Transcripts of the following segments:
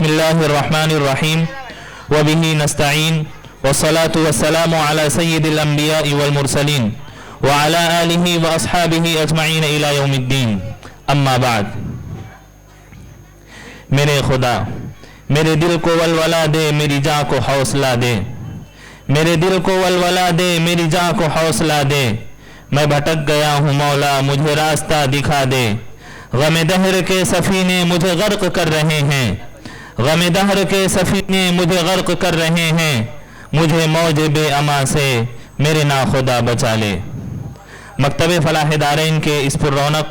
بسم الله الرحمن الرحيم وبه نستعين والصلاة والسلام على سيد الأنبياء والمرسلين وعلى آله وأصحابه أجمعين إلى يوم الدين أما بعد. میرے خدا میرے دل کو ولولہ دے، میری جاں کو حوصلہ دے. میرے دل کو ولولہ دے، میری جاں کو حوصلہ دے. میں بھٹک گیا ہوں مولا، مجھے راستہ دکھا دے. غم دہر کے سفینے مجھے غرق کر رہے ہیں، غم دہر کے سفینے مجھے غرق کر رہے ہیں. مجھے موج بے اما سے میرے ناخدا بچا لے. مکتب فلاح دارین کے اس پر رونق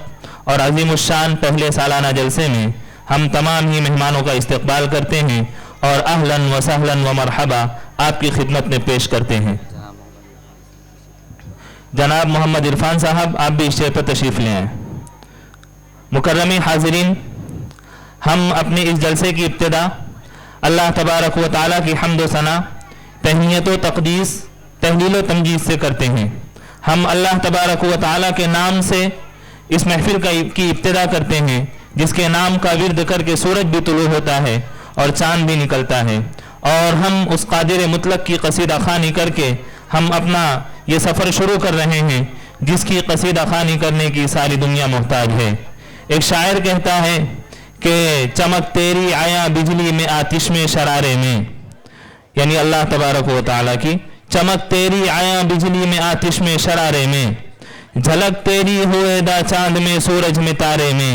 اور عظیم الشان پہلے سالانہ جلسے میں ہم تمام ہی مہمانوں کا استقبال کرتے ہیں اور اہلاً و سہلاً و مرحبا آپ کی خدمت میں پیش کرتے ہیں. جناب محمد عرفان صاحب، آپ بھی اسٹیج پر تشریف لے آئیں. مکرمی حاضرین، ہم اپنے اس جلسے کی ابتدا اللہ تبارک و تعالیٰ کی حمد و ثنا، تہنیت و تقدیس، تہلیل و تمجید سے کرتے ہیں. ہم اللہ تبارک و تعالیٰ کے نام سے اس محفل کی ابتدا کرتے ہیں جس کے نام کا ورد کر کے سورج بھی طلوع ہوتا ہے اور چاند بھی نکلتا ہے. اور ہم اس قادر مطلق کی قصیدہ خوانی کر کے ہم اپنا یہ سفر شروع کر رہے ہیں جس کی قصیدہ خوانی کرنے کی ساری دنیا محتاج ہے. ایک شاعر کہتا ہے کہ چمک تیری آیا بجلی میں آتش میں شرارے میں، یعنی اللہ تبارک و تعالیٰ کی چمک تیری آیا بجلی میں آتش میں شرارے میں. جھلک تیری ہوئے دا چاند میں سورج میں تارے میں،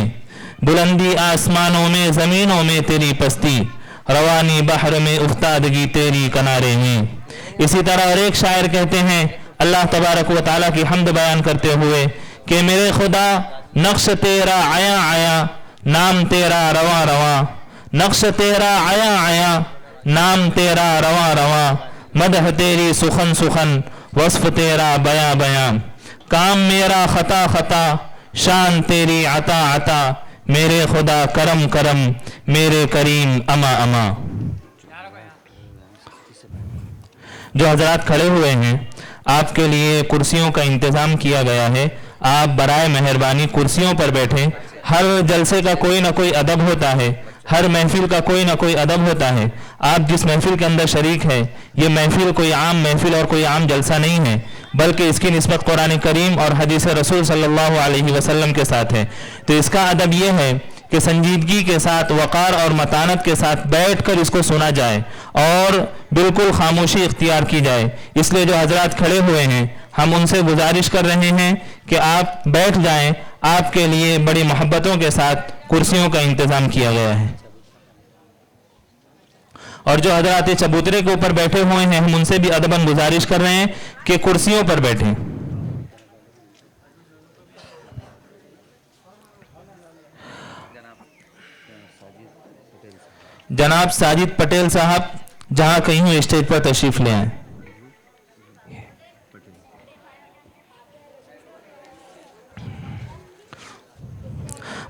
بلندی آسمانوں میں زمینوں میں تیری پستی، روانی بحر میں افتادگی تیری کنارے میں. اسی طرح اور ایک شاعر کہتے ہیں اللہ تبارک و تعالیٰ کی حمد بیان کرتے ہوئے کہ میرے خدا نقش تیرا آیا آیا، نام تیرا رواں رواں. نقش تیرا آیا آیا، نام تیرا رواں رواں. مدح تیری سخن سخن، وصف تیرا بیاں بیاں. کام میرا خطا خطا، شان تیری عطا عطا. میرے خدا کرم کرم، میرے کریم اما اما. جو حضرات کھڑے ہوئے ہیں آپ کے لیے کرسیوں کا انتظام کیا گیا ہے. آپ برائے مہربانی کرسیوں پر بیٹھیں. ہر جلسے کا کوئی نہ کوئی ادب ہوتا ہے، ہر محفل کا کوئی نہ کوئی ادب ہوتا ہے. آپ جس محفل کے اندر شریک ہے یہ محفل کوئی عام محفل اور کوئی عام جلسہ نہیں ہے، بلکہ اس کی نسبت قرآن کریم اور حدیث رسول صلی اللہ علیہ وسلم کے ساتھ ہے. تو اس کا ادب یہ ہے کہ سنجیدگی کے ساتھ، وقار اور متانت کے ساتھ بیٹھ کر اس کو سنا جائے اور بالکل خاموشی اختیار کی جائے. اس لیے جو حضرات کھڑے ہوئے ہیں ہم ان سے گزارش کر رہے ہیں کہ آپ بیٹھ جائیں. آپ کے لیے بڑی محبتوں کے ساتھ کرسیوں کا انتظام کیا گیا ہے. اور جو حضرات چبوترے کے اوپر بیٹھے ہوئے ہیں ہم ان سے بھی ادباً گزارش کر رہے ہیں کہ کرسیوں پر بیٹھیں. جناب ساجد پٹیل صاحب جہاں کہیں ہوں اسٹیج پر تشریف لے آئیں.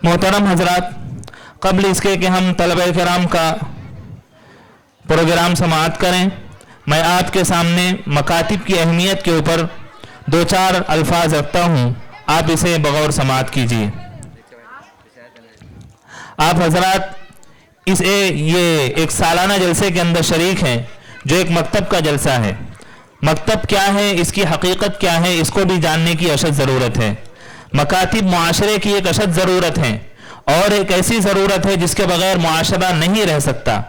محترم حضرات، قبل اس کے کہ ہم طلبہ کرام کا پروگرام سماعت کریں، میں آپ کے سامنے مکاتب کی اہمیت کے اوپر دو چار الفاظ رکھتا ہوں، آپ اسے بغور سماعت کیجیے. آپ حضرات یہ ایک سالانہ جلسے کے اندر شریک ہیں جو ایک مکتب کا جلسہ ہے. مکتب کیا ہے، اس کی حقیقت کیا ہے، اس کو بھی جاننے کی اشد ضرورت ہے. مکاتب معاشرے کی ایک اشد ضرورت ہے اور ایک ایسی ضرورت ہے جس کے بغیر معاشرہ نہیں رہ سکتا.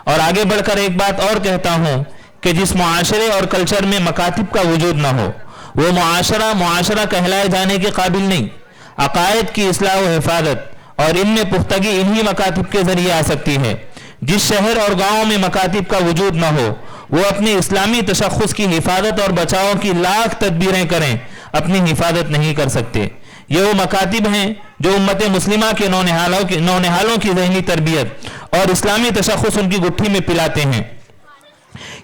اور آگے بڑھ کر ایک بات اور کہتا ہوں کہ جس معاشرے اور کلچر میں مکاتب کا وجود نہ ہو وہ معاشرہ کہلائے جانے کے قابل نہیں. عقائد کی اصلاح و حفاظت اور ان میں پختگی انہی مکاتب کے ذریعے آ سکتی ہے. جس شہر اور گاؤں میں مکاتب کا وجود نہ ہو وہ اپنے اسلامی تشخص کی حفاظت اور بچاؤ کی لاکھ تدبیریں کریں، اپنی حفاظت نہیں کر سکتے. یہ وہ مکاتب ہیں جو امت مسلمہ کے نونہالوں کی ذہنی تربیت اور اسلامی تشخص ان کی گٹھی میں پلاتے ہیں.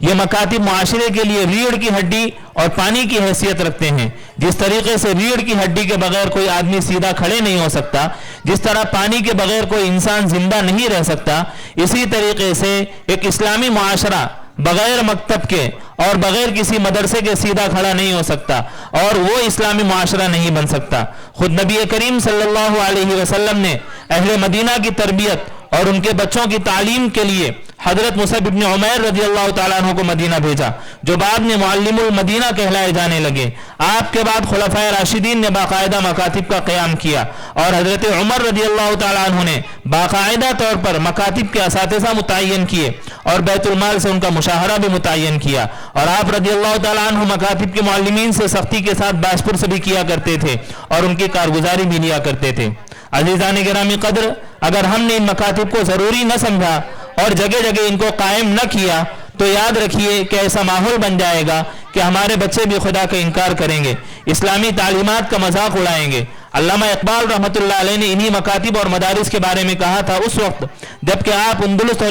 یہ مکاتب معاشرے کے لیے ریڑھ کی ہڈی اور پانی کی حیثیت رکھتے ہیں. جس طریقے سے ریڑھ کی ہڈی کے بغیر کوئی آدمی سیدھا کھڑے نہیں ہو سکتا، جس طرح پانی کے بغیر کوئی انسان زندہ نہیں رہ سکتا، اسی طریقے سے ایک اسلامی معاشرہ بغیر مکتب کے اور بغیر کسی مدرسے کے سیدھا کھڑا نہیں ہو سکتا اور وہ اسلامی معاشرہ نہیں بن سکتا. خود نبی کریم صلی اللہ علیہ وسلم نے اہل مدینہ کی تربیت اور ان کے بچوں کی تعلیم کے لیے حضرت مصعب ابن عمیر رضی اللہ تعالیٰ عنہ کو مدینہ بھیجا، جو بعد میں معلم المدینہ کہلائے جانے لگے۔ آپ کے بعد خلفائے راشدین نے باقاعدہ مکاتب کا قیام کیا، اور حضرت عمر رضی اللہ تعالیٰ عنہ نے باقاعدہ طور پر مکاتب کے اساتذہ متعین کیے اور بیت المال سے ان کا مشاہرہ بھی متعین کیا، اور آپ رضی اللہ تعالیٰ عنہ مکاتب کے معلمین سے سختی کے ساتھ باس پرس بھی کیا کرتے تھے اور ان کی کارگزاری بھی لیا کرتے تھے۔ عزیزان گرامی قدر، اگر ہم نے ان مکاتب کو ضروری نہ سمجھا اور جگہ جگہ ان کو قائم نہ کیا تو یاد رکھیے کہ ایسا ماحول بن جائے گا کہ ہمارے بچے بھی خدا کا انکار کریں گے، اسلامی تعلیمات کا مذاق اڑائیں گے۔ علامہ اقبال رحمۃ اللہ علیہ نے انہی مکاتب اور مدارس کے بارے میں کہا تھا اس وقت جبکہ آپ اندلس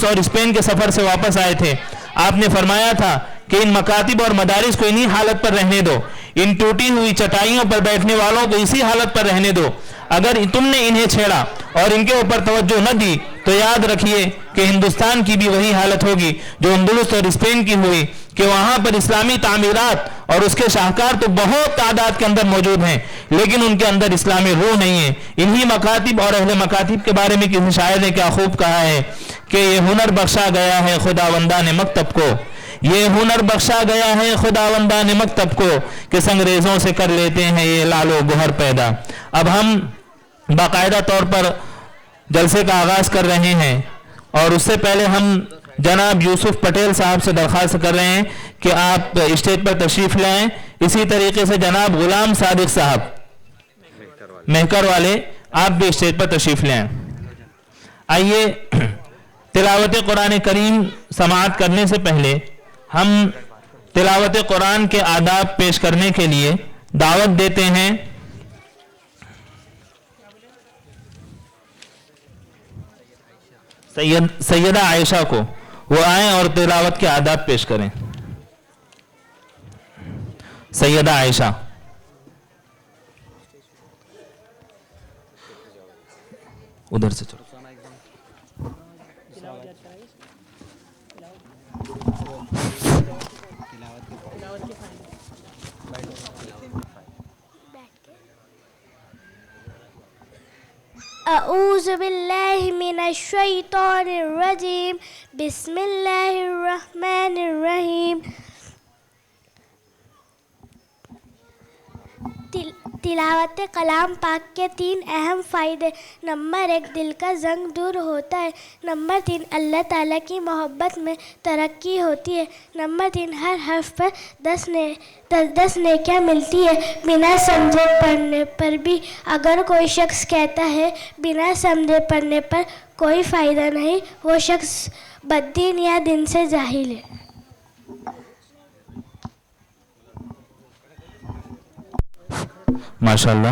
اور اسپین کے سفر سے واپس آئے تھے۔ آپ نے فرمایا تھا کہ ان مکاتب اور مدارس کو انہی حالت پر رہنے دو، ان ٹوٹی ہوئی چٹائیوں پر بیٹھنے والوں کو اسی حالت پر رہنے دو۔ اگر تم نے انہیں چھیڑا اور ان کے اوپر توجہ نہ دی تو یاد رکھیے کہ ہندوستان کی بھی وہی حالت ہوگی جو اندلس اور اسپین کی ہوئی، کہ وہاں پر اسلامی تعمیرات اور اس کے شاہکار تو بہت تعداد کے اندر موجود ہیں، لیکن ان کے اندر اسلامی روح نہیں ہے۔ انہی مکاتب اور اہل مکاتب کے بارے میں کسی شاعر نے کیا خوب کہا ہے کہ یہ ہنر بخشا گیا ہے خداوندان مکتب کو، یہ ہنر بخشا گیا ہے خداوندان مکتب کو، کہ سنگریزوں سے کر لیتے ہیں یہ لال و گوہر پیدا۔ اب ہم باقاعدہ طور پر جلسے کا آغاز کر رہے ہیں، اور اس سے پہلے ہم جناب یوسف پٹیل صاحب سے درخواست کر رہے ہیں کہ آپ اسٹیج پر تشریف لائیں۔ اسی طریقے سے جناب غلام صادق صاحب مہکر والے، آپ بھی اسٹیج پر تشریف لائیں۔ آئیے تلاوت قرآن کریم سماعت کرنے سے پہلے ہم تلاوت قرآن کے آداب پیش کرنے کے لیے دعوت دیتے ہیں سیدہ عائشہ کو، وہ آئیں اور تلاوت کے آداب پیش کریں۔ سیدہ عائشہ، ادھر سے چلو۔ اعوذ باللہ من الشیطان الرجیم، بسم اللہ الرحمن الرحیم۔ تلاوت کلام پاک کے 3 اہم فائدے۔ نمبر 1، دل کا زنگ دور ہوتا ہے۔ نمبر 3، اللہ تعالیٰ کی محبت میں ترقی ہوتی ہے۔ نمبر 3، ہر حرف پر 10 نیکیاں ملتی ہے بنا سمجھے پڑھنے پر بھی۔ اگر کوئی شخص کہتا ہے بنا سمجھے پڑھنے پر کوئی فائدہ نہیں، وہ شخص بددین یا دین سے جاہل ہے۔ ماشاءاللہ،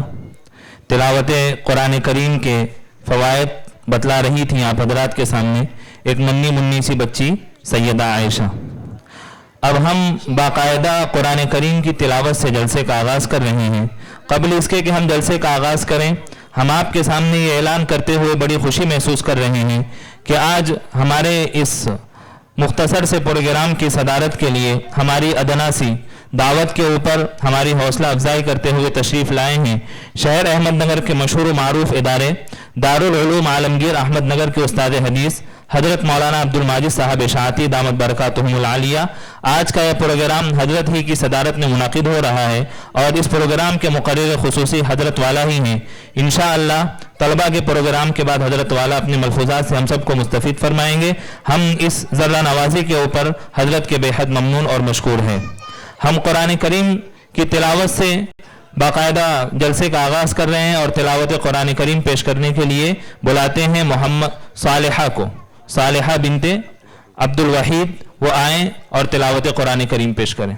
تلاوت قرآن کریم کے فوائد بتلا رہی تھیں آپ حضرات کے سامنے ایک منی منی سی بچی سیدہ عائشہ۔ اب ہم باقاعدہ قرآن کریم کی تلاوت سے جلسے کا آغاز کر رہے ہیں۔ قبل اس کے کہ ہم جلسے کا آغاز کریں، ہم آپ کے سامنے یہ اعلان کرتے ہوئے بڑی خوشی محسوس کر رہے ہیں کہ آج ہمارے اس مختصر سے پروگرام کی صدارت کے لیے ہماری ادنا سی دعوت کے اوپر ہماری حوصلہ افزائی کرتے ہوئے تشریف لائے ہیں شہر احمد نگر کے مشہور و معروف ادارے دارالعلوم عالمگیر احمد نگر کے استاد حدیث حضرت مولانا عبد الماجد صاحب اشاعتی دامت برکاتہم العالیہ۔ آج کا یہ پروگرام حضرت ہی کی صدارت میں منعقد ہو رہا ہے اور اس پروگرام کے مقرر خصوصی حضرت والا ہی ہیں۔ انشاءاللہ طلبہ کے پروگرام کے بعد حضرت والا اپنے ملفوظات سے ہم سب کو مستفید فرمائیں گے۔ ہم اس ذرہ نوازی کے اوپر حضرت کے بے حد ممنون اور مشکور ہیں۔ ہم قرآن کریم کی تلاوت سے باقاعدہ جلسے کا آغاز کر رہے ہیں اور تلاوت قرآن کریم پیش کرنے کے لیے بلاتے ہیں محمد صالحہ کو، صالحہ بنت عبد الوحید، وہ آئیں اور تلاوت قرآن کریم پیش کریں۔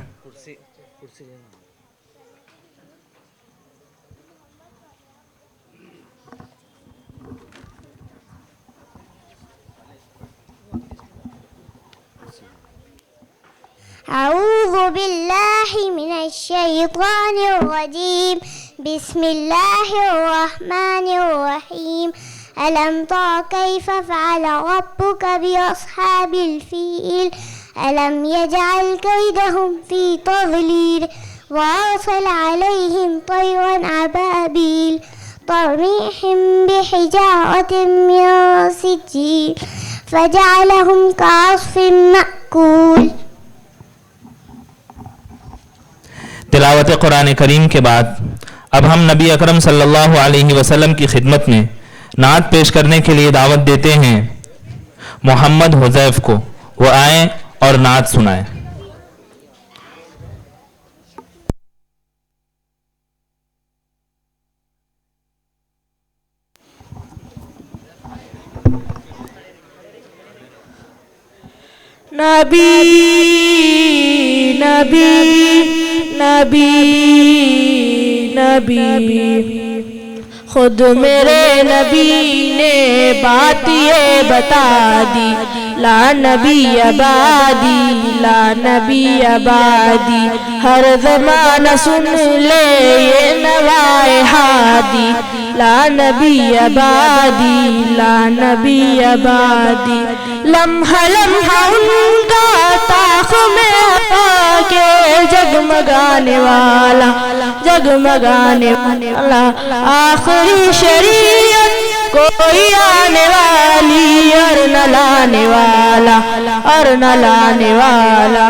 اعوذ باللہ من الشیطان الرجیم، بسم اللہ الرحمن الرحیم۔ ألم تر كيف فعل ربك بأصحاب الفيل ألم يجعل كيدهم في تضليل وأرسل عليهم طيرا أبابيل صريح بحجارة من سجيل فجعلهم كعصف مأكول. تلاوت قرآن کریم کے بعد اب ہم نبی اکرم صلی اللہ علیہ وسلم کی خدمت میں نعت پیش کرنے کے لیے دعوت دیتے ہیں محمد حذیف کو. وہ آئیں اور نعت سنائیں. نبی نبی نبی نبی خود میرے نبی نے بات یہ بتا دی. لا نبی آبادی لا نبی آبادی ہر زمانہ سن لے یہ نوائے ہادی. لا نبی آبادی لا نبی آبادی لمحہ لمحہ ان کا طاق میں آ کے جگمگانے والا جگمگانے والا آخری شریعت کوئی آنے والی اور نہ لانے والا اور نہ لانے والا.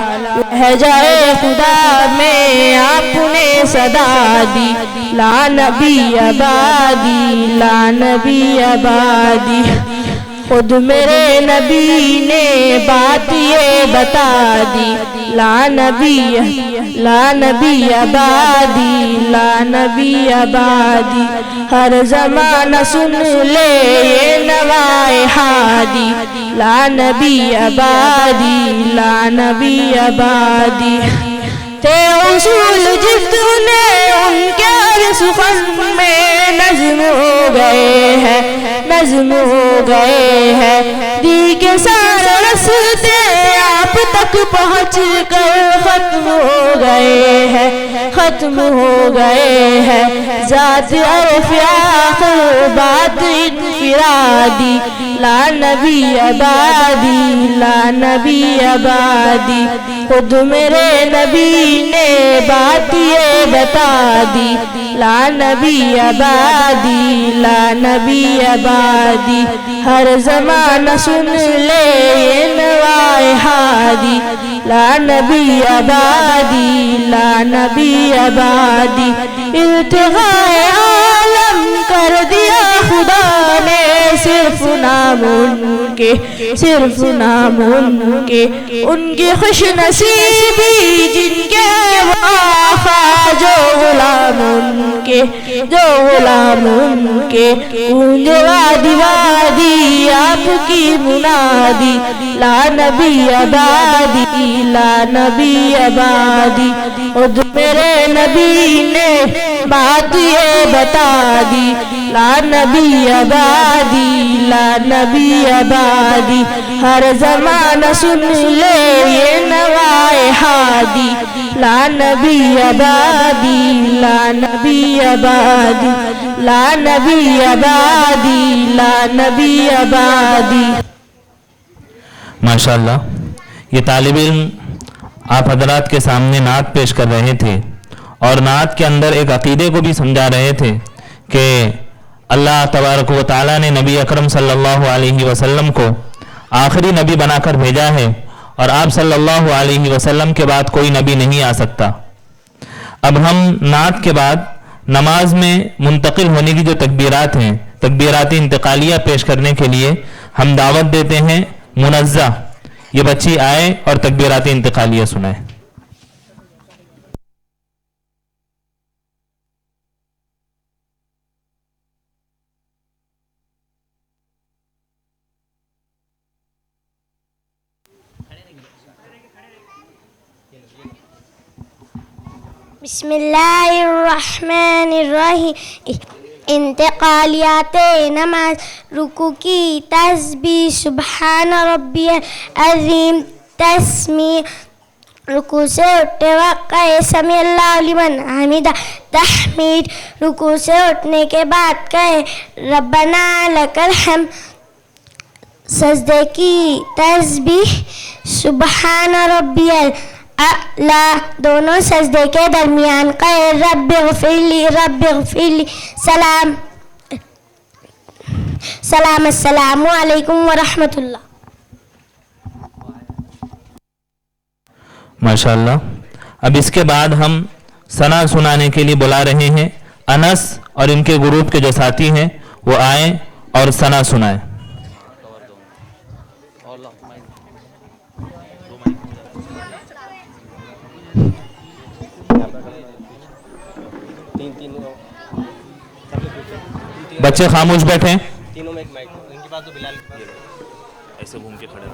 ہے جائے خدا میں آپ نے صدا دی. لا نبی آبادی لا نبی آبادی خود میرے نبی نے بات یہ بتا دی. لا نبی آبادی لا نبی آبادی ہر زمانہ سن لے یہ نوائے ہادی. لا نبی آبادی لا نبی آبادی تھے اصول جتنے ان کے سخن میں نظم ہو گئے ہیں نظم ہو گئے ہیں. دی کے سارے رستے آپ تک پہنچ کر ختم ہو گئے ہیں ختم ہو گئے ہیں. ذات عرف آخر بات انفرادی. لا نبی آبادی لا نبی آبادی خود میرے نبی نے بات یہ بتا دی. لا نبی آبادی لا نبی آبادی ہر زمانہ سن لے یہ نوائے ہادی. لا نبی آبادی لا نبی آبادی التغائے عالم کر دیا خدا نے. صرف نام ان کے صرف نام ان کے ان کی خوش نصیبی جن کے آقا جو غلام ان کے جو غلام ان کے. گونج وادی وادی آپ کی منادی. لا نبی آبادی لا نبی آبادی خود میرے نبی نے بات یہ بتا دی. لا نبی آبادی لا نبی آبادی ہر زمانہ سن لے یہ نوائے ہادی. لا نبی آبادی لا نبی آبادی لا نبی آبادی لا نبی آبادی. ماشاءاللہ یہ طالب علم آپ حضرات کے سامنے نعت پیش کر رہے تھے اور نعت کے اندر ایک عقیدے کو بھی سمجھا رہے تھے کہ اللہ تبارک و تعالیٰ نے نبی اکرم صلی اللہ علیہ وسلم کو آخری نبی بنا کر بھیجا ہے اور آپ صلی اللہ علیہ وسلم کے بعد کوئی نبی نہیں آ سکتا. اب ہم نعت کے بعد نماز میں منتقل ہونے کی جو تکبیرات ہیں تکبیرات انتقالیہ پیش کرنے کے لیے ہم دعوت دیتے ہیں منزہ. یہ بچی آئے اور تکبیرات انتقالیہ سنائے. بسم اللہ الرحمن الرحیم. انتقالیات نماز. رکوع کی تسبیح سبحان ربی عظیم تسمیع. رکوع سے اٹھتے وقت سمیع اللہ لمن حمیدہ تحمید. رکوع سے اٹھنے کے بعد کہے ربنا لک الحمد. سجدے کی تسبیح سبحان ربی اعلیٰ. دونوں سجدے کے درمیان کہے رب اغفر لی سلام. سلام السلام علیکم ورحمۃ اللہ. ماشاءاللہ. اب اس کے بعد ہم ثنا سنانے کے لیے بلا رہے ہیں. انس اور ان کے گروپ کے جو ساتھی ہیں وہ آئیں اور ثنا سنائیں. بچے خاموش بیٹھیں. تینوں میں ایک مائک ان کے پاس تو بلال ایسے گھوم کے کھڑے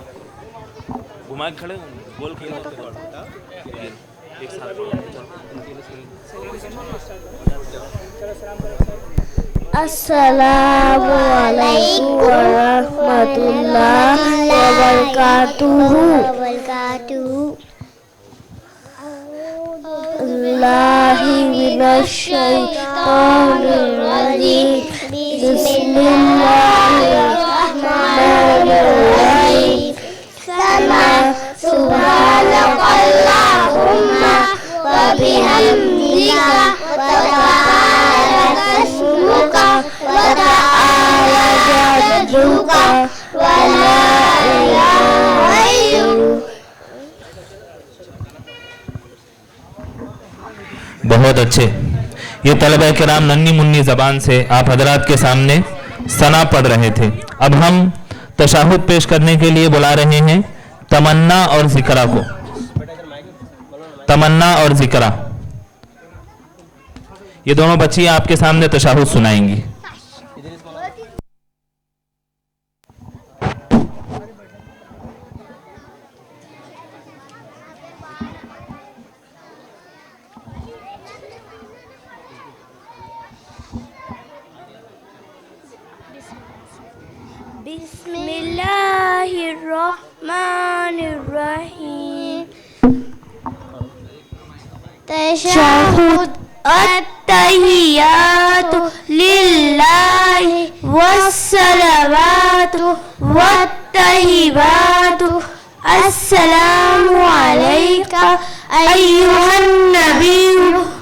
گھما کے کھڑے گول ایک ساتھ. السلام علیکم ورحمۃ اللہ وبرکاتہ. اللہ من الشیطان الرجیم. بسم اللہ الرحمن الرحیم. سبحانک اللہم وبحمدک وتعالى اسمك وتعالى جدك ولا إله غيرك. بہت اچھے. یہ طلبہ کرام ننھی منی زبان سے آپ حضرات کے سامنے ثنا پڑھ رہے تھے. اب ہم تشہد پیش کرنے کے لیے بلا رہے ہیں تمنا اور ذکرہ کو. تمنا اور ذکرہ یہ دونوں بچیاں آپ کے سامنے تشہد سنائیں گی. بسم اللہ الرحمن الرحیم. تشہد. التحیات للہ والصلوات والطیبات. السلام علیکہ ایہا النبی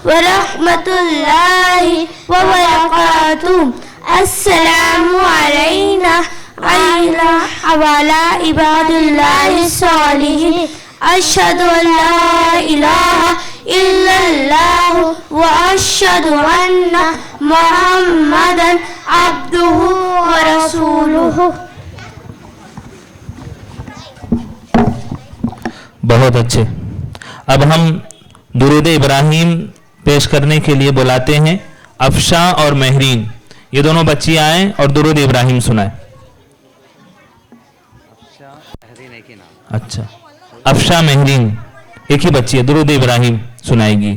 ورحمۃ اللہ وبرکاتہ. السلام علینا وعلی عباد اللہ الصالحین. اشہد ان لا الہ الا اللہ واشہد ان محمدا عبدہ ورسولہ. بہت اچھے. اب ہم درود ابراہیم پیش کرنے کے لیے بلاتے ہیں افشاں اور مہرین. یہ دونوں بچی آئیں اور درود ابراہیم سنائیں. اچھا افشاں مہرین ایک ہی بچی ہے. درود ابراہیم سنائے گی.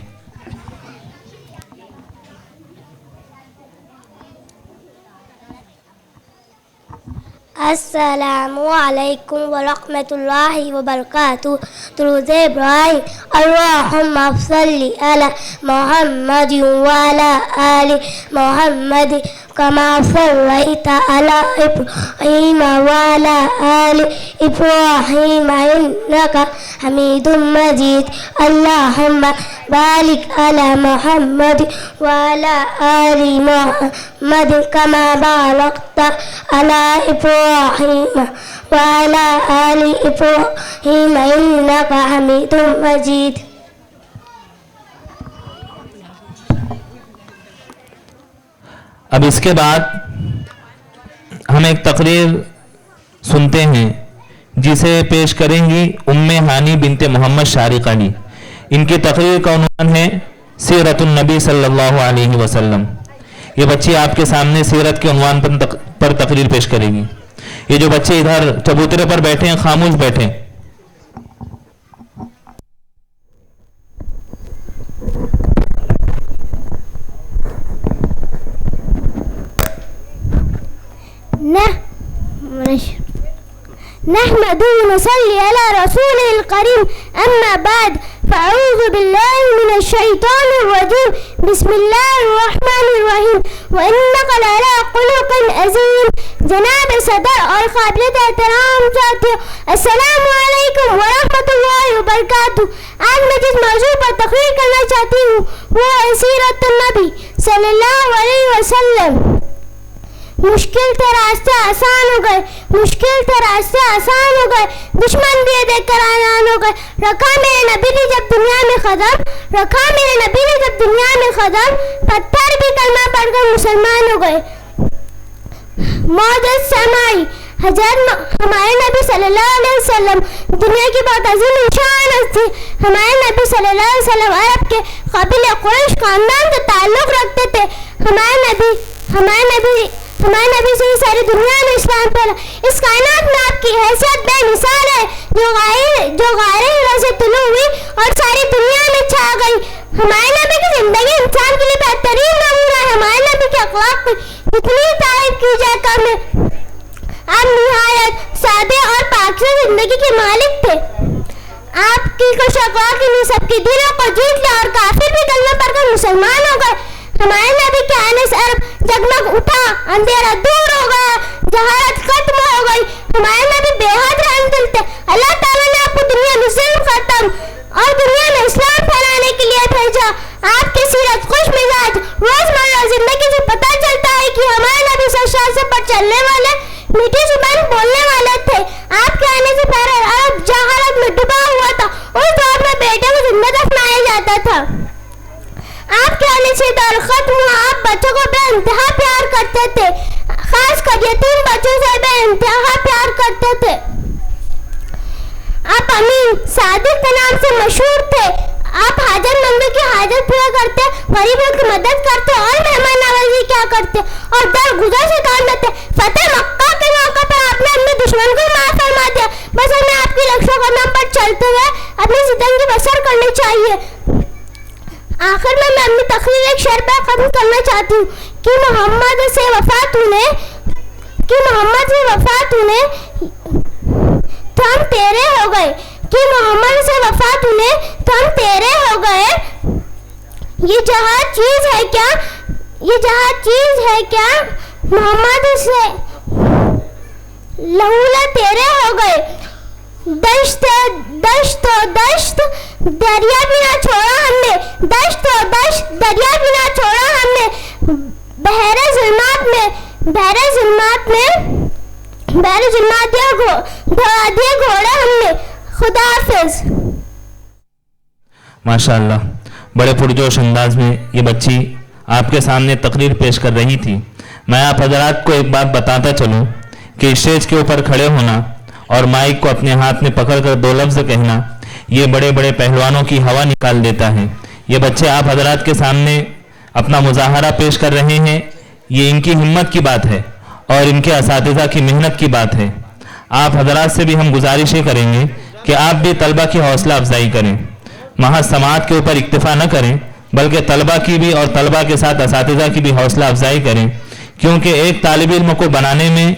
السلام علیکم ورحمۃ اللہ وبرکاتہ. درود ابراہیم. اللہم صلی علی محمد وعلی آل محمد كما صليت على إبراهيم وعلى آل إبراهيم إنك حميد مجيد. اللهم بارك على محمد وعلى آل محمد كما باركت على إبراهيم وعلى آل إبراهيم إنك حميد مجيد. اب اس کے بعد ہم ایک تقریر سنتے ہیں جسے پیش کریں گی ام ہانی بنت محمد شارق علی. ان کی تقریر کا عنوان ہے سیرت النبی صلی اللہ علیہ وسلم. یہ بچی آپ کے سامنے سیرت کے عنوان پر تقریر پیش کرے گی. یہ جو بچے ادھر چبوترے پر بیٹھے ہیں خاموش بیٹھیں. نحمد ونصلي على رسول الكريم. أما بعد فأعوذ بالله من الشيطان الرجيم. بسم الله الرحمن الرحيم. وإنك لعلى خلق عظيم. جناب صدر اور قابل احترام ساتھیو السلام علیکم ورحمۃ اللہ وبرکاتہ. آج میں جس موضوع پر تقریر کرنا چاہتی ہوں وہ ہے سیرت النبی صلی اللہ علیہ وسلم. مشکل تھے راستے آسان ہو گئے، مشکل تھے راستے آسان ہو گئے، دشمن بھی دیکھ کر آسان ہو گئے. رکھا میرے نبی نے جب دنیا میں قدم، رکھا میرے نبی نے جب دنیا میں قدم، پتھر بھی کلمہ پڑھ کر مسلمان ہو گئے. معجز سمائی حضرت ہمارے نبی صلی اللہ علیہ وسلم دنیا کی بہت عظیم شان تھی. ہمارے نبی صلی اللہ علیہ وسلم عرب کے قبیل قریش خاندان سے تعلق رکھتے تھے. ہمارے نبی سے ہی ساری دنیا میں اسلام پھیلا. اس کائنات میں آپ کی حیثیت بے مثال ہے، جو غار ہرا سے طلوع ہوئی اور ساری دنیا میں چھا گئی. ہمارے نبی کی زندگی انسان کے لیے بہترین نمونہ ہے. ہمارے نبی کے اخلاق کی جتنی تعریف کی جائے کم ہے. آپ نہایت سادے اور پاکیزہ زندگی کے مالک تھے. آپ کی خوش اخلاقی نے سب کے دلوں کو جیت لیا اور کافر بھی کلمہ پڑھ کر مسلمان ہو گئے. ہمارے نبی کے آنے سے عرب جگمگ اٹھا، اندھیرا دور ہو گیا، جہالت ختم ہو گئی. ہمارے نبی بے حد رحم دل تھے. اللہ تعالیٰ نے آپ کو دنیا میں ظلم ختم اور دنیا میں اسلام پھیلانے کے لیے بھیجا. آپ کی سیرت خوش مزاج روزمرہ زندگی سے پتہ چلتا ہے کہ ہمارے نبی سرشار سے پر چلنے والے، میٹھی زبان بولنے والے تھے. آپ کے آنے سے پہلے عرب جہالت میں ڈوبا ہوا تھا. اس دور میں بیٹے کو زندہ دفنایا جاتا تھا. آپ کے آنے سے دور ختم ہوا. آپ بچوں کو بے انتہا پیار کرتے تھے، خاص کر یتیم بچوں سے بے انتہا پیار کرتے تھے. آپ امین صادق کے نام سے مشہور تھے. آپ حاجت مندوں کی حاجت پورا کرتے، غریبوں کی مدد کرتے اور مہمان نوازی کیا کرتے اور درگزر سے کام لیتے. فتح مکہ کے موقع پر آپ نے اپنے دشمن کو معاف فرما دیا. بس ہمیں آپ کی رکشا قدم پر چلتے ہوئے اپنی زندگی بسر کرنی چاہیے. آخر میں اپنی تقریر ایک شعر پر ختم کرنا چاہتی ہوں کہ محمد سے وفات تو ہم تیرے ہو گئے، کہ محمد سے وفات تو ہم تیرے ہو گئے. یہ جہاں چیز ہے کیا محمد سے لہولا تیرے ہو گئے. دشت دریا بھی نہ چھوڑا ہم نے، دشت دریا بھی نہ چھوڑا ہم نے. بحر ظلمات دیا گھوڑا ہم نے. خدا حافظ. ماشاءاللہ بڑے پرجوش انداز میں یہ بچی آپ کے سامنے تقریر پیش کر رہی تھی. میں آپ حضرات کو ایک بات بتاتا چلوں کہ اسٹیج کے اوپر کھڑے ہونا اور مائک کو اپنے ہاتھ میں پکڑ کر دو لفظ کہنا یہ بڑے بڑے پہلوانوں کی ہوا نکال دیتا ہے. یہ بچے آپ حضرات کے سامنے اپنا مظاہرہ پیش کر رہے ہیں، یہ ان کی ہمت کی بات ہے اور ان کے اساتذہ کی محنت کی بات ہے. آپ حضرات سے بھی ہم گزارشیں کریں گے کہ آپ بھی طلبہ کی حوصلہ افزائی کریں. محض سماعت کے اوپر اکتفا نہ کریں بلکہ طلبہ کی بھی اور طلبہ کے ساتھ اساتذہ کی بھی حوصلہ افزائی کریں، کیونکہ ایک طالب علم کو بنانے میں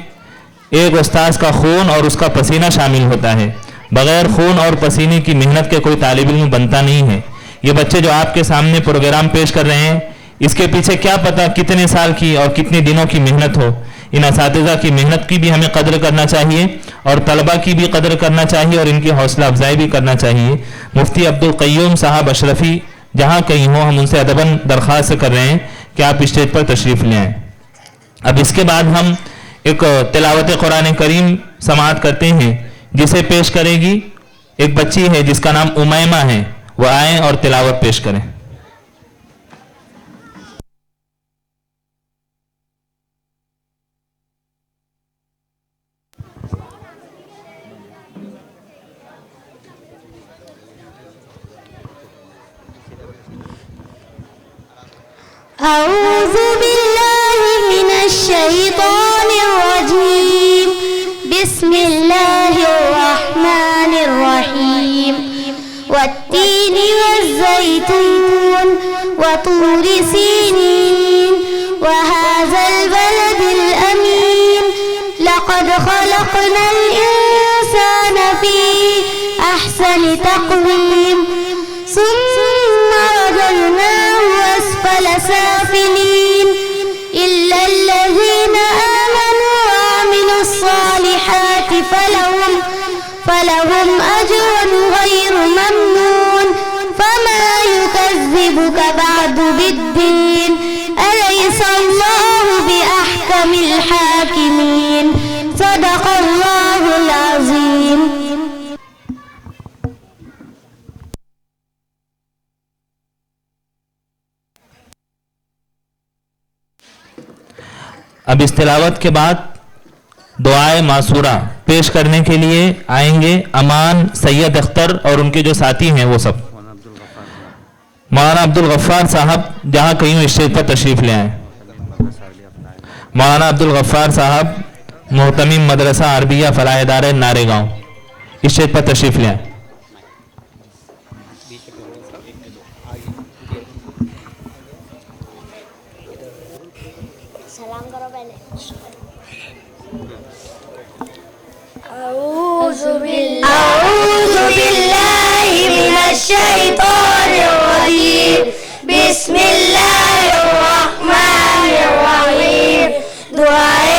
ایک استاذ کا خون اور اس کا پسینہ شامل ہوتا ہے. بغیر خون اور پسینے کی محنت کے کوئی طالب علم بنتا نہیں ہے. یہ بچے جو آپ کے سامنے پروگرام پیش کر رہے ہیں اس کے پیچھے کیا پتہ کتنے سال کی اور کتنے دنوں کی محنت ہو. ان اساتذہ کی محنت کی بھی ہمیں قدر کرنا چاہیے اور طلبہ کی بھی قدر کرنا چاہیے اور ان کی حوصلہ افزائی بھی کرنا چاہیے. مفتی عبدالقیوم صاحب اشرفی جہاں کہیں ہوں ہم ان سے ادباً درخواست کر رہے ہیں کہ آپ اسٹیج پر تشریف لے آئیں. اب اس کے بعد ہم ایک تلاوت قرآن کریم سماعت کرتے ہیں جسے پیش کرے گی ایک بچی ہے جس کا نام امیمہ ہے. وہ آئیں اور تلاوت پیش کریں. أعوذ بالله من الشيطان الرجيم. بسم الله الرحمن الرحيم. والتين والزيتون وطور سينين وهذا البلد الأمين. لقد خلقنا الإنسان في أحسن تقويم ثم رددناه أسفل سافلين إلا الذين آمنوا وعملوا الصالحات فلهم أجر غير ممنون. فما يكذبك بعد بالدين أليس الله بأحكم أحكم الحاكمين. صدق الله العظيم. اب اس تلاوت کے بعد دعائے معصورہ پیش کرنے کے لیے آئیں گے امان، سید اختر اور ان کے جو ساتھی ہیں وہ سب. مولانا عبد الغفار صاحب جہاں کہیں اسٹیج پر تشریف لے آئیں. مولانا عبد الغفار صاحب محتمم مدرسہ عربیہ فلاح ادارہ نارے گاؤں اسٹیج پر تشریف لے آئیں. أعوذ بالله من الشيطان الرجيم. بسم الله الرحمن الرحيم. دعاء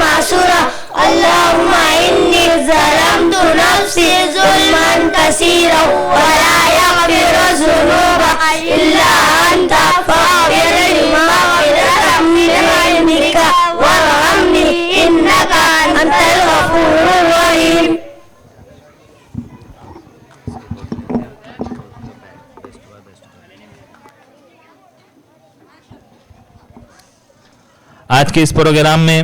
معصورة. اللهم إني ظلمت نفسي ظلما كثيرا ولا يغفر الذنوب إلا أنت فاغفر لي مغفرة من عندك وارحمني إنك أنت الغفور الرحيم. آج کے اس پروگرام میں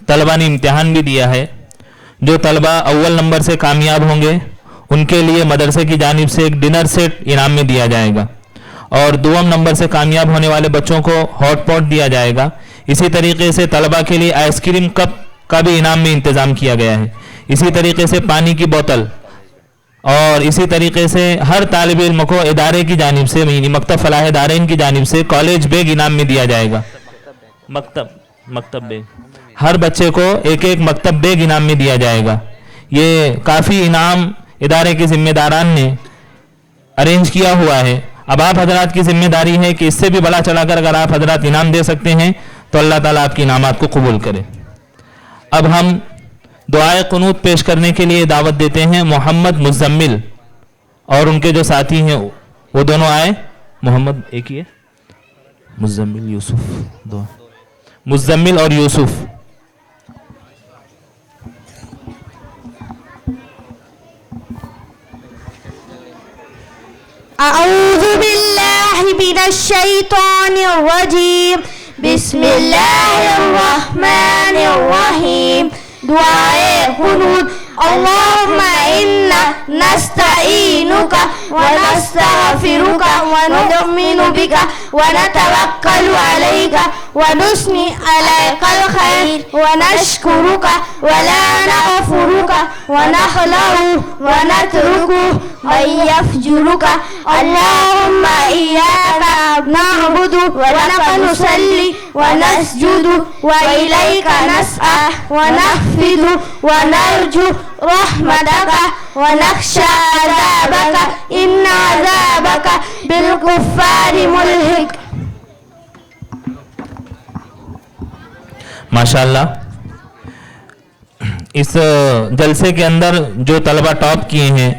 طلبہ نے امتحان بھی دیا ہے. جو طلبہ اول نمبر سے کامیاب ہوں گے ان کے لیے مدرسے کی جانب سے ایک ڈنر سیٹ انعام میں دیا جائے گا، اور دوم نمبر سے کامیاب ہونے والے بچوں کو ہاٹ پاٹ دیا جائے گا. اسی طریقے سے طلبہ کے لیے آئس کریم کپ کا بھی انعام میں انتظام کیا گیا ہے. اسی طریقے سے پانی کی بوتل، اور اسی طریقے سے ہر طالب علم کو ادارے کی جانب سے مکتب فلاح دارین کی جانب سے کالج بیگ انعام میں دیا جائے گا. مکتب بیگ ہر بچے کو ایک ایک مکتب بیگ انعام میں دیا جائے گا. یہ کافی انعام ادارے کے ذمہ داران نے ارینج کیا ہوا ہے. اب آپ حضرات کی ذمہ داری ہے کہ اس سے بھی بڑا چلا کر اگر آپ حضرات انعام دے سکتے ہیں تو اللہ تعالیٰ آپ کی انعامات کو قبول کرے. اب ہم دعائے قنوت پیش کرنے کے لیے دعوت دیتے ہیں محمد مزمل اور ان کے جو ساتھی ہیں وہ دونوں آئے. محمد ایک ہی ہے، مزمل یوسف، دو مزمل اور یوسف. أعوذ بالله من الشيطان الرجيم. بسم الله الرحمن الرحيم. دعاء قنوت. اللهم إنا نستعينك ونستغفرك ونؤمن بك ونتوكل عليك ونثني عليك الخير ونشكرك ولا نغفرك ونخلع ونترك من يفجرك. اللهم إياك نعبد ولك نصلي ونسجد وإليك نسعى ونخفض ونرجو رحمتك ونخشى عذابك إن عذابك بالكفار ملحق. ماشاءاللہ اس جلسے کے اندر جو طلبہ ٹاپ کیے ہیں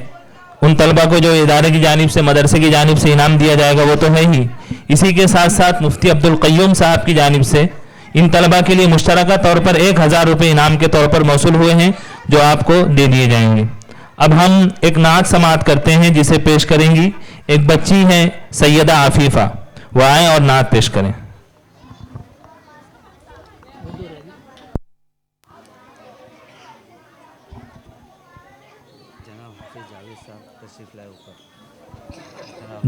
ان طلبہ کو جو ادارے کی جانب سے مدرسے کی جانب سے انعام دیا جائے گا وہ تو ہے ہی. اسی کے ساتھ ساتھ مفتی عبد القیوم صاحب کی جانب سے ان طلبہ کے لیے مشترکہ طور پر 1000 روپے انعام کے طور پر موصول ہوئے ہیں جو آپ کو دے دیے جائیں گے. اب ہم ایک نعت سماعت کرتے ہیں جسے پیش کریں گی ایک بچی ہیں سیدہ عفیفہ، وہ آئیں اور نعت پیش کریں.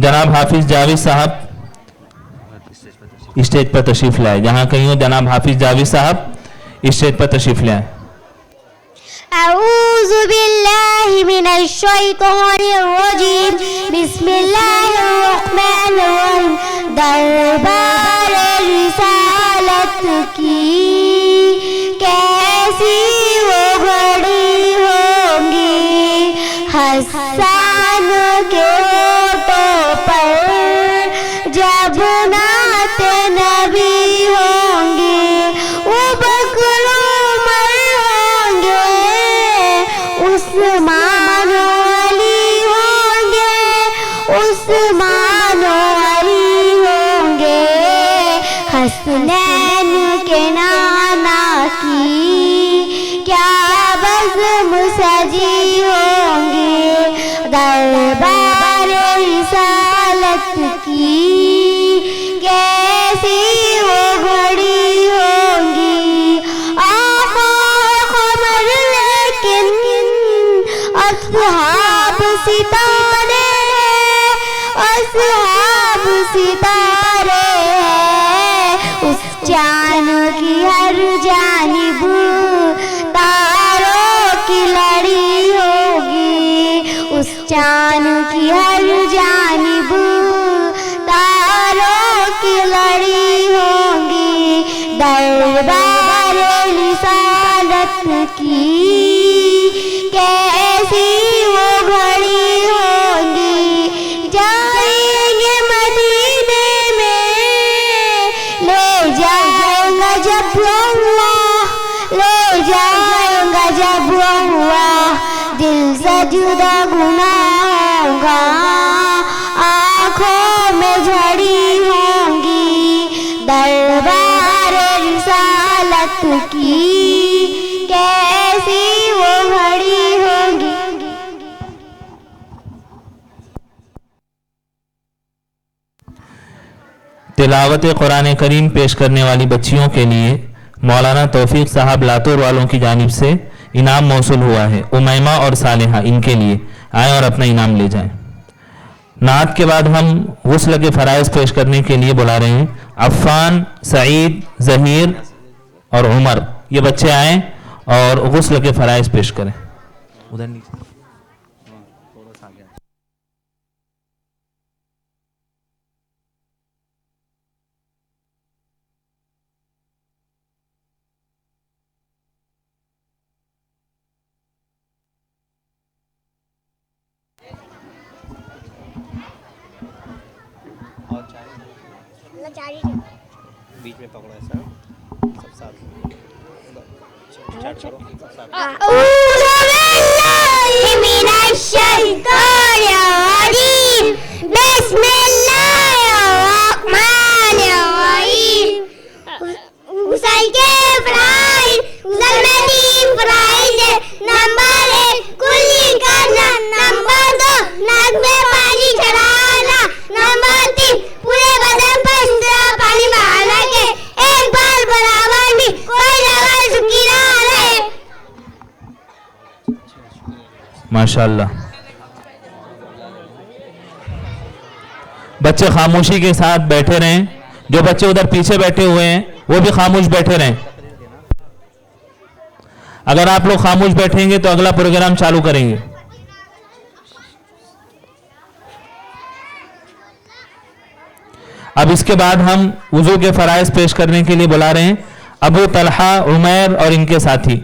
جناب حافظ جاوید صاحب اسٹیج پر تشریف لائے. جہاں کہیں ہو جناب حافظ جاوید صاحب اسٹیج پر تشریف لائے. أعوذ بالله من الشيطان الرجيم. بسم الله الرحمن الرحيم. دربار رسالت کی کیسی وہ گھڑی ہوگی، حسان کے ہونٹوں پر جب نعت نبی ہوں گی، وہ بکروں عثمان علی ہوں گے، عثمان علی ہوں گے، حسنین کے نانا کی کیا بزم سجی ہوں گی، دربار رسالت کی کیسی وہ گھڑی ہوں گی، آقا قمر لیکن اصحاب ستارے ہیں، اصحاب ستارے ہیں، اس چاند کی ہر جانب تاروں کی لڑی ہوگی، اس چاند کی ہر جانب تاروں کی لڑی ہوگی، دربار رسالت کی کیسی وہ گھڑی ہوگی، جائیں گے مدینے میں لے جائیں گا جب اللہ، لے جائیں گا جب اللہ، دل سے جدا گناہ ہوگا، آنکھوں میں جھڑی ہوں گی، دربار رسالت کی کیسی وہ گھڑی ہوگی۔ تلاوت قرآن کریم پیش کرنے والی بچیوں کے لیے مولانا توفیق صاحب لاتور والوں کی جانب سے انعام موصول ہوا ہے۔ امیمہ اور صالحہ ان کے لیے آئیں اور اپنا انعام لے جائیں۔ نعت کے بعد ہم غسل کے فرائض پیش کرنے کے لیے بلا رہے ہیں عفان، سعید، ظہیر اور عمر، یہ بچے آئیں اور غسل کے فرائض پیش کریں۔ ادھر نیچے بیچ میں پکڑو ایسا سب ساتھ چارٹ کرو سب ساتھ۔ اعوذ باللہ من الشیطان الرجیم، بسم اللہ الرحمن الرحیم۔ غسل کے فرائض، غسل میں 3 فرائض ہے۔ نمبر 1 کلی کرنا، نمبر 2 ناک میں پانی چڑھانا، نمبر 3 پورے بدن پر اس طرح پانی بہانا کہ ایک بار برابر بھی کوئی جگہ سوکھی نہ رہے۔ ماشاءاللہ۔ بچے خاموشی کے ساتھ بیٹھے رہیں، جو بچے ادھر پیچھے بیٹھے ہوئے ہیں وہ بھی خاموش بیٹھے رہیں۔ اگر آپ لوگ خاموش بیٹھیں گے تو اگلا پروگرام چالو کریں گے۔ اب اس کے بعد ہم وضو کے فرائض پیش کرنے کے لیے بلا رہے ہیں ابو طلحہ، عمیر اور ان کے ساتھی۔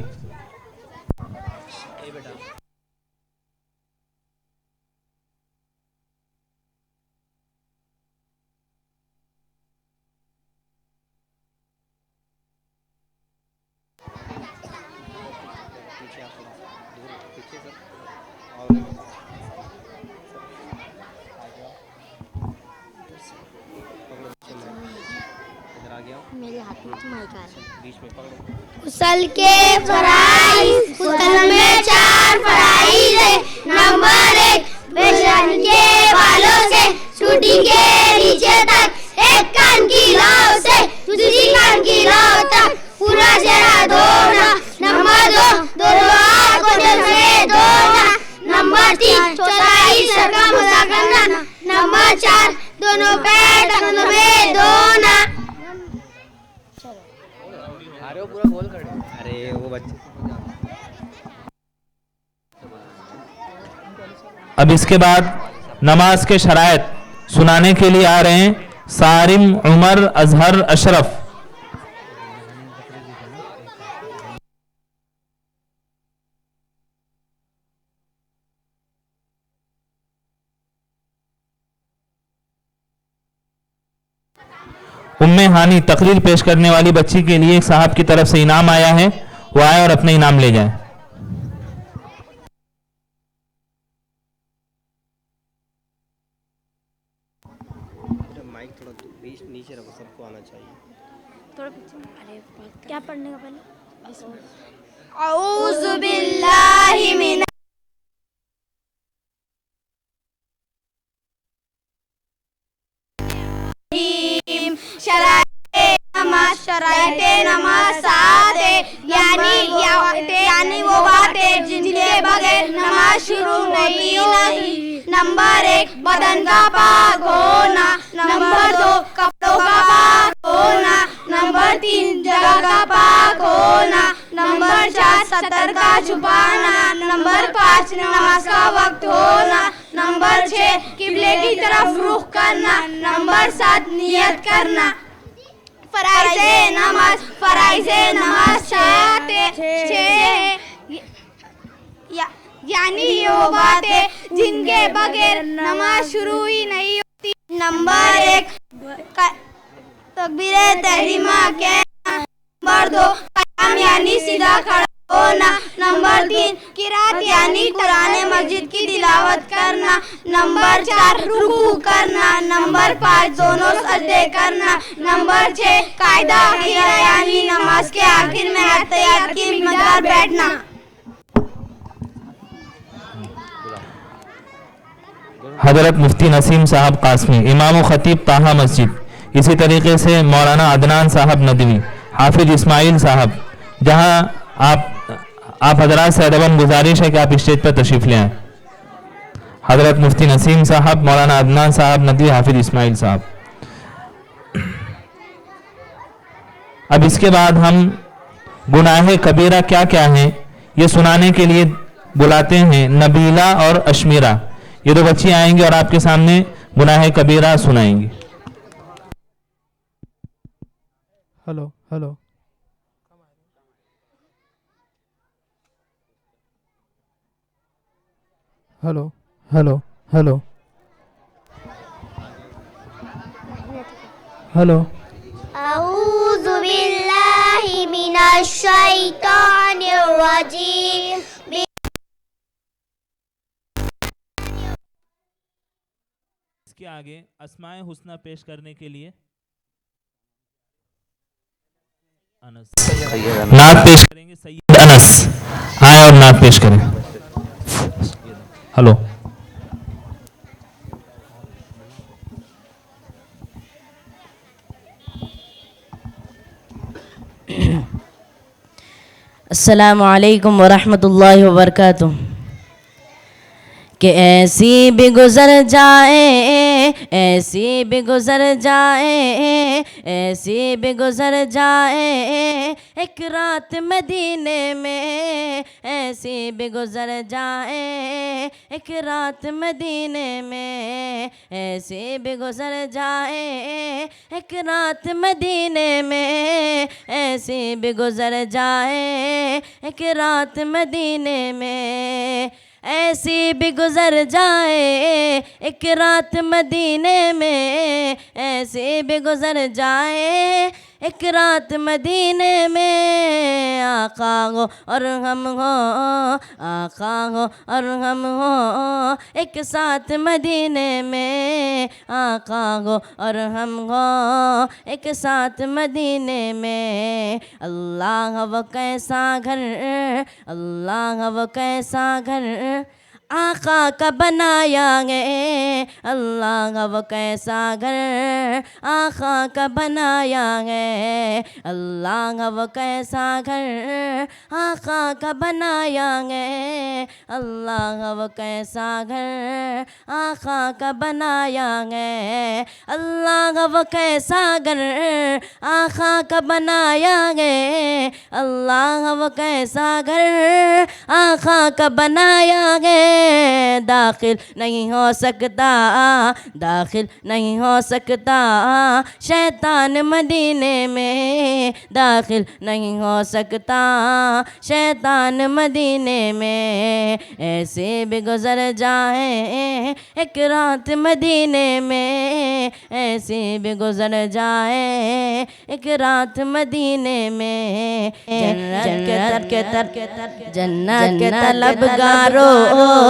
غسل کے فرائض، غسل میں 4 فرائض ہے۔ نمبر 1 پیشانی کے بالوں سے چھٹی کے نیچے تک ایک کان کی لو سے دوسری کان کی لو تک پورا چہرہ دھونا۔ نمبر 2 دونوں ہاتھ کو جل سے دھونا۔ نمبر 3 چوتھائی سر کا مسح کرنا۔ نمبر 4 دونوں پیر ٹخنوں میں دھونا۔ پورا گول کر دو۔ ارے وہ بچے اب اس کے بعد نماز کے شرائط سنانے کے لیے آ رہے ہیں صارم، عمر، اظہر، اشرف۔ ام ہانی تقریر پیش کرنے والی بچی کے لیے ایک صاحب کی طرف سے انعام آیا ہے، وہ آئے اور اپنے انعام لے جائیں۔ مائک تھوڑا بیچ نیچے رکھو، سب کو آنا چاہیے۔ تھوڑا پیچھے۔ کیا پڑھنے کا پہلے؟ اعوذ باللہ من شرائط نماز سات ہے، یعنی وہ باتیں جن کے بغیر نماز شروع نہیں ہوتی۔ نمبر 1 بدن کا پاک ہونا، نمبر 2 کپڑوں کا پاک ہونا، نمبر 3 جگہ کا پاک ہونا، نمبر 4 سطر کا چھپانا، نمبر 5 نماز کا وقت ہونا، نمبر 6 قبلے کی طرف رخ کرنا، نمبر 7 نیت کرنا۔ فرائض نماز 6 یعنی وہ باتیں جن کے بغیر نماز شروع ہی نہیں ہوتی۔ نمبر 1 تکبیر تحریمہ کہنا، نمبر 2 قیام یعنی سیدھا کھڑا ہونا، نمبر 3 قرات یعنی قرآن مجید کی تلاوت کرنا، نمبر 4 رکوع کرنا، نمبر 5 دونوں سجدے کرنا، نمبر 6 قاعدہ اخیرہ یعنی نماز کے آخر میں اتحیات کی مقدار بیٹھنا۔ حضرت مفتی نسیم صاحب قاسمی، امام و خطیب طاہا مسجد، اسی طریقے سے مولانا عدنان صاحب ندوی، حافظ اسماعیل صاحب، جہاں آپ حضرات سے ادباً گزارش ہے کہ آپ اسٹیج پر تشریف لے آئیں۔ حضرت مفتی نسیم صاحب، مولانا عدنان صاحب ندوی، حافظ اسماعیل صاحب۔ اب اس کے بعد ہم گناہ کبیرہ کیا کیا ہیں یہ سنانے کے لیے بلاتے ہیں نبیلہ اور اشمیرہ۔ یہ دو بچی آئیں گی اور آپ کے سامنے گناہ کبیرہ سنائیں گی۔ Hello hello hello hello hello hello اعوذ باللہ من الشیطان الرجیم۔ اس کے آگے اسماء حسنہ پیش کرنے کے لیے نعت پیش کریں گے سید انس، آئیں اور نعت پیش کریں۔ ہلو السلام علیکم ورحمۃ اللہ وبرکاتہ۔ کہ ایسی بھی گزر جائے، ایسی بھی گزر جائے، ایسی بھی گزر جائے ایک رات مدینے میں، ایسی بھی گزر جائے ایک رات مدینے میں، ایسی بھی گزر جائے ایک رات مدینے میں، ایسی بھی گزر جائے ایک رات مدینے میں، ایسی بھی گزر جائے ایک رات مدینے میں، ایسی بھی گزر جائے ایک رات مدینے میں، آقا ہو اور ہم ہو، آقا ہو اور ہم ہو ایک ساتھ مدینے میں، آقا ہو اور ہم ہو ایک ساتھ مدینے میں۔ اللہ وہ کیسا گھر، اللہ وہ کیسا گھر آقا کا بنایا ہے، اللہ وہ کیسا گھر آقا کا بنایا ہے، اللہ وہ کیسا گھر آقا کا بنایا ہے، اللہ وہ کیسا گھر آقا کا بنایا ہے، اللہ وہ کیسا گھر آقا کا بنایا ہے، اللہ وہ کیسا گھر آقا کا بنایا ہے، داخل نہیں ہو سکتا، داخل نہیں ہو سکتا شیطان مدینے میں، داخل نہیں ہو سکتا شیطان مدینے میں، ایسے بھی گزر جائے ایک رات مدینے میں، ایسے بھی گزر جائے ایک رات مدینے میں، جنت کے طلبگاروں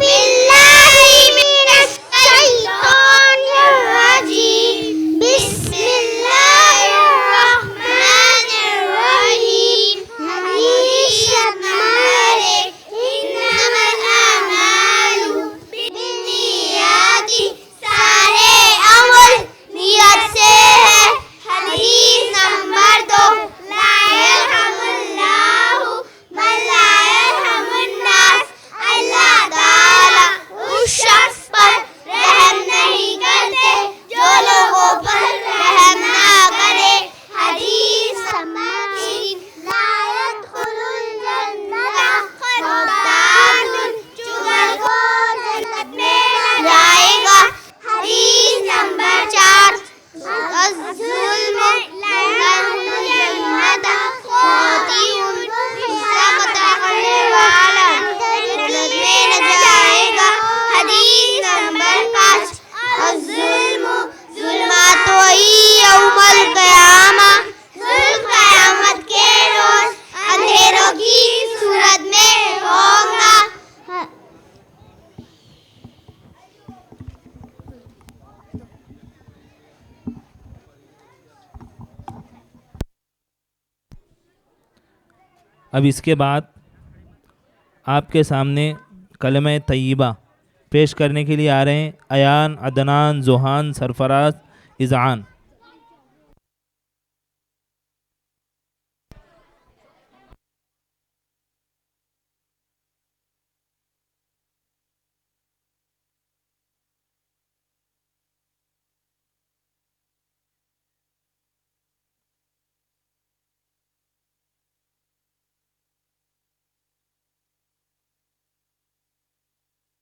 بالله من الشيطان الرجيم بسم الله الرحمن الرحيم حديث نمبر إنما الأعمال بالنيات سارے عمل نیت سے ہے. حدیث نمبر 2 لا يرحم الله من لا يرحم الناس. اللہ تعالیٰ اس شخص پر رحم نہیں کرتے جو لوگوں پر رحم نہ کرے. حدیث نمبر 3 لا يدخل الجنة خطاب چغل کو جنت میں نہ جائے گا. حدیث نمبر 4 الظلم لا يدخل الجنة خاطئ حصہ قطع کرنے والا جنت میں نہ جائے گا. حدیث نمبر 5 الظلم ظلمات وہی یوم القیامہ ظلم قیامت کے روز اندھیروں کی صورت میں ہوگا. اب اس کے بعد آپ کے سامنے کلمہ طیبہ پیش کرنے کے لیے آ رہے ہیں ایان، عدنان، ذوحان، سرفراز، اذعان.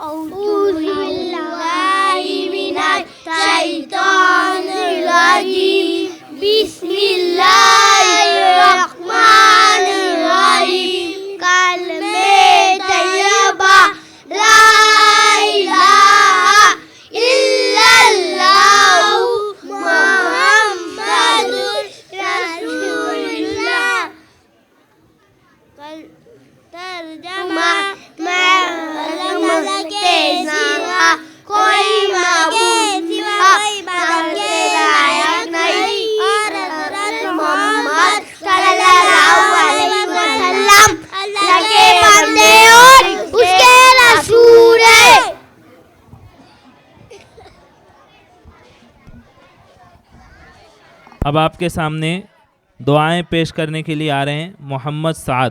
أعوذ بالله من الشيطان الرجيم بسم الله الرحمن الرحيم کلمہ طیبہ لا الہ الا اللہ محمد رسول اللہ. ترجمہ میں کے سوا کوئی معبود کے لائق نہیں اور حضرت محمد صلی اللہ علیہ وسلم اللہ کے بندے اور اس کے رسول ہیں. اب آپ کے سامنے دعائیں پیش کرنے کے لیے آ رہے ہیں محمد سعد.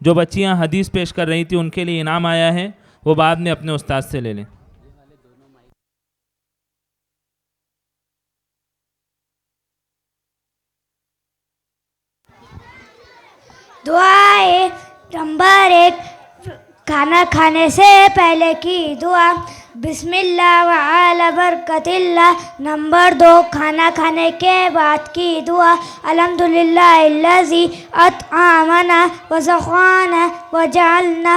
جو بچیاں حدیث پیش کر رہی تھیں ان کے لیے انعام آیا ہے، وہ بعد میں اپنے استاد سے لے لیں. دعائیں نمبر 1 کھانا کھانے سے پہلے کی دعا بسم اللہ وعلی برکت اللہ. نمبر 2 کھانا کھانے کے بعد کی دعا الحمدللہ الذی اطعمنا وسقانا وجعلنا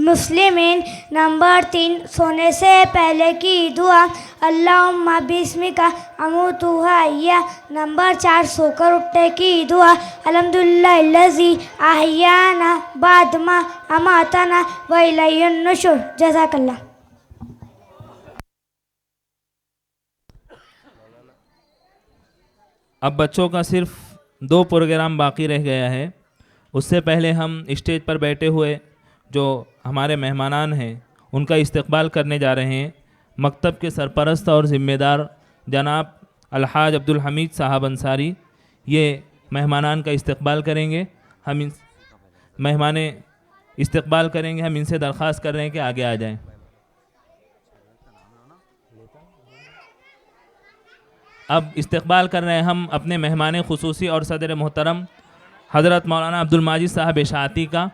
مسلمین. نمبر 3 سونے سے پہلے کی دعا اللہم بسمک اموت وحیا. نمبر 4 سو کر اٹھنے کی دعا الحمدللہ الذی احیانا بعد ما اماتنا والیہ النشور. جزاک اللہ. اب بچوں کا صرف 2 پروگرام باقی رہ گیا ہے. اس سے پہلے ہم اسٹیج پر بیٹھے ہوئے جو ہمارے مہمانان ہیں ان کا استقبال کرنے جا رہے ہیں. مکتب کے سرپرست اور ذمہ دار جناب الحاج عبدالحمید صاحب انصاری یہ مہمانان کا استقبال کریں گے. ہم مہمان استقبال کریں گے. ہم ان سے درخواست کر رہے ہیں کہ آگے آ جائیں. اب استقبال کر رہے ہیں ہم اپنے مہمان خصوصی اور صدر محترم حضرت مولانا عبدالماجد صاحب اشاعتی کا.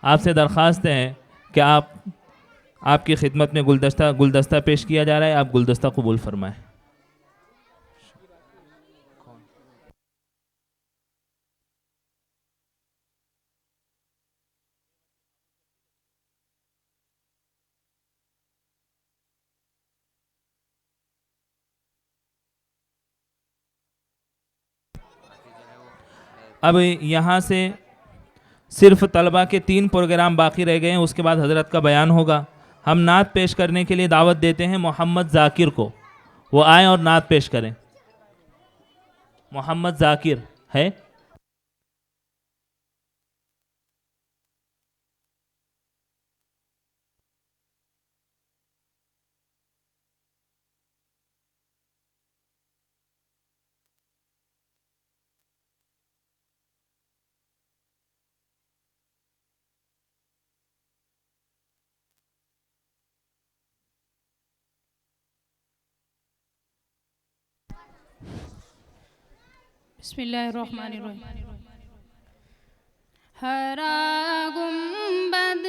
آپ سے درخواست ہے کہ آپ کی خدمت میں گلدستہ پیش کیا جا رہا ہے. آپ گلدستہ قبول فرمائیں. اب یہاں سے صرف طلبہ کے 3 پروگرام باقی رہ گئے ہیں، اس کے بعد حضرت کا بیان ہوگا. ہم نعت پیش کرنے کے لیے دعوت دیتے ہیں محمد ذاکر کو، وہ آئیں اور نعت پیش کریں. محمد ذاکر ہے؟ بسم اللہ الرحمن الرحیم. ہرا گنبد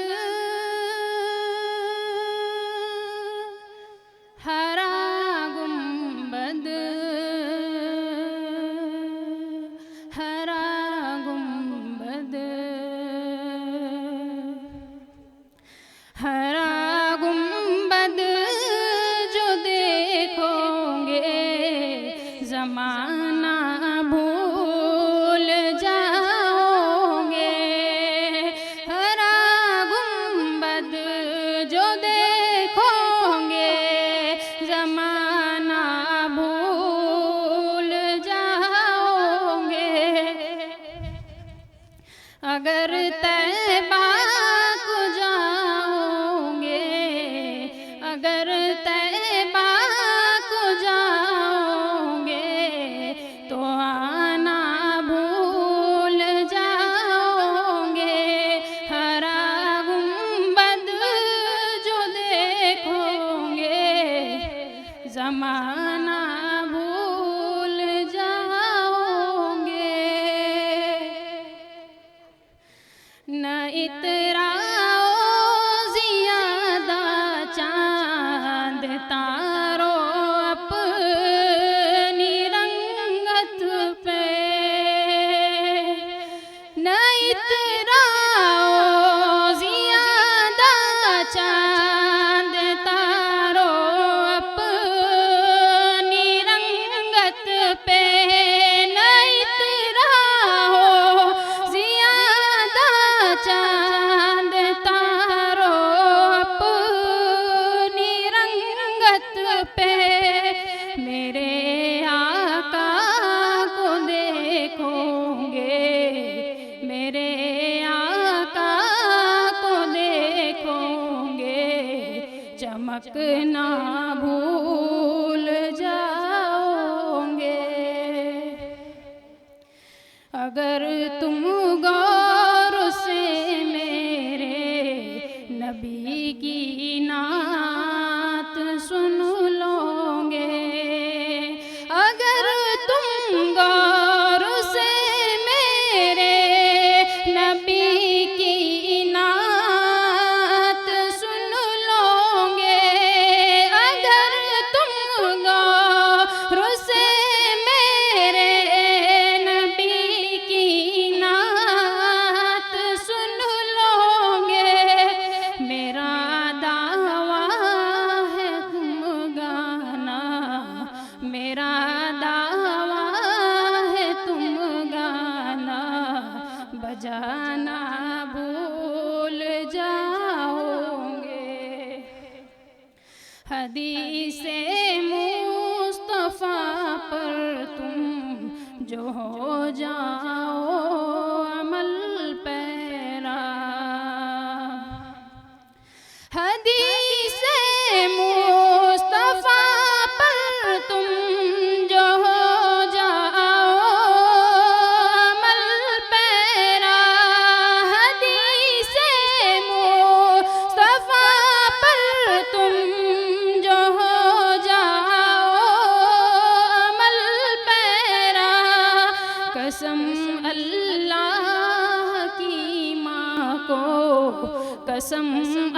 ہرا گنبد ہرا گنبد ہرا گنبد جو دیکھو گے زمانہ بھول جاؤ گے. ہرا گنبد جو دیکھو گے زمانہ بھول جاؤ گے. اگر طیبہ کو جاؤ گے، اگر طیبہ کو جاؤ گے تو آنا بھول جاؤ گے. ہرا گنبد جو دیکھو گے زمانہ بھول جاؤ گے. نہ اتراؤ زیادہ چاند تارو اپنی رنگت پہ، نہ اتراؤ زیادہ چاند تارو اپنی رنگت پہ، نہ اتراؤ زیادہ چاند تارو اپنی رنگت پہ. میرے آقا کو دیکھو گے، میرے آقا کو دیکھو گے چمکنا بھول جاؤ گے. اگر تم غور سے میرے نبی کی نعت سن لو گے، اگر تم غور سے میرے نبی کی نعت سن لو گے، اگر تم غور سے میرے نبی کی نعت سن لو گے. میرا دعویٰ ہے تم گانا، میرا دعویٰ ہے تم گانا، بجانا بھول جاؤ گے. حدیث مصطفیٰ پر تم جو ہو جاؤ عمل پیرا، حدیث مصطفیٰ پر تم جو ہو جاؤ عمل پیرا، حدیث مصطفیٰ پر تم جو ہو جاؤ عمل پیرا. قسم اللہ کی ماں کو، قسم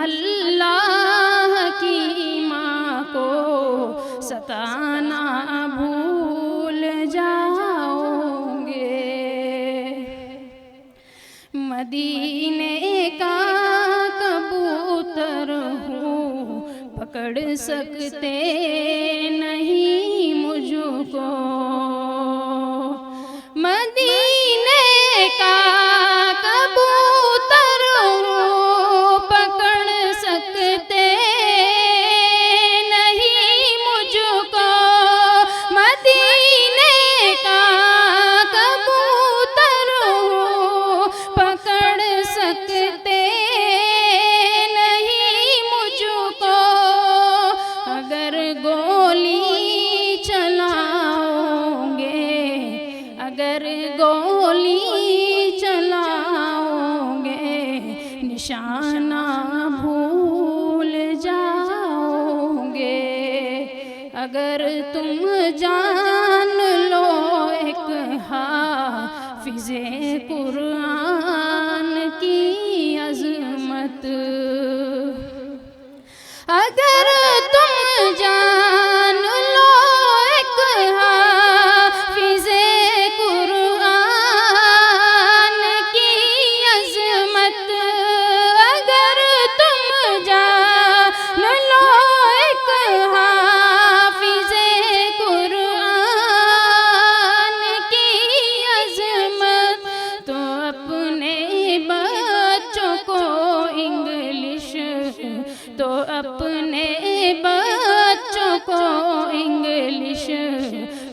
اللہ کی ماں کو ستانا بھول جاؤ گے. مدینے کا کبوتر ہوں، پکڑ سکتے نہیں مجھ کو. مدینے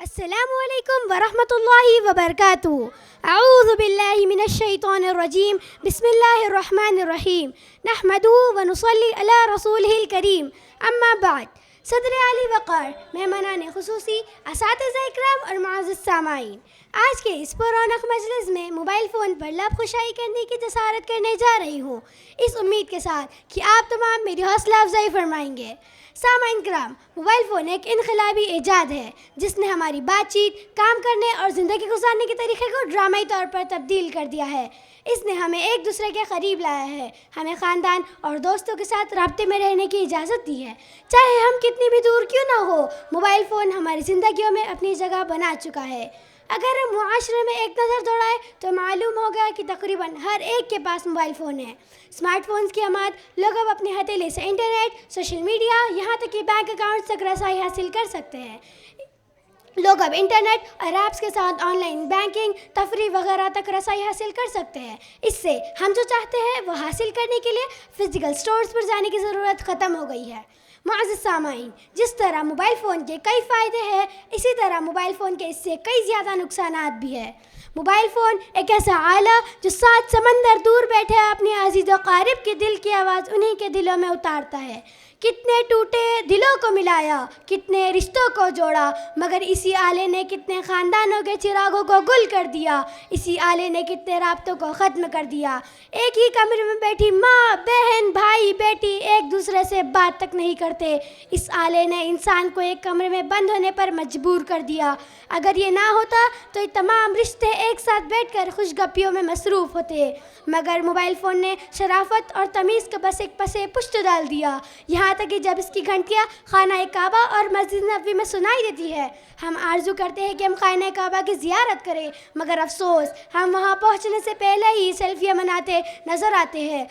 السلام علیکم ورحمۃ اللہ وبرکاتہ۔ اعوذ باللہ من الشیطان الرجیم، بسم اللہ الرحمن الرحیم، نحمدہ ونصلی علی رسولہ الکریم، اما بعد۔ صدر علی وقار، مہمانان خصوصی، اساتذہ اکرام اور معزز سامعین، آج کے اس پررونق مجلس میں موبائل فون پر لب خشائی کرنے کی جسارت کرنے جا رہی ہوں، اس امید کے ساتھ کہ آپ تمام میری حوصلہ افزائی فرمائیں گے۔ سامعین کرام، موبائل فون ایک انقلابی ایجاد ہے جس نے ہماری بات چیت، کام کرنے اور زندگی گزارنے کے طریقے کو ڈرامائی طور پر تبدیل کر دیا ہے۔ اس نے ہمیں ایک دوسرے کے قریب لایا ہے، ہمیں خاندان اور دوستوں کے ساتھ رابطے میں رہنے کی اجازت دی ہے، چاہے ہم کتنی بھی دور کیوں نہ ہو۔ موبائل فون ہماری زندگیوں میں اپنی جگہ بنا چکا ہے۔ اگر ہم معاشرے میں ایک نظر دوڑائیں تو معلوم ہوگا کہ تقریباً ہر ایک کے پاس موبائل فون ہے۔ اسمارٹ فونز کی آمد لوگ اب اپنے ہتھیلے سے انٹرنیٹ، سوشل میڈیا، یہاں تک کہ بینک اکاؤنٹ تک رسائی حاصل کر سکتے ہیں۔ لوگ اب انٹرنیٹ اور ایپس کے ساتھ آن لائن بینکنگ، تفریح وغیرہ تک رسائی حاصل کر سکتے ہیں۔ اس سے ہم جو چاہتے ہیں وہ حاصل کرنے کے لیے فزیکل سٹورز پر جانے کی ضرورت ختم ہو گئی ہے۔ معزز سامعین، جس طرح موبائل فون کے کئی فائدے ہیں، اسی طرح موبائل فون کے اس سے کئی زیادہ نقصانات بھی ہیں۔ موبائل فون ایک ایسا آلہ جو 7 سمندر دور بیٹھے اپنے عزیز و قارب کے دل کی آواز انہی کے دلوں میں اتارتا ہے۔ کتنے ٹوٹے دلوں کو ملایا، کتنے رشتوں کو جوڑا، مگر اسی آلے نے کتنے خاندانوں کے چراغوں کو گل کر دیا، اسی آلے نے کتنے رابطوں کو ختم کر دیا۔ ایک ہی کمرے میں بیٹھی ماں، بہن، بھائی، بیٹی ایک دوسرے سے بات تک نہیں کرتے۔ اس آلے نے انسان کو ایک کمرے میں بند ہونے پر مجبور کر دیا۔ اگر یہ نہ ہوتا تو یہ تمام رشتے ایک ساتھ بیٹھ کر خوش گپیوں میں مصروف ہوتے، مگر موبائل فون نے شرافت اور تمیز کا بس ایک پسے پشت ڈال دیا، یہاں تک کہ جب اس کی گھنٹیاں خانہ کعبہ اور مسجد نبوی میں سنائی دیتی ہے، ہم آرزو کرتے ہیں کہ ہم خانہ کعبہ کی زیارت کریں، مگر افسوس ہم وہاں پہنچنے سے پہلے ہی سیلفیاں مناتے نظر آتے ہیں۔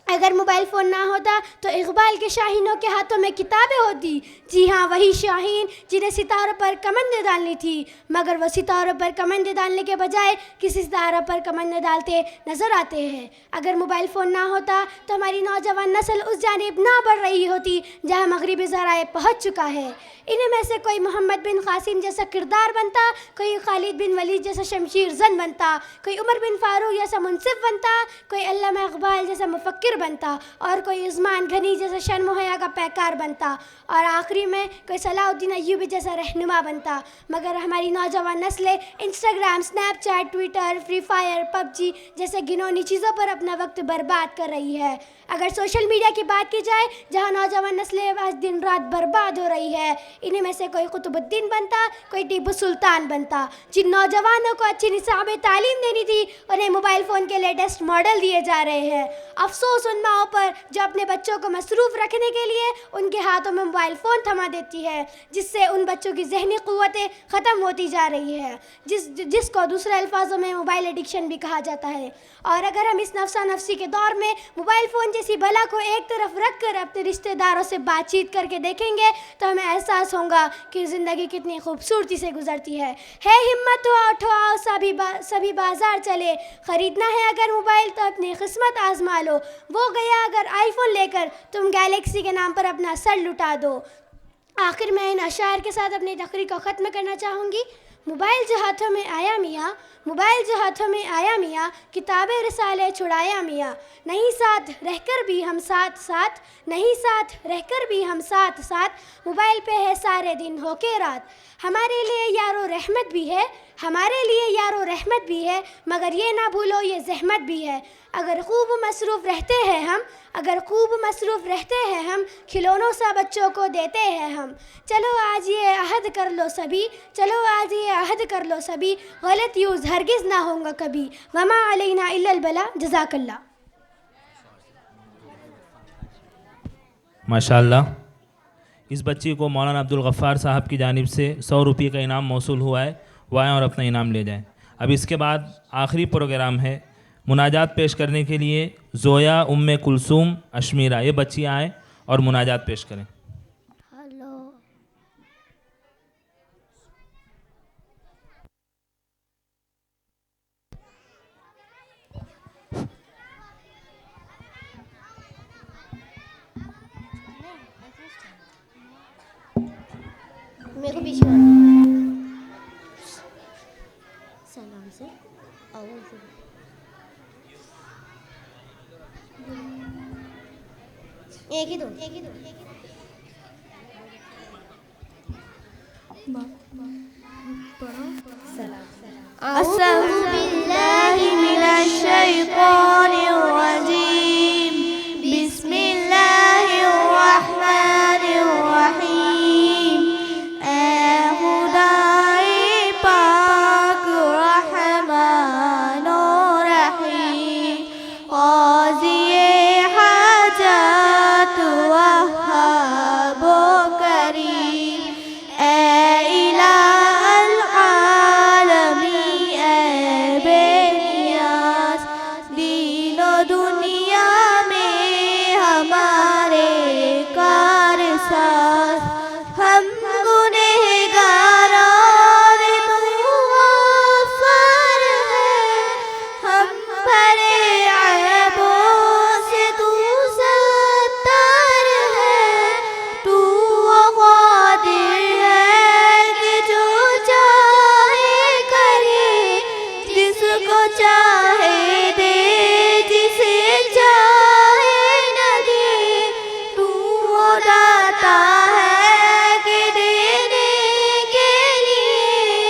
اگر موبائل فون نہ ہوتا تو اقبال کے شاہینوں کے ہاتھوں میں کتابیں ہوتی، جی ہاں وہی شاہین جنہیں ستاروں پر کمندیں ڈالنی تھی، مگر وہ ستاروں پر کمندیں ڈالنے کے بجائے کسی ستاروں پر کمندیں ڈالتے نظر آتے ہیں۔ اگر موبائل فون نہ ہوتا تو ہماری نوجوان نسل اس جانب نہ بڑھ رہی ہوتی جہاں مغربی ذرائع پہنچ چکا ہے۔ انہیں میں سے کوئی محمد بن قاسم جیسا کردار بنتا، کوئی خالد بن ولید جیسا شمشیر زن بنتا، کوئی عمر بن فاروق جیسا منصف بنتا، کوئی علامہ اقبال جیسا مفکر بنتا، اور کوئی عثمان غنی جیسا شرم و حیا کا پیکار بنتا، اور آخری میں کوئی صلاح الدین ایوبی جیسا رہنما بنتا۔ مگر ہماری نوجوان نسلیں Instagram, Snapchat, Twitter, free fire, PUBG جیسے گھنونی چیزوں پر اپنا وقت برباد کر رہی ہے۔ اگر سوشل میڈیا کی بات کی جائے جہاں نوجوان نسلیں آج دن رات برباد ہو رہی ہے، انہیں میں سے کوئی قطب الدین بنتا، کوئی ٹیپو سلطان بنتا۔ جن نوجوانوں کو اچھی نصاب تعلیم دینی تھی انہیں موبائل فون کے لیٹسٹ ماڈل دیے جا رہے ہیں۔ افسوس ان ماؤں پر جو اپنے بچوں کو مصروف رکھنے کے لیے ان کے ہاتھوں میں موبائل فون تھما دیتی ہے، جس سے ان بچوں کی ذہنی قوتیں ختم ہوتی جا رہی ہے، جس کو دوسرے الفاظوں میں موبائل ایڈکشن بھی کہا جاتا ہے۔ اور اگر ہم اس نفسا نفسی کے دور میں موبائل فون جیسی بلا کو ایک طرف رکھ کر اپنے رشتہ داروں سے بات چیت کر کے دیکھیں گے تو ہمیں احساس ہوگا کہ زندگی کتنی خوبصورتی سے گزرتی ہے۔ ہمت ہو اٹھو آؤ سبھی بازار چلے، خریدنا ہے اگر موبائل تو اپنی قسمت آزما لو، وہ گیا اگر آئی فون لے کر تم گیلیکسی کے نام پر اپنا سر لٹا دو۔ آخر میں ان اشعار کے ساتھ اپنی تقریر کو ختم کرنا چاہوں گی۔ موبائل جو ہاتھوں میں آیا میاں، موبائل جو ہاتھوں میں آیا میاں، کتاب رسالے چھڑایا میاں، نہیں ساتھ رہ کر بھی ہم ساتھ ساتھ، نہیں ساتھ رہ کر بھی ہم ساتھ ساتھ، موبائل پہ ہے سارے دن ہو کے رات۔ ہمارے لیے یارو رحمت بھی ہے، ہمارے لیے یارو رحمت بھی ہے، مگر یہ نہ بھولو یہ زحمت بھی ہے۔ اگر خوب مصروف رہتے ہیں ہم، اگر خوب مصروف رہتے ہیں ہم، کھلونوں سا بچوں کو دیتے ہیں ہم۔ چلو آج یہ عہد کر لو سبھی، چلو آج یہ عہد کر لو سبھی، غلط یوز ہرگز نہ ہوگا کبھی، وما علینا الا البلاغ، جزاک اللہ۔ ماشاءاللہ، اس بچی کو مولانا عبدالغفار صاحب کی جانب سے 100 روپے کا انعام موصول ہوا ہے، وہ آئیں اور اپنا انعام لے جائیں۔ اب اس کے بعد آخری پروگرام ہے، مناجات پیش کرنے کے لیے زویا ام کلثوم اشمیرہ، یہ بچی آئیں اور مناجات پیش کریں۔ میرے کو پیچھے سلام سے ایک ہی دو أعوذ بالله من الشيطان الرجيم بسم الله الرحمن الرحيم اے خدائے پاک رحمان و رحیم قاضی حاجات وہاب و کریم اے الہ العالمین اے بے نیاز دین و دنیا میں ہمارے کار ساز ہم گنہگار اور تو غفار ہے ہم بھرے عیبوں سے تو ستار ہے تو وہ قادر ہے کہ جو چاہے کرے جس کو چاہے دے جسے چاہے نہ دے تو وہ داتا ہے کہ دینے کے لیے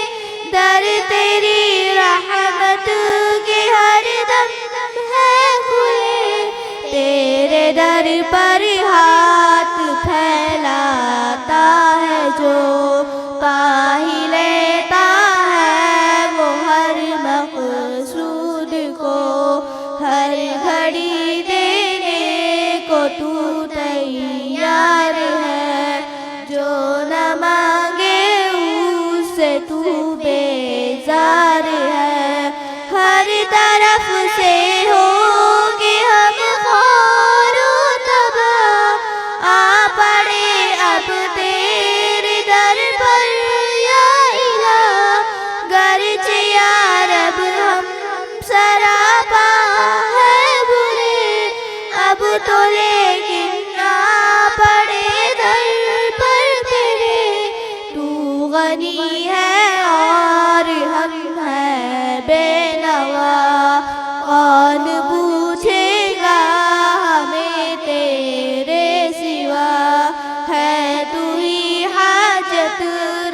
در تیری رحمت کے ہر دم ہے کھلے تیرے در پر ہاتھ پھیلاتا ہے جو پا ہی لیتا ہے وہ ہر مقصود کو ہر گھڑی دینے کو تو تیار ہے جو نہ مانگے اس سے تو بیزار ہے ہر طرف سے ہو کہ ہم خار و تباہ آ پڑے اب تیرے در پر یا الہ گرچہ یا رب ہم سراپا ہے برے اب تو لیکن آ پڑے در پر تیرے تو غنی ہے اور ہم ہیں بے نوا کون پوچھے گا ہمیں تیرے سوا ہے تو ہی حاجت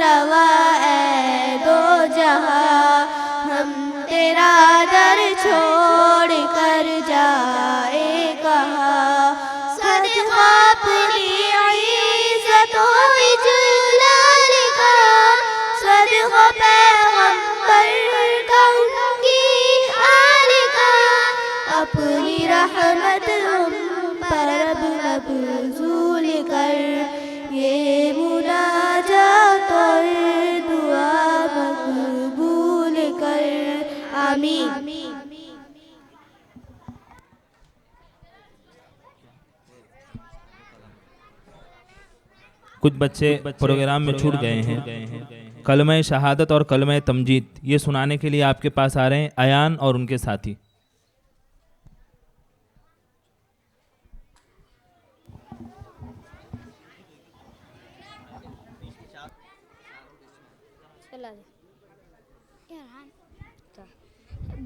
روا اے دو جہاں ہم تیرا در چھوڑ کر جائے کہاں صدقے مبذول کر، یہ مناجات اور دعا مقبول کر، آمین۔ کچھ بچے پروگرام میں چھوٹ گئے ہیں، کلمہ شہادت اور کلمہ تمجید یہ سنانے کے لیے آپ کے پاس آ رہے ہیں ایان اور ان کے ساتھی۔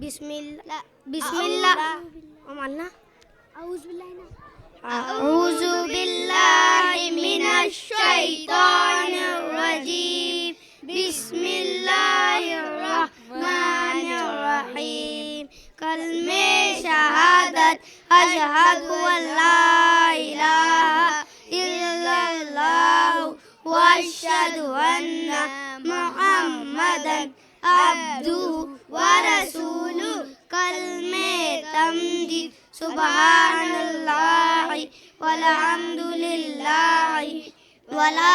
بسم اللہ اعوذ باللہ من الشیطان الرجیم، بسم اللہ الرحمن الرحیم۔ کلمہ شہادت اشہد ان لا الہ الا اللہ واشہد ان محمدا عبدہ ورسولہ۔ کلمہ تمجید سبحان اللہ والحمد للہ ولا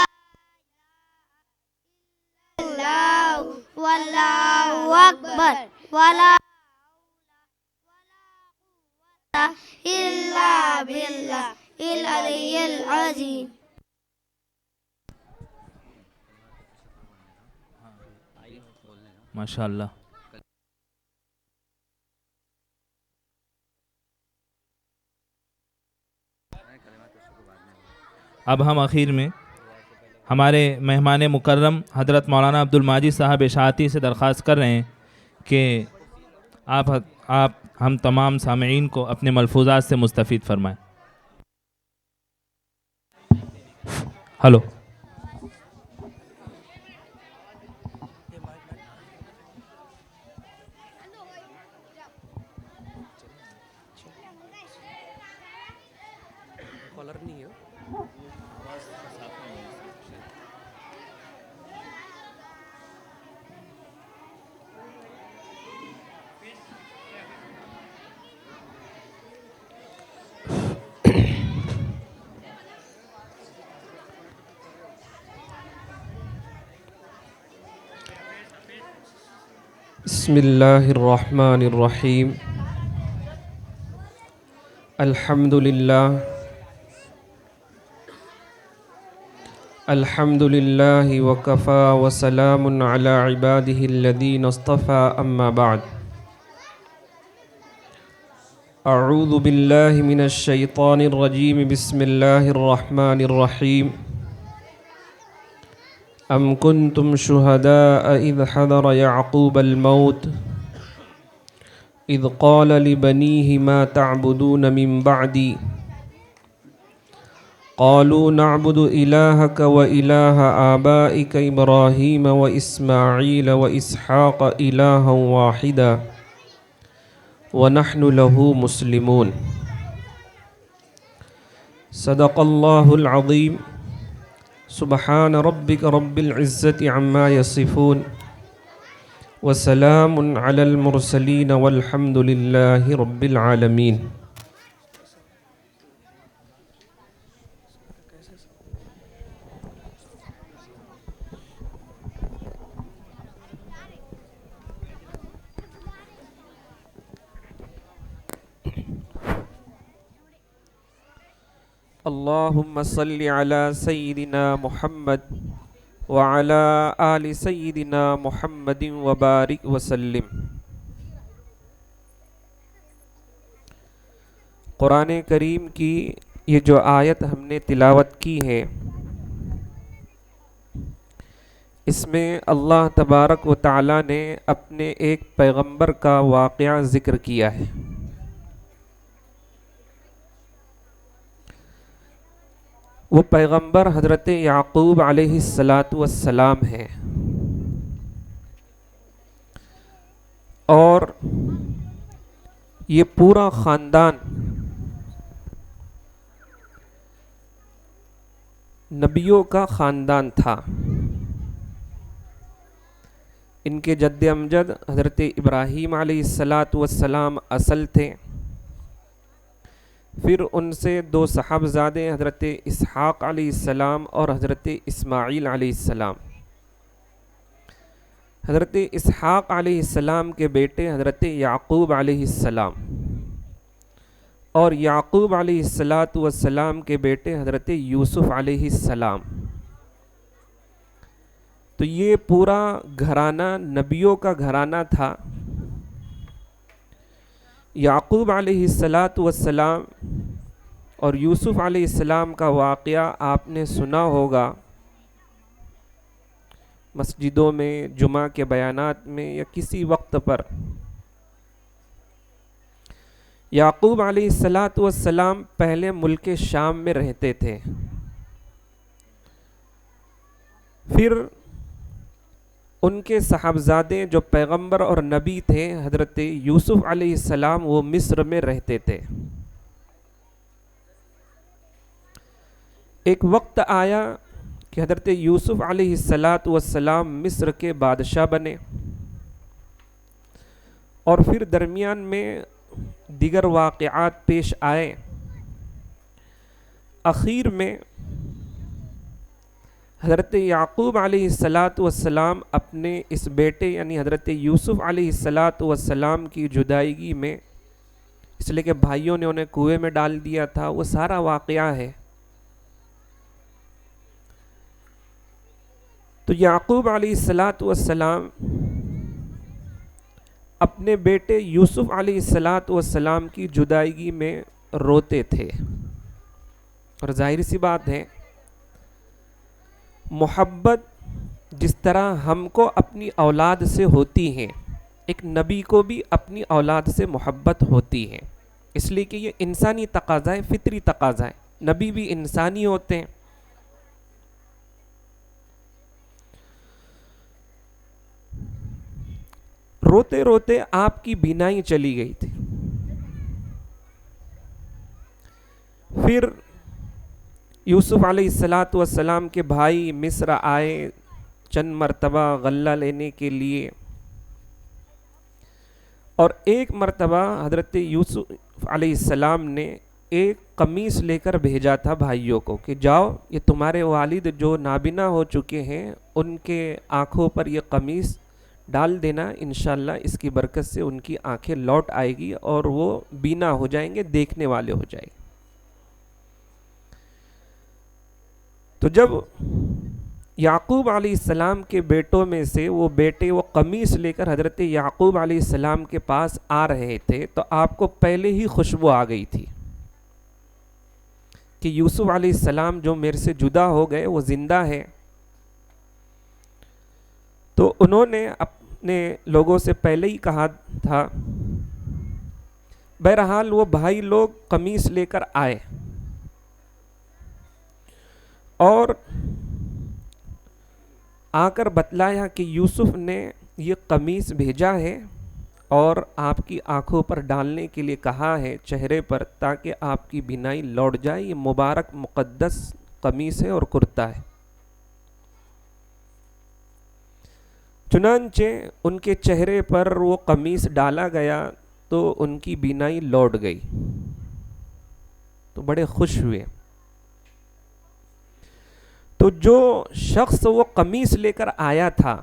اللہ واللہ اکبر ولا الا باللہ العلی العظیم۔ ماشاء اللہ۔ اب ہم آخر میں ہمارے مہمان مکرم حضرت مولانا عبدالماجد صاحب اشاعتی سے درخواست کر رہے ہیں کہ آپ ہم تمام سامعین کو اپنے ملفوظات سے مستفید فرمائیں۔ ہلو۔ کالر نہیں ہے۔ بسم اللہ الرحمن الرحیم، الحمد للہ وکفا وسلام علی عبادہ الذین اصطفى، اما بعد۔ اعوذ باللہ من الشیطان الرجیم، بسم اللہ الرحمن الرحیم۔ ام کنتم شہداء اذ حضر یعقوب الموت اذ قال لبنیہ ما تعبدون من بعدی قالوا نعبد الہک و الہ آبائک ابراہیم و اسماعیل و اسحاق الہا واحدا ونحن له مسلمون۔ صدق اللہ العظیم۔ سبحان ربک رب العزت عما یصفون وسلام علی المرسلین والحمد للہ رب العالمین۔ اللہم صلی علی سیدنا محمد وعلی آل سیدنا محمد وبارک وسلم۔ قرآن کریم کی یہ جو آیت ہم نے تلاوت کی ہے، اس میں اللہ تبارک و تعالی نے اپنے ایک پیغمبر کا واقعہ ذکر کیا ہے۔ وہ پیغمبر حضرت یعقوب علیہ السلام ہے، اور یہ پورا خاندان نبیوں کا خاندان تھا۔ ان کے جد امجد حضرت ابراہیم علیہ السلام اصل تھے، پھر ان سے 2 صاحبزادے حضرت اسحاق علیہ السلام اور حضرت اسماعیل علیہ السلام. حضرت اسحاق علیہ السلام کے بیٹے حضرت یعقوب علیہ السلام اور یعقوب علیہ السلام کے بیٹے حضرت یوسف علیہ السلام. تو یہ پورا گھرانہ نبیوں کا گھرانہ تھا. یعقوب علیہ السلام اور یوسف علیہ السلام کا واقعہ آپ نے سنا ہوگا مسجدوں میں، جمعہ کے بیانات میں یا کسی وقت پر. یعقوب علیہ السلام پہلے ملک شام میں رہتے تھے. پھر ان کے صاحبزادے جو پیغمبر اور نبی تھے حضرت یوسف علیہ السلام، وہ مصر میں رہتے تھے. ایک وقت آیا کہ حضرت یوسف علیہ السلام مصر کے بادشاہ بنے، اور پھر درمیان میں دیگر واقعات پیش آئے. اخیر میں حضرت یعقوب علیہ السلام اپنے اس بیٹے یعنی حضرت یوسف علیہ السلام کی جدائیگی میں، اس لیے کہ بھائیوں نے انہیں کنویں میں ڈال دیا تھا، وہ سارا واقعہ ہے. تو یعقوب علیہ السلام اپنے بیٹے یوسف علیہ السلام کی جدائیگی میں روتے تھے. اور ظاہر سی بات ہے، محبت جس طرح ہم کو اپنی اولاد سے ہوتی ہے، ایک نبی کو بھی اپنی اولاد سے محبت ہوتی ہے. اس لیے کہ یہ انسانی تقاضا ہے، فطری تقاضا ہے. نبی بھی انسانی ہوتے ہیں. روتے روتے آپ کی بینائی چلی گئی تھی. پھر یوسف علیہ السلام کے بھائی مصر آئے چند مرتبہ غلہ لینے کے لیے، اور ایک مرتبہ حضرت یوسف علیہ السلام نے ایک قمیص لے کر بھیجا تھا بھائیوں کو کہ جاؤ، یہ تمہارے والد جو نابینا ہو چکے ہیں ان کے آنکھوں پر یہ قمیص ڈال دینا، انشاءاللہ اس کی برکت سے ان کی آنکھیں لوٹ آئے گی اور وہ بینا ہو جائیں گے، دیکھنے والے ہو جائیں گے. تو جب یعقوب علیہ السلام کے بیٹوں میں سے وہ بیٹے وہ قمیص لے کر حضرت یعقوب علیہ السلام کے پاس آ رہے تھے، تو آپ کو پہلے ہی خوشبو آ گئی تھی کہ یوسف علیہ السلام جو میرے سے جدا ہو گئے وہ زندہ ہے. تو انہوں نے اپنے لوگوں سے پہلے ہی کہا تھا. بہرحال وہ بھائی لوگ قمیص لے کر آئے اور آ کر بتلایا کہ یوسف نے یہ قمیص بھیجا ہے اور آپ کی آنکھوں پر ڈالنے کے لیے کہا ہے چہرے پر، تاکہ آپ کی بینائی لوٹ جائے. یہ مبارک مقدس قمیص ہے اور کرتا ہے. چنانچہ ان کے چہرے پر وہ قمیص ڈالا گیا تو ان کی بینائی لوٹ گئی، تو بڑے خوش ہوئے. تو جو شخص وہ قمیص لے کر آیا تھا،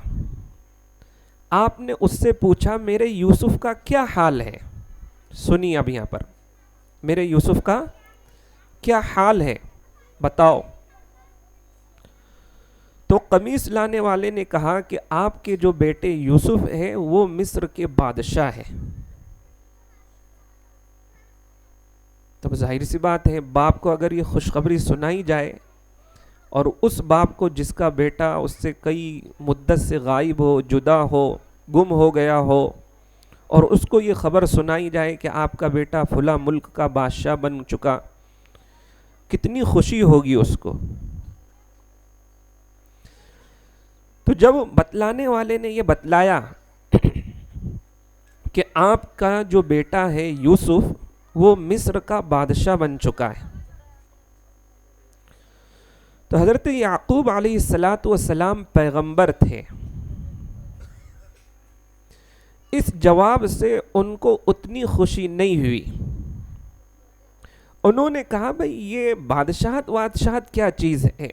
آپ نے اس سے پوچھا میرے یوسف کا کیا حال ہے؟ سنیے اب یہاں پر، میرے یوسف کا کیا حال ہے بتاؤ. تو قمیص لانے والے نے کہا کہ آپ کے جو بیٹے یوسف ہیں وہ مصر کے بادشاہ ہیں. تو ظاہر سی بات ہے، باپ کو اگر یہ خوشخبری سنائی جائے اور اس باپ کو جس کا بیٹا اس سے کئی مدت سے غائب ہو، جدا ہو، گم ہو گیا ہو، اور اس کو یہ خبر سنائی جائے کہ آپ کا بیٹا فلاں ملک کا بادشاہ بن چکا، کتنی خوشی ہوگی اس کو. تو جب بتلانے والے نے یہ بتلایا کہ آپ کا جو بیٹا ہے یوسف وہ مصر کا بادشاہ بن چکا ہے، تو حضرت یعقوب علیہ السلام پیغمبر تھے. اس جواب سے ان کو اتنی خوشی نہیں ہوئی. انہوں نے کہا بھئی یہ بادشاہت کیا چیز ہے؟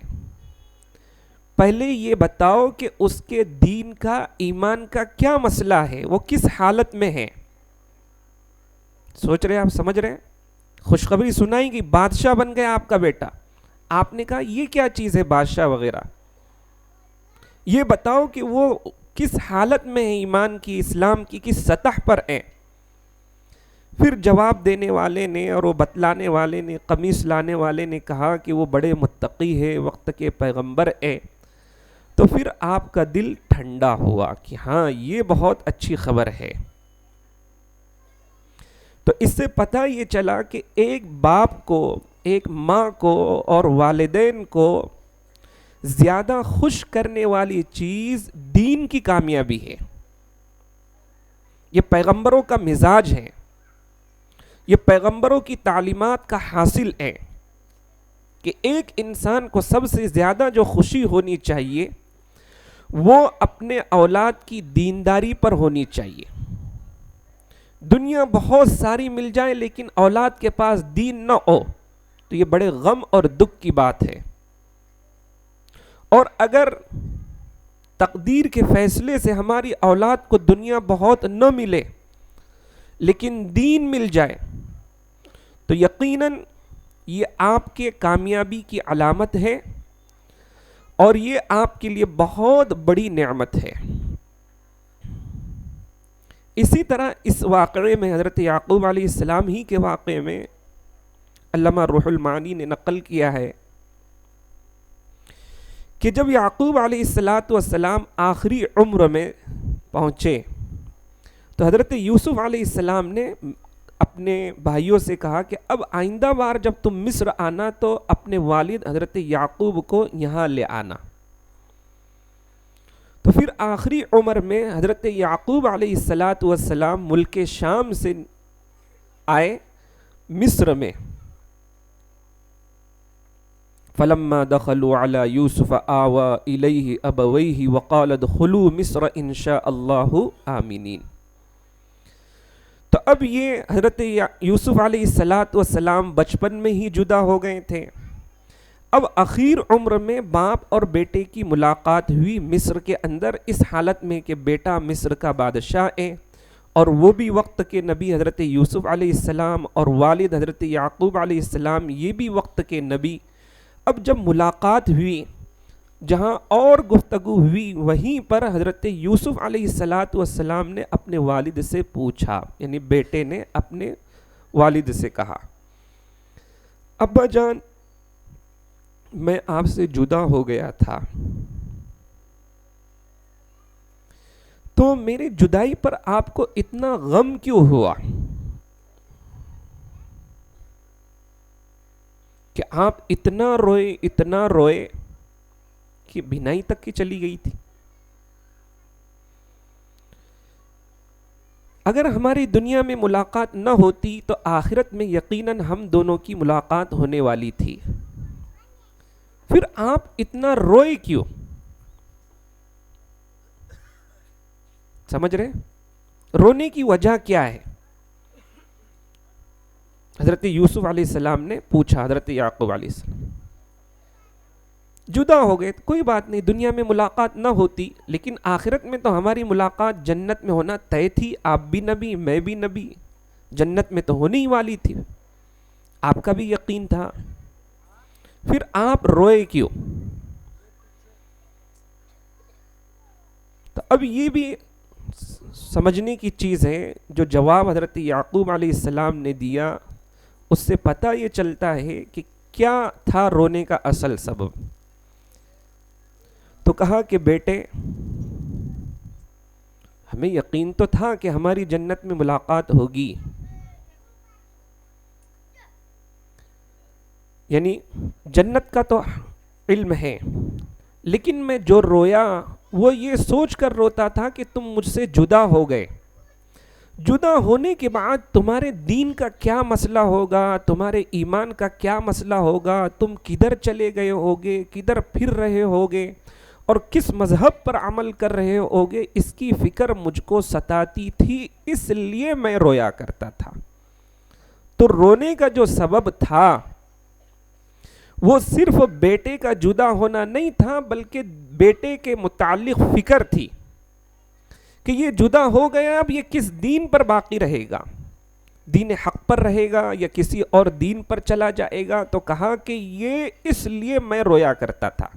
پہلے یہ بتاؤ کہ اس کے دین کا، ایمان کا کیا مسئلہ ہے، وہ کس حالت میں ہے۔ سوچ رہے آپ، سمجھ رہے ہیں؟ خوشخبری سنائی گی، بادشاہ بن گیا آپ کا بیٹا، آپ نے کہا یہ کیا چیز ہے بادشاہ وغیرہ، یہ بتاؤ کہ وہ کس حالت میں ہے، ایمان کی، اسلام کی کس سطح پر ہے۔ پھر جواب دینے والے نے اور وہ بتلانے والے نے، قمیص لانے والے نے کہا کہ وہ بڑے متقی ہے، وقت کے پیغمبر ہے۔ تو پھر آپ کا دل ٹھنڈا ہوا کہ ہاں یہ بہت اچھی خبر ہے۔ تو اس سے پتہ یہ چلا کہ ایک باپ کو، ایک ماں کو اور والدین کو زیادہ خوش کرنے والی چیز دین کی کامیابی ہے۔ یہ پیغمبروں کا مزاج ہے، یہ پیغمبروں کی تعلیمات کا حاصل ہے کہ ایک انسان کو سب سے زیادہ جو خوشی ہونی چاہیے وہ اپنے اولاد کی دینداری پر ہونی چاہیے۔ دنیا بہت ساری مل جائے لیکن اولاد کے پاس دین نہ ہو تو یہ بڑے غم اور دکھ کی بات ہے۔ اور اگر تقدیر کے فیصلے سے ہماری اولاد کو دنیا بہت نہ ملے لیکن دین مل جائے تو یقیناً یہ آپ کے کامیابی کی علامت ہے اور یہ آپ کے لیے بہت بڑی نعمت ہے۔ اسی طرح اس واقعے میں حضرت یعقوب علیہ السلام ہی کے واقعے میں علامہ روح المعانی نے نقل کیا ہے کہ جب یعقوب علیہ السلام آخری عمر میں پہنچے تو حضرت یوسف علیہ السلام نے اپنے بھائیوں سے کہا کہ اب آئندہ بار جب تم مصر آنا تو اپنے والد حضرت یعقوب کو یہاں لے آنا۔ تو پھر آخری عمر میں حضرت یعقوب علیہ السلام ملک شام سے آئے مصر میں۔ فلما دخلوا على يوسف آوى إليه أبويه وقال ادخلوا مصر إن شاء الله آمنين۔ تو اب یہ حضرت یوسف علیہ السلام بچپن میں ہی جدا ہو گئے تھے، اب اخیر عمر میں باپ اور بیٹے کی ملاقات ہوئی مصر کے اندر اس حالت میں کہ بیٹا مصر کا بادشاہ ہے اور وہ بھی وقت کے نبی حضرت یوسف علیہ السلام اور والد حضرت یعقوب علیہ السلام یہ بھی وقت کے نبی۔ اب جب ملاقات ہوئی، جہاں اور گفتگو ہوئی، وہیں پر حضرت یوسف علیہ السلام نے اپنے والد سے پوچھا، یعنی بیٹے نے اپنے والد سے کہا ابا جان میں آپ سے جدا ہو گیا تھا تو میرے جدائی پر آپ کو اتنا غم کیوں ہوا کہ آپ اتنا روئے کہ بینائی تک کی چلی گئی تھی۔ اگر ہماری دنیا میں ملاقات نہ ہوتی تو آخرت میں یقیناً ہم دونوں کی ملاقات ہونے والی تھی، پھر آپ اتنا روئے کیوں؟ سمجھ رہے؟ رونے کی وجہ کیا ہے؟ حضرت یوسف علیہ السلام نے پوچھا حضرت یعقوب علیہ السلام۔ جدا ہو گئے، کوئی بات نہیں، دنیا میں ملاقات نہ ہوتی لیکن آخرت میں تو ہماری ملاقات جنت میں ہونا طے تھی، آپ بھی نبی میں بھی نبی، جنت میں تو ہونے ہی والی تھی، آپ کا بھی یقین تھا، پھر آپ روئے کیوں؟ تو اب یہ بھی سمجھنے کی چیز ہے، جو جواب حضرت یعقوب علیہ السلام نے دیا اس سے پتہ یہ چلتا ہے کہ کیا تھا رونے کا اصل سبب۔ تو کہا کہ بیٹے ہمیں یقین تو تھا کہ ہماری جنت میں ملاقات ہوگی، یعنی جنت کا تو علم ہے، لیکن میں جو رویا وہ یہ سوچ کر روتا تھا کہ تم مجھ سے جدا ہو گئے، جدا ہونے کے بعد تمہارے دین کا کیا مسئلہ ہوگا، تمہارے ایمان کا کیا مسئلہ ہوگا، تم کدھر چلے گئے ہوگے، کدھر پھر رہے ہوگے اور کس مذہب پر عمل کر رہے ہوگے، اس کی فکر مجھ کو ستاتی تھی، اس لیے میں رویا کرتا تھا۔ تو رونے کا جو سبب تھا وہ صرف بیٹے کا جدا ہونا نہیں تھا، بلکہ بیٹے کے متعلق فکر تھی کہ یہ جدا ہو گیا، اب یہ کس دین پر باقی رہے گا، دین حق پر رہے گا یا کسی اور دین پر چلا جائے گا. تو کہا کہ یہ اس لیے میں رویا کرتا تھا.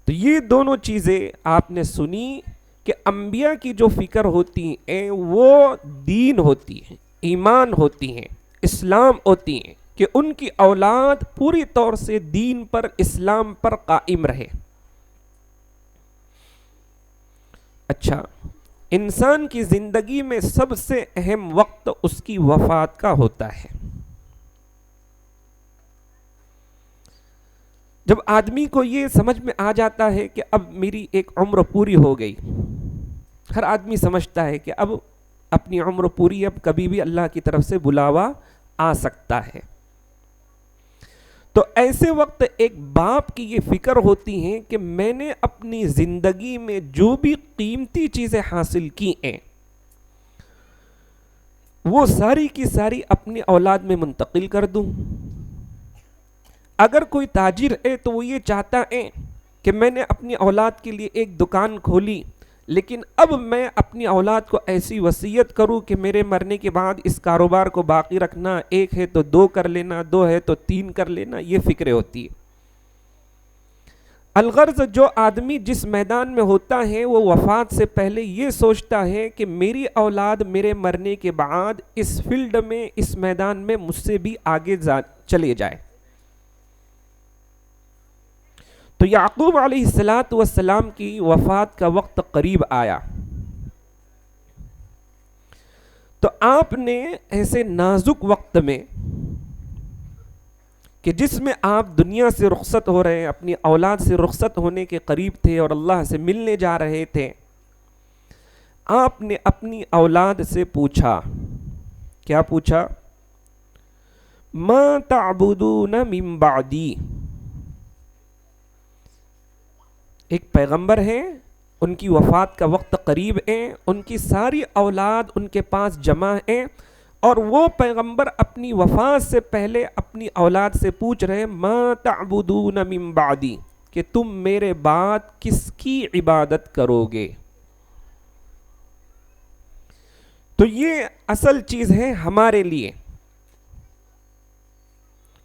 تو یہ دونوں چیزیں آپ نے سنی کہ انبیاء کی جو فکر ہوتی ہیں وہ دین ہوتی ہے، ایمان ہوتی ہیں، اسلام ہوتی ہیں، کہ ان کی اولاد پوری طور سے دین پر، اسلام پر قائم رہے. اچھا، انسان کی زندگی میں سب سے اہم وقت اس کی وفات کا ہوتا ہے. جب آدمی کو یہ سمجھ میں آ جاتا ہے کہ اب میری ایک عمر پوری ہو گئی، ہر آدمی سمجھتا ہے کہ اب اپنی عمر پوری، اب کبھی بھی اللہ کی طرف سے بلاوا آ سکتا ہے. تو ایسے وقت ایک باپ کی یہ فکر ہوتی ہے کہ میں نے اپنی زندگی میں جو بھی قیمتی چیزیں حاصل کی ہیں وہ ساری کی ساری اپنی اولاد میں منتقل کر دوں. اگر کوئی تاجر ہے تو وہ یہ چاہتا ہے کہ میں نے اپنی اولاد کے لیے ایک دکان کھولی، لیکن اب میں اپنی اولاد کو ایسی وصیت کروں کہ میرے مرنے کے بعد اس کاروبار کو باقی رکھنا، ایک ہے تو 2 کر لینا، 2 ہے تو 3 کر لینا. یہ فکریں ہوتی ہے. الغرض جو آدمی جس میدان میں ہوتا ہے وہ وفات سے پہلے یہ سوچتا ہے کہ میری اولاد میرے مرنے کے بعد اس فیلڈ میں، اس میدان میں مجھ سے بھی آگے چلے جائے. تو یعقوب علیہ السلام کی وفات کا وقت قریب آیا. تو آپ نے ایسے نازک وقت میں کہ جس میں آپ دنیا سے رخصت ہو رہے ہیں، اپنی اولاد سے رخصت ہونے کے قریب تھے اور اللہ سے ملنے جا رہے تھے، آپ نے اپنی اولاد سے پوچھا. کیا پوچھا؟ ما تعبدون من بعدی. ایک پیغمبر ہیں، ان کی وفات کا وقت قریب ہے، ان کی ساری اولاد ان کے پاس جمع ہیں، اور وہ پیغمبر اپنی وفات سے پہلے اپنی اولاد سے پوچھ رہے ما تعبدون من بعدی، کہ تم میرے بعد کس کی عبادت کرو گے. تو یہ اصل چیز ہے ہمارے لیے،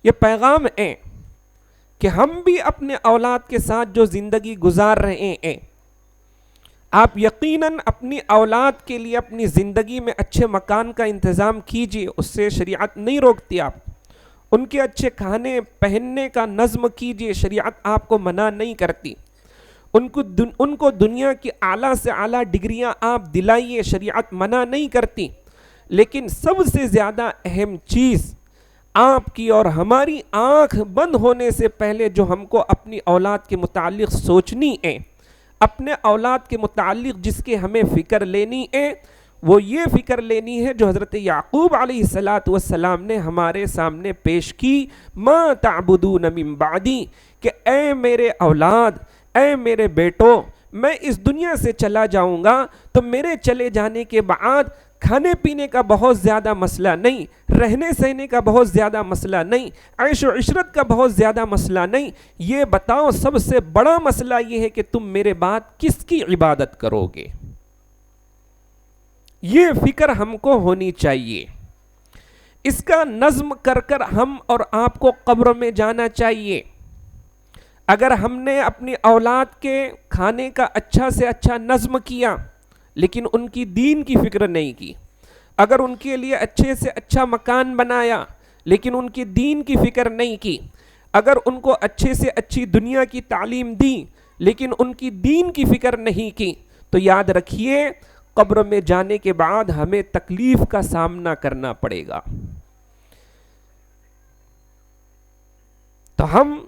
یہ پیغام ہے کہ ہم بھی اپنے اولاد کے ساتھ جو زندگی گزار رہے ہیں، آپ یقیناً اپنی اولاد کے لیے اپنی زندگی میں اچھے مکان کا انتظام کیجئے، اس سے شریعت نہیں روکتی. آپ ان کے اچھے کھانے پہننے کا نظم کیجئے، شریعت آپ کو منع نہیں کرتی. ان کو دنیا کی اعلیٰ سے اعلیٰ ڈگریاں آپ دلائیے، شریعت منع نہیں کرتی. لیکن سب سے زیادہ اہم چیز آپ کی اور ہماری آنکھ بند ہونے سے پہلے جو ہم کو اپنی اولاد کے متعلق سوچنی ہے، اپنے اولاد کے متعلق جس کے ہمیں فکر لینی ہے، وہ یہ فکر لینی ہے جو حضرت یعقوب علیہ السلام نے ہمارے سامنے پیش کی. ما تعبدون من بعدی، کہ اے میرے اولاد، اے میرے بیٹوں، میں اس دنیا سے چلا جاؤں گا تو میرے چلے جانے کے بعد کھانے پینے کا بہت زیادہ مسئلہ نہیں، رہنے سہنے کا بہت زیادہ مسئلہ نہیں، عیش و عشرت کا بہت زیادہ مسئلہ نہیں. یہ بتاؤ سب سے بڑا مسئلہ یہ ہے کہ تم میرے بعد کس کی عبادت کرو گے. یہ فکر ہم کو ہونی چاہیے. اس کا نظم کر کر ہم اور آپ کو قبر میں جانا چاہیے. اگر ہم نے اپنی اولاد کے کھانے کا اچھا سے اچھا نظم کیا لیکن ان کی دین کی فکر نہیں کی، اگر ان کے لیے اچھے سے اچھا مکان بنایا لیکن ان کی دین کی فکر نہیں کی، اگر ان کو اچھے سے اچھی دنیا کی تعلیم دی لیکن ان کی دین کی فکر نہیں کی، تو یاد رکھیے قبر میں جانے کے بعد ہمیں تکلیف کا سامنا کرنا پڑے گا. تو ہم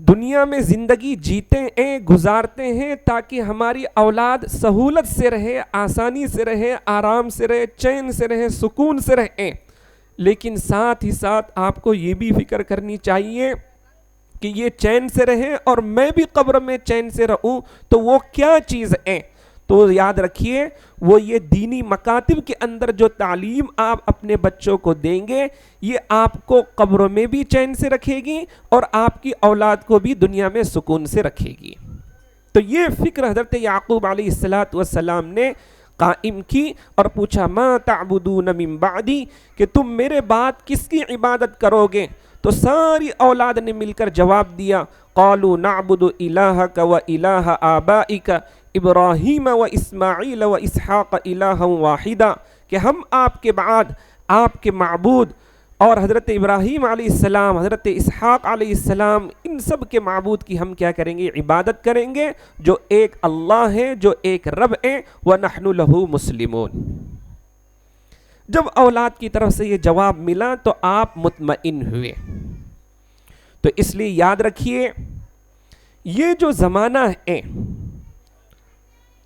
دنیا میں زندگی جیتے ہیں، گزارتے ہیں تاکہ ہماری اولاد سہولت سے رہے، آسانی سے رہے، آرام سے رہے، چین سے رہے، سکون سے رہے. لیکن ساتھ ہی ساتھ آپ کو یہ بھی فکر کرنی چاہیے کہ یہ چین سے رہے اور میں بھی قبر میں چین سے رہوں، تو وہ کیا چیز ہے؟ تو یاد رکھیے وہ یہ دینی مکاتب کے اندر جو تعلیم آپ اپنے بچوں کو دیں گے یہ آپ کو قبروں میں بھی چین سے رکھے گی اور آپ کی اولاد کو بھی دنیا میں سکون سے رکھے گی. تو یہ فکر حضرت یعقوب علیہ السلام نے قائم کی اور پوچھا ما تعبدون من بعدی کہ تم میرے بعد کس کی عبادت کرو گے؟ تو ساری اولاد نے مل کر جواب دیا قالوا نعبد الہک و الہ آبائک ابراہیم و اسماعیل و اسحاق الہا واحدا کہ ہم آپ کے بعد آپ کے معبود اور حضرت ابراہیم علیہ السلام حضرت اسحاق علیہ السلام ان سب کے معبود کی ہم کیا کریں گے؟ عبادت کریں گے جو ایک اللہ ہے جو ایک رب ہے وَنَحْنُ لَهُ مُسْلِمُونَ. جب اولاد کی طرف سے یہ جواب ملا تو آپ مطمئن ہوئے. تو اس لیے یاد رکھیے یہ جو زمانہ ہے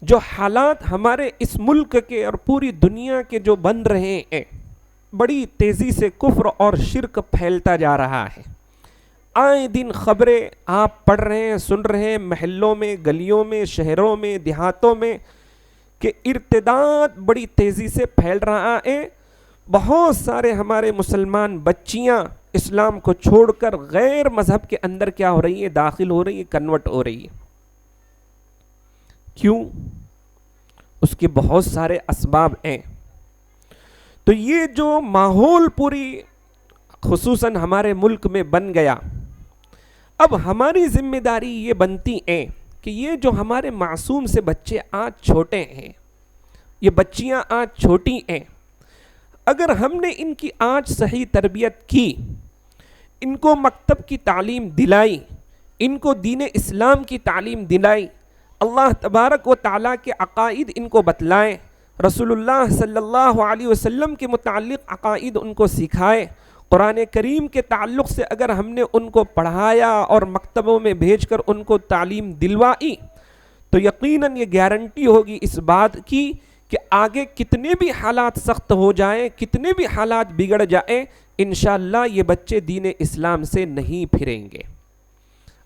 جو حالات ہمارے اس ملک کے اور پوری دنیا کے جو بن رہے ہیں بڑی تیزی سے کفر اور شرک پھیلتا جا رہا ہے. آئے دن خبریں آپ پڑھ رہے ہیں سن رہے ہیں محلوں میں گلیوں میں شہروں میں دیہاتوں میں کہ ارتداد بڑی تیزی سے پھیل رہا ہے. بہت سارے ہمارے مسلمان بچیاں اسلام کو چھوڑ کر غیر مذہب کے اندر کیا ہو رہی ہے؟ داخل ہو رہی ہے کنورٹ ہو رہی ہے. کیوں؟ اس کے بہت سارے اسباب ہیں. تو یہ جو ماحول پوری خصوصاً ہمارے ملک میں بن گیا اب ہماری ذمہ داری یہ بنتی ہے کہ یہ جو ہمارے معصوم سے بچے آج چھوٹے ہیں یہ بچیاں آج چھوٹی ہیں اگر ہم نے ان کی آج صحیح تربیت کی ان کو مکتب کی تعلیم دلائی ان کو دین اسلام کی تعلیم دلائی اللہ تبارک و تعالیٰ کے عقائد ان کو بتلائیں رسول اللہ صلی اللہ علیہ وسلم کے متعلق عقائد ان کو سکھائے قرآن کریم کے تعلق سے اگر ہم نے ان کو پڑھایا اور مکتبوں میں بھیج کر ان کو تعلیم دلوائی تو یقیناً یہ گارنٹی ہوگی اس بات کی کہ آگے کتنے بھی حالات سخت ہو جائیں کتنے بھی حالات بگڑ جائیں انشاءاللہ یہ بچے دین اسلام سے نہیں پھریں گے.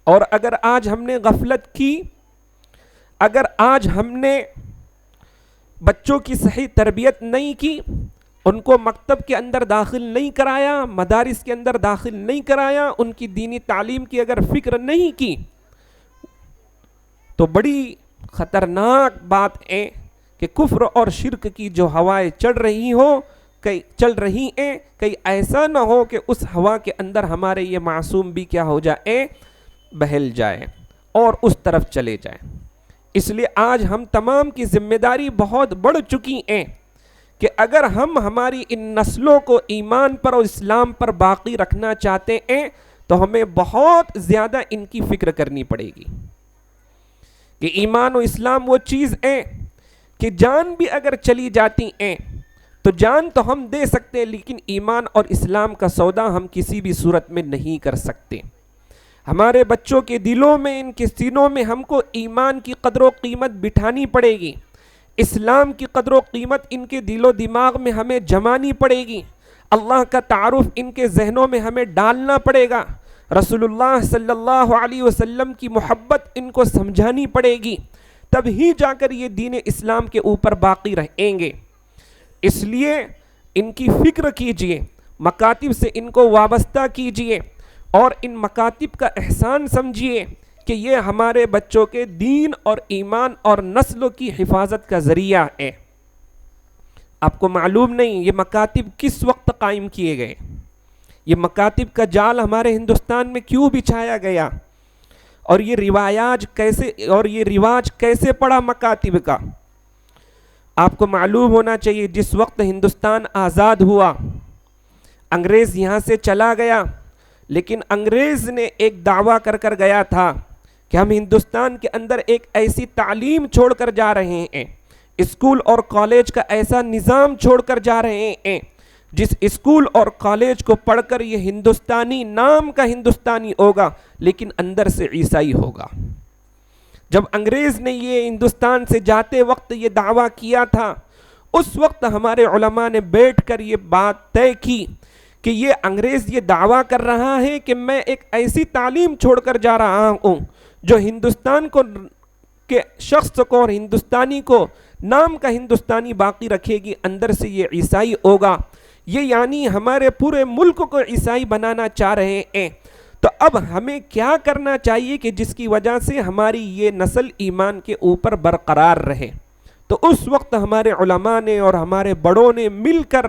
اور اگر آج ہم نے غفلت کی اگر آج ہم نے بچوں کی صحیح تربیت نہیں کی ان کو مکتب کے اندر داخل نہیں کرایا مدارس کے اندر داخل نہیں کرایا ان کی دینی تعلیم کی اگر فکر نہیں کی تو بڑی خطرناک بات ہے کہ کفر اور شرک کی جو ہوائیں چل رہی ہیں کہیں ایسا نہ ہو کہ اس ہوا کے اندر ہمارے یہ معصوم بھی کیا ہو جائے بہل جائے اور اس طرف چلے جائیں. اس لیے آج ہم تمام کی ذمہ داری بہت بڑھ چکی ہے کہ اگر ہم ہماری ان نسلوں کو ایمان پر اور اسلام پر باقی رکھنا چاہتے ہیں تو ہمیں بہت زیادہ ان کی فکر کرنی پڑے گی کہ ایمان و اسلام وہ چیز ہے کہ جان بھی اگر چلی جاتی ہیں تو جان تو ہم دے سکتے لیکن ایمان اور اسلام کا سودا ہم کسی بھی صورت میں نہیں کر سکتے. ہمارے بچوں کے دلوں میں ان کے سینوں میں ہم کو ایمان کی قدر و قیمت بٹھانی پڑے گی اسلام کی قدر و قیمت ان کے دل و دماغ میں ہمیں جمانی پڑے گی اللہ کا تعارف ان کے ذہنوں میں ہمیں ڈالنا پڑے گا رسول اللہ صلی اللہ علیہ وسلم کی محبت ان کو سمجھانی پڑے گی تب ہی جا کر یہ دین اسلام کے اوپر باقی رہیں گے. اس لیے ان کی فکر کیجئے مکاتب سے ان کو وابستہ کیجئے اور ان مکاتب کا احسان سمجھیے کہ یہ ہمارے بچوں کے دین اور ایمان اور نسلوں کی حفاظت کا ذریعہ ہے. آپ کو معلوم نہیں یہ مکاتب کس وقت قائم کیے گئے یہ مکاتب کا جال ہمارے ہندوستان میں کیوں بچھایا گیا اور یہ رواج کیسے پڑا مکاتب کا. آپ کو معلوم ہونا چاہیے جس وقت ہندوستان آزاد ہوا انگریز یہاں سے چلا گیا لیکن انگریز نے ایک دعویٰ کر گیا تھا کہ ہم ہندوستان کے اندر ایک ایسی تعلیم چھوڑ کر جا رہے ہیں اسکول اور کالج کا ایسا نظام چھوڑ کر جا رہے ہیں جس اسکول اور کالج کو پڑھ کر یہ ہندوستانی نام کا ہندوستانی ہوگا لیکن اندر سے عیسائی ہوگا. جب انگریز نے یہ ہندوستان سے جاتے وقت یہ دعویٰ کیا تھا اس وقت ہمارے علماء نے بیٹھ کر یہ بات طے کی کہ یہ انگریز یہ دعویٰ کر رہا ہے کہ میں ایک ایسی تعلیم چھوڑ کر جا رہا ہوں جو ہندوستان کو کہ شخص کو اور ہندوستانی کو نام کا ہندوستانی باقی رکھے گی، اندر سے یہ عیسائی ہوگا، یہ یعنی ہمارے پورے ملک کو عیسائی بنانا چاہ رہے ہیں۔ تو اب ہمیں کیا کرنا چاہیے کہ جس کی وجہ سے ہماری یہ نسل ایمان کے اوپر برقرار رہے؟ تو اس وقت ہمارے علماء نے اور ہمارے بڑوں نے مل کر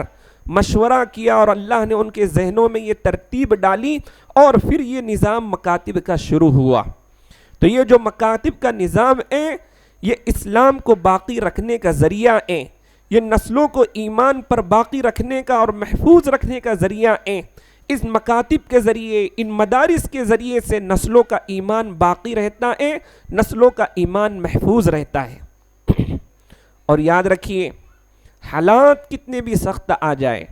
مشورہ کیا اور اللہ نے ان کے ذہنوں میں یہ ترتیب ڈالی اور پھر یہ نظام مکاتب کا شروع ہوا۔ تو یہ جو مکاتب کا نظام ہے یہ اسلام کو باقی رکھنے کا ذریعہ ہے، یہ نسلوں کو ایمان پر باقی رکھنے کا اور محفوظ رکھنے کا ذریعہ ہے۔ اس مکاتب کے ذریعے، ان مدارس کے ذریعے سے نسلوں کا ایمان باقی رہتا ہے، نسلوں کا ایمان محفوظ رہتا ہے۔ اور یاد رکھیے، حالات کتنے بھی سخت آ جائے،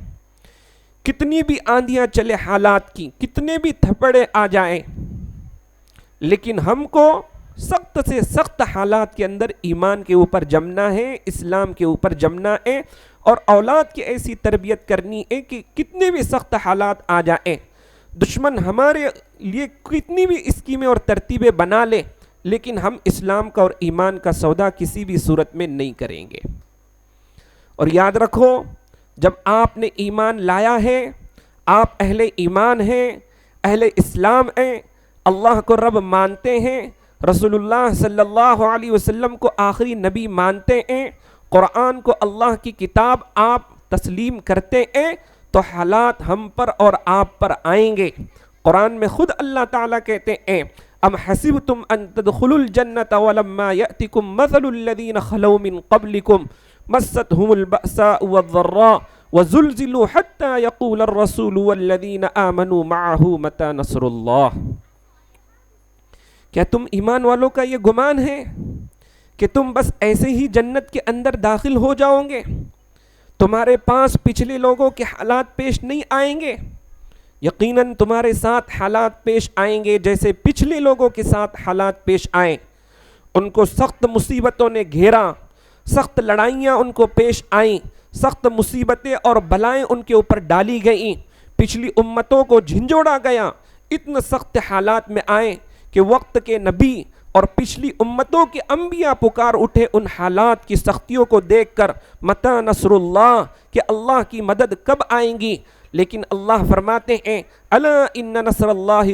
کتنی بھی آندیاں چلے حالات کی، کتنے بھی تھپڑے آ جائیں، لیکن ہم کو سخت سے سخت حالات کے اندر ایمان کے اوپر جمنا ہے، اسلام کے اوپر جمنا ہے، اور اولاد کی ایسی تربیت کرنی ہے کہ کتنے بھی سخت حالات آ جائیں، دشمن ہمارے لیے کتنی بھی اسکیمیں اور ترتیبیں بنا لے، لیکن ہم اسلام کا اور ایمان کا سودا کسی بھی صورت میں نہیں کریں گے۔ اور یاد رکھو، جب آپ نے ایمان لایا ہے، آپ اہل ایمان ہیں، اہل اسلام ہیں، اللہ کو رب مانتے ہیں، رسول اللہ صلی اللہ علیہ وسلم کو آخری نبی مانتے ہیں، قرآن کو اللہ کی کتاب آپ تسلیم کرتے ہیں، تو حالات ہم پر اور آپ پر آئیں گے۔ قرآن میں خود اللہ تعالیٰ کہتے ہیں، ام حسبتم ان تدخلوا الجنة ولما يأتكم مثل الذين خلوا من قبلكم مستهم البأساء والضراء وزلزلوا حتى يقول الرسول والذين آمنوا معه متى نصر الله۔ کیا تم ایمان والوں کا یہ گمان ہے کہ تم بس ایسے ہی جنت کے اندر داخل ہو جاؤ گے؟ تمہارے پاس پچھلے لوگوں کے حالات پیش نہیں آئیں گے؟ یقیناً تمہارے ساتھ حالات پیش آئیں گے جیسے پچھلے لوگوں کے ساتھ حالات پیش آئیں۔ ان کو سخت مصیبتوں نے گھیرا، سخت لڑائیاں ان کو پیش آئیں، سخت مصیبتیں اور بلائیں ان کے اوپر ڈالی گئیں، پچھلی امتوں کو جھنجھوڑا گیا، اتنے سخت حالات میں آئیں کہ وقت کے نبی اور پچھلی امتوں کے انبیاء پکار اٹھے ان حالات کی سختیوں کو دیکھ کر، متی نصر اللہ، کہ اللہ کی مدد کب آئیں گی؟ لیکن اللہ فرماتے ہیں، الا ان نصر اللہ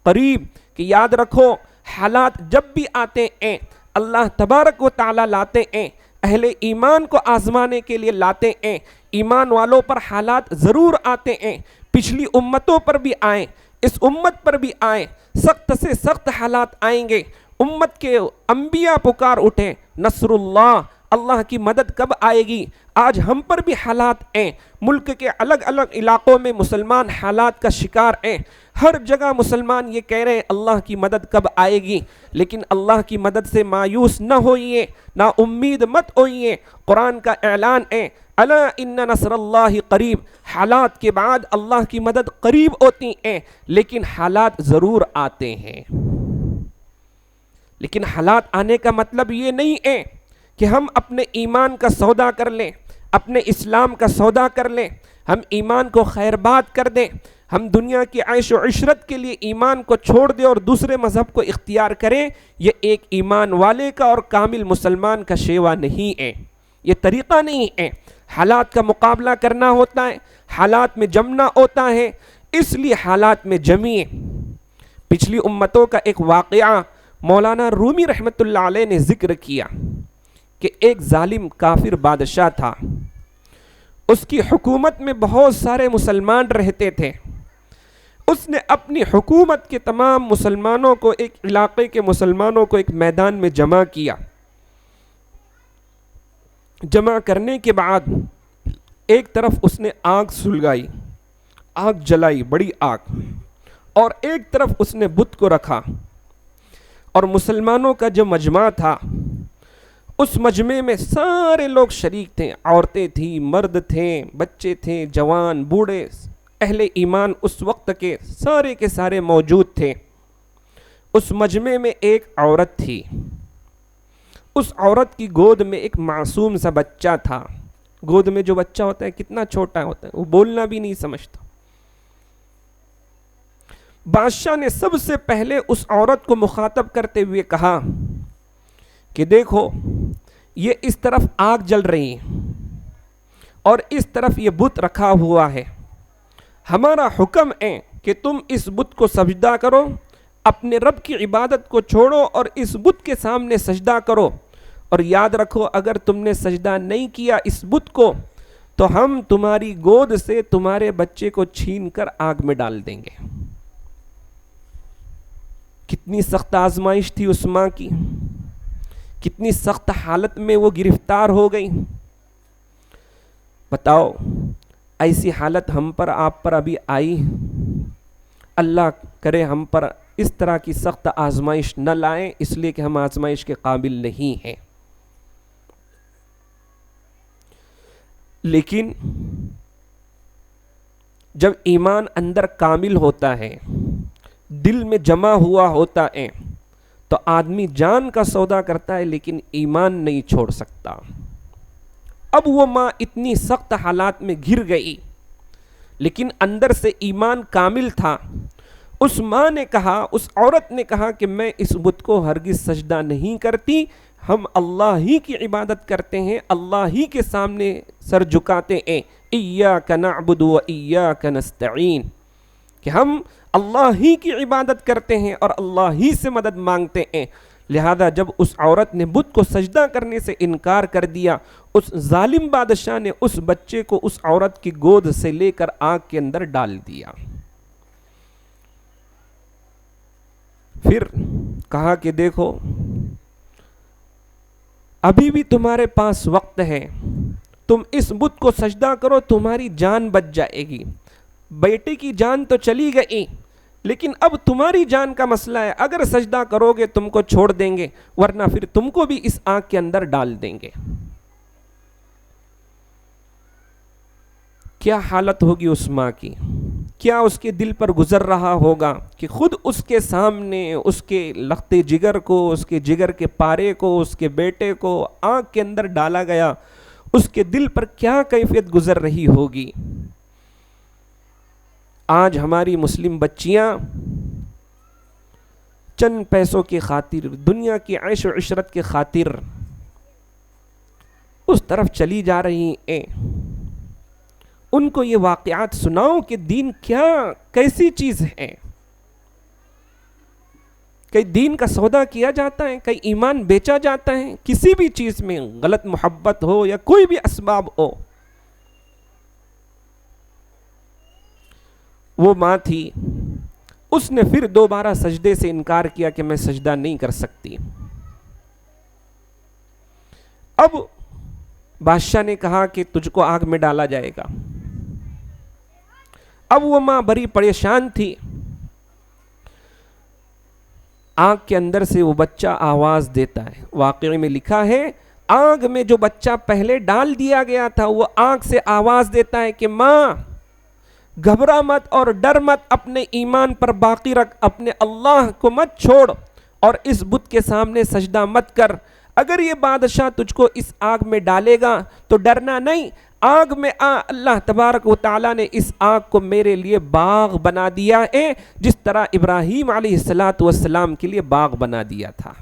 قریب، کہ یاد رکھو حالات جب بھی آتے ہیں اللہ تبارک و تعالیٰ لاتے ہیں، اہل ایمان کو آزمانے کے لیے لاتے ہیں، ایمان والوں پر حالات ضرور آتے ہیں، پچھلی امتوں پر بھی آئیں، اس امت پر بھی آئیں، سخت سے سخت حالات آئیں گے، امت کے انبیاء پکار اٹھیں، نصر اللہ، اللہ کی مدد کب آئے گی؟ آج ہم پر بھی حالات ہیں، ملک کے الگ الگ علاقوں میں مسلمان حالات کا شکار ہیں، ہر جگہ مسلمان یہ کہہ رہے ہیں اللہ کی مدد کب آئے گی، لیکن اللہ کی مدد سے مایوس نہ ہوئیے، نا امید مت ہوئیے۔ قرآن کا اعلان ہے، الا ان نصر اللہ قریب، حالات کے بعد اللہ کی مدد قریب ہوتی ہیں، لیکن حالات ضرور آتے ہیں۔ لیکن حالات آنے کا مطلب یہ نہیں ہے کہ ہم اپنے ایمان کا سودا کر لیں، اپنے اسلام کا سودا کر لیں، ہم ایمان کو خیر بات کر دیں، ہم دنیا کی عیش و عشرت کے لیے ایمان کو چھوڑ دیں اور دوسرے مذہب کو اختیار کریں۔ یہ ایک ایمان والے کا اور کامل مسلمان کا شیوا نہیں ہے، یہ طریقہ نہیں ہے۔ حالات کا مقابلہ کرنا ہوتا ہے، حالات میں جمنا ہوتا ہے، اس لیے حالات میں جمیے۔ پچھلی امتوں کا ایک واقعہ مولانا رومی رحمۃ اللہ علیہ نے ذکر کیا کہ ایک ظالم کافر بادشاہ تھا، اس کی حکومت میں بہت سارے مسلمان رہتے تھے۔ اس نے اپنی حکومت کے تمام مسلمانوں کو، ایک علاقے کے مسلمانوں کو ایک میدان میں جمع کیا۔ جمع کرنے کے بعد ایک طرف اس نے آگ سلگائی، آگ جلائی، بڑی آگ، اور ایک طرف اس نے بت کو رکھا، اور مسلمانوں کا جو مجمع تھا اس مجمع میں سارے لوگ شریک تھے، عورتیں تھیں، مرد تھے، بچے تھے، جوان، بوڑھے، اہل ایمان اس وقت کے سارے موجود تھے۔ اس مجمع میں ایک عورت تھی، اس عورت کی گود میں ایک معصوم سا بچہ تھا۔ گود میں جو بچہ ہوتا ہے کتنا چھوٹا ہوتا ہے، وہ بولنا بھی نہیں سمجھتا۔ بادشاہ نے سب سے پہلے اس عورت کو مخاطب کرتے ہوئے کہا کہ دیکھو یہ اس طرف آگ جل رہی ہے اور اس طرف یہ بت رکھا ہوا ہے، ہمارا حکم ہے کہ تم اس بت کو سجدہ کرو، اپنے رب کی عبادت کو چھوڑو اور اس بت کے سامنے سجدہ کرو، اور یاد رکھو اگر تم نے سجدہ نہیں کیا اس بت کو تو ہم تمہاری گود سے تمہارے بچے کو چھین کر آگ میں ڈال دیں گے۔ کتنی سخت آزمائش تھی اس ماں کی، کتنی سخت حالت میں وہ گرفتار ہو گئی۔ بتاؤ ایسی حالت ہم پر آپ پر ابھی آئی؟ اللہ کرے ہم پر اس طرح کی سخت آزمائش نہ لائیں، اس لیے کہ ہم آزمائش کے قابل نہیں ہیں۔ لیکن جب ایمان اندر کامل ہوتا ہے، دل میں جمع ہوا ہوتا ہے، تو آدمی جان کا سودا کرتا ہے لیکن ایمان نہیں چھوڑ سکتا۔ اب وہ ماں اتنی سخت حالات میں گر گئی لیکن اندر سے ایمان کامل تھا۔ اس ماں نے کہا، اس عورت نے کہا کہ میں اس بت کو ہرگز سجدہ نہیں کرتی، ہم اللہ ہی کی عبادت کرتے ہیں، اللہ ہی کے سامنے سر جھکاتے ہیں، ایاک نعبد و ایاک نستعین، کہ ہم اللہ ہی کی عبادت کرتے ہیں اور اللہ ہی سے مدد مانگتے ہیں۔ لہذا جب اس عورت نے بت کو سجدہ کرنے سے انکار کر دیا، اس ظالم بادشاہ نے اس بچے کو اس عورت کی گود سے لے کر آگ کے اندر ڈال دیا۔ پھر کہا کہ دیکھو ابھی بھی تمہارے پاس وقت ہے، تم اس بت کو سجدہ کرو، تمہاری جان بچ جائے گی۔ بیٹے کی جان تو چلی گئی لیکن اب تمہاری جان کا مسئلہ ہے، اگر سجدہ کرو گے تم کو چھوڑ دیں گے ورنہ پھر تم کو بھی اس آگ کے اندر ڈال دیں گے۔ کیا حالت ہوگی اس ماں کی، کیا اس کے دل پر گزر رہا ہوگا کہ خود اس کے سامنے اس کے لختے جگر کو، اس کے جگر کے پارے کو، اس کے بیٹے کو آگ کے اندر ڈالا گیا، اس کے دل پر کیا کیفیت گزر رہی ہوگی۔ آج ہماری مسلم بچیاں چند پیسوں کی خاطر، دنیا کی عیش و عشرت کی خاطر اس طرف چلی جا رہی ہیں۔ ان کو یہ واقعات سناؤ کہ دین کیا کیسی چیز ہے، کئی دین کا سودا کیا جاتا ہے، کئی ایمان بیچا جاتا ہے، کسی بھی چیز میں غلط محبت ہو یا کوئی بھی اسباب ہو۔ وہ ماں تھی، اس نے پھر دوبارہ سجدے سے انکار کیا کہ میں سجدہ نہیں کر سکتی۔ اب بادشاہ نے کہا کہ تجھ کو آگ میں ڈالا جائے گا۔ اب وہ ماں بڑی پریشان تھی، آگ کے اندر سے وہ بچہ آواز دیتا ہے۔ واقعے میں لکھا ہے آگ میں جو بچہ پہلے ڈال دیا گیا تھا وہ آگ سے آواز دیتا ہے کہ ماں گھبرا مت اور ڈر مت، اپنے ایمان پر باقی رکھ، اپنے اللہ کو مت چھوڑ اور اس بت کے سامنے سجدہ مت کر۔ اگر یہ بادشاہ تجھ کو اس آگ میں ڈالے گا تو ڈرنا نہیں، آگ میں آ، اللہ تبارک و تعالیٰ نے اس آگ کو میرے لیے باغ بنا دیا ہے، جس طرح ابراہیم علیہ السلام کے لیے باغ بنا دیا تھا۔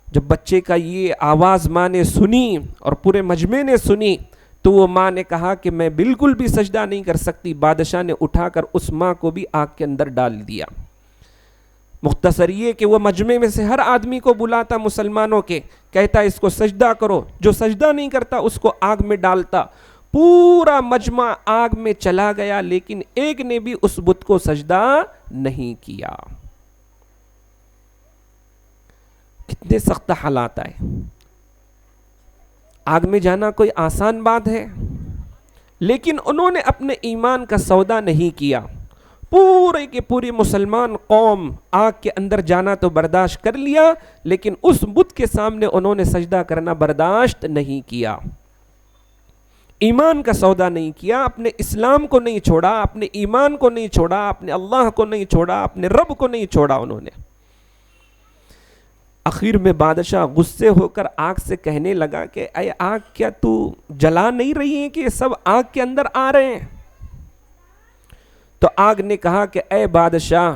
جب بچے کا یہ آواز ماں نے سنی اور پورے مجمع نے سنی تو وہ ماں نے کہا کہ میں بالکل بھی سجدہ نہیں کر سکتی۔ بادشاہ نے اٹھا کر اس ماں کو بھی آگ کے اندر ڈال دیا۔ مختصر یہ کہ وہ مجمع میں سے ہر آدمی کو بلاتا مسلمانوں کے، کہتا اس کو سجدہ کرو، جو سجدہ نہیں کرتا اس کو آگ میں ڈالتا۔ پورا مجمع آگ میں چلا گیا لیکن ایک نے بھی اس بت کو سجدہ نہیں کیا۔ کتنے سخت حالات آئے۔ آگ میں جانا کوئی آسان بات ہے لیکن انہوں نے اپنے ایمان کا سودا نہیں کیا۔ پورے کے پوری مسلمان قوم آگ کے اندر جانا تو برداشت کر لیا لیکن اس بت کے سامنے انہوں نے سجدہ کرنا برداشت نہیں کیا۔ ایمان کا سودا نہیں کیا، اپنے اسلام کو نہیں چھوڑا، اپنے ایمان کو نہیں چھوڑا، اپنے اللہ کو نہیں چھوڑا، اپنے رب کو نہیں چھوڑا انہوں نے۔ آخر میں بادشاہ غصے ہو کر آگ سے کہنے لگا کہ اے آگ کیا تو جلا نہیں رہی ہے کہ سب آگ کے اندر آ رہے ہیں؟ تو آگ نے کہا کہ اے بادشاہ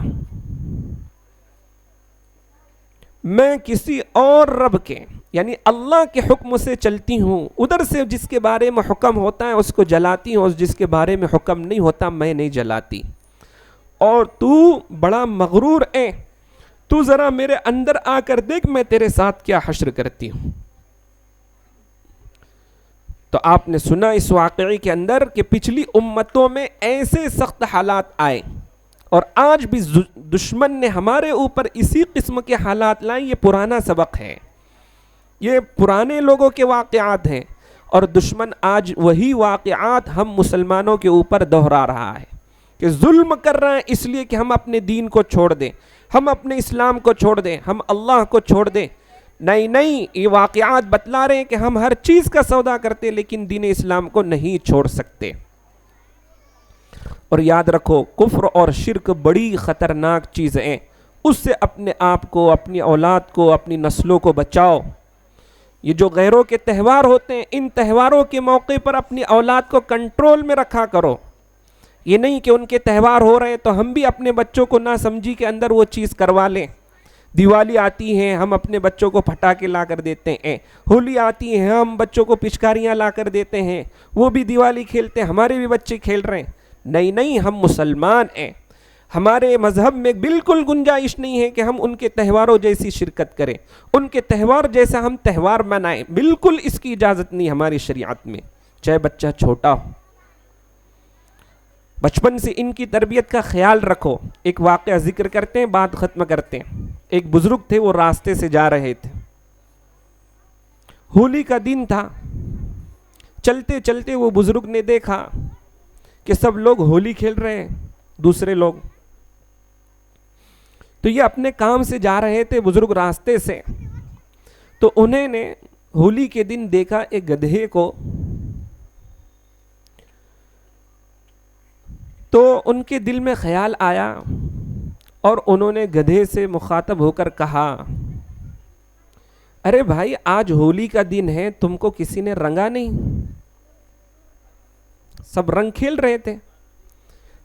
میں کسی اور رب کے یعنی اللہ کے حکم سے چلتی ہوں، ادھر سے جس کے بارے میں حکم ہوتا ہے اس کو جلاتی ہوں، اور جس کے بارے میں حکم نہیں ہوتا میں نہیں جلاتی، اور تو بڑا مغرور ہے، تو ذرا میرے اندر آ کر دیکھ میں تیرے ساتھ کیا حشر کرتی ہوں۔ تو آپ نے سنا اس واقعے کے اندر کہ پچھلی امتوں میں ایسے سخت حالات آئے، اور آج بھی دشمن نے ہمارے اوپر اسی قسم کے حالات لائے۔ یہ پرانا سبق ہے، یہ پرانے لوگوں کے واقعات ہیں، اور دشمن آج وہی واقعات ہم مسلمانوں کے اوپر دہرا رہا ہے کہ ظلم کر رہا ہے اس لیے کہ ہم اپنے دین کو چھوڑ دیں، ہم اپنے اسلام کو چھوڑ دیں، ہم اللہ کو چھوڑ دیں۔ نہیں، یہ واقعات بتلا رہے ہیں کہ ہم ہر چیز کا سودا کرتے لیکن دین اسلام کو نہیں چھوڑ سکتے۔ اور یاد رکھو کفر اور شرک بڑی خطرناک چیزیں ہیں، اس سے اپنے آپ کو، اپنی اولاد کو، اپنی نسلوں کو بچاؤ۔ یہ جو غیروں کے تہوار ہوتے ہیں، ان تہواروں کے موقع پر اپنی اولاد کو کنٹرول میں رکھا کرو۔ یہ نہیں کہ ان کے تہوار ہو رہے ہیں تو ہم بھی اپنے بچوں کو نہ سمجھی کے اندر وہ چیز کروا لیں۔ دیوالی آتی ہے ہم اپنے بچوں کو پٹاخے لا کر دیتے ہیں، ہولی آتی ہے ہم بچوں کو پچکاریاں لا کر دیتے ہیں، وہ بھی دیوالی کھیلتے ہیں، ہمارے بھی بچے کھیل رہے ہیں۔ نہیں، ہم مسلمان ہیں، ہمارے مذہب میں بالکل گنجائش نہیں ہے کہ ہم ان کے تہواروں جیسی شرکت کریں، ان کے تہوار جیسا ہم تہوار منائیں، بالکل اس کی اجازت نہیں ہماری شریعت میں، چاہے بچہ چھوٹا ہو۔ بچپن سے ان کی تربیت کا خیال رکھو۔ ایک واقعہ ذکر کرتے ہیں، بات ختم کرتے ہیں۔ ایک بزرگ تھے، وہ راستے سے جا رہے تھے، ہولی کا دن تھا، چلتے چلتے وہ بزرگ نے دیکھا کہ سب لوگ ہولی کھیل رہے ہیں، دوسرے لوگ تو یہ اپنے کام سے جا رہے تھے بزرگ راستے سے، تو انہیں نے ہولی کے دن دیکھا ایک گدھے کو، تو ان کے دل میں خیال آیا اور انہوں نے گدھے سے مخاطب ہو کر کہا، ارے بھائی آج ہولی کا دن ہے، تم کو کسی نے رنگا نہیں؟ سب رنگ کھیل رہے تھے۔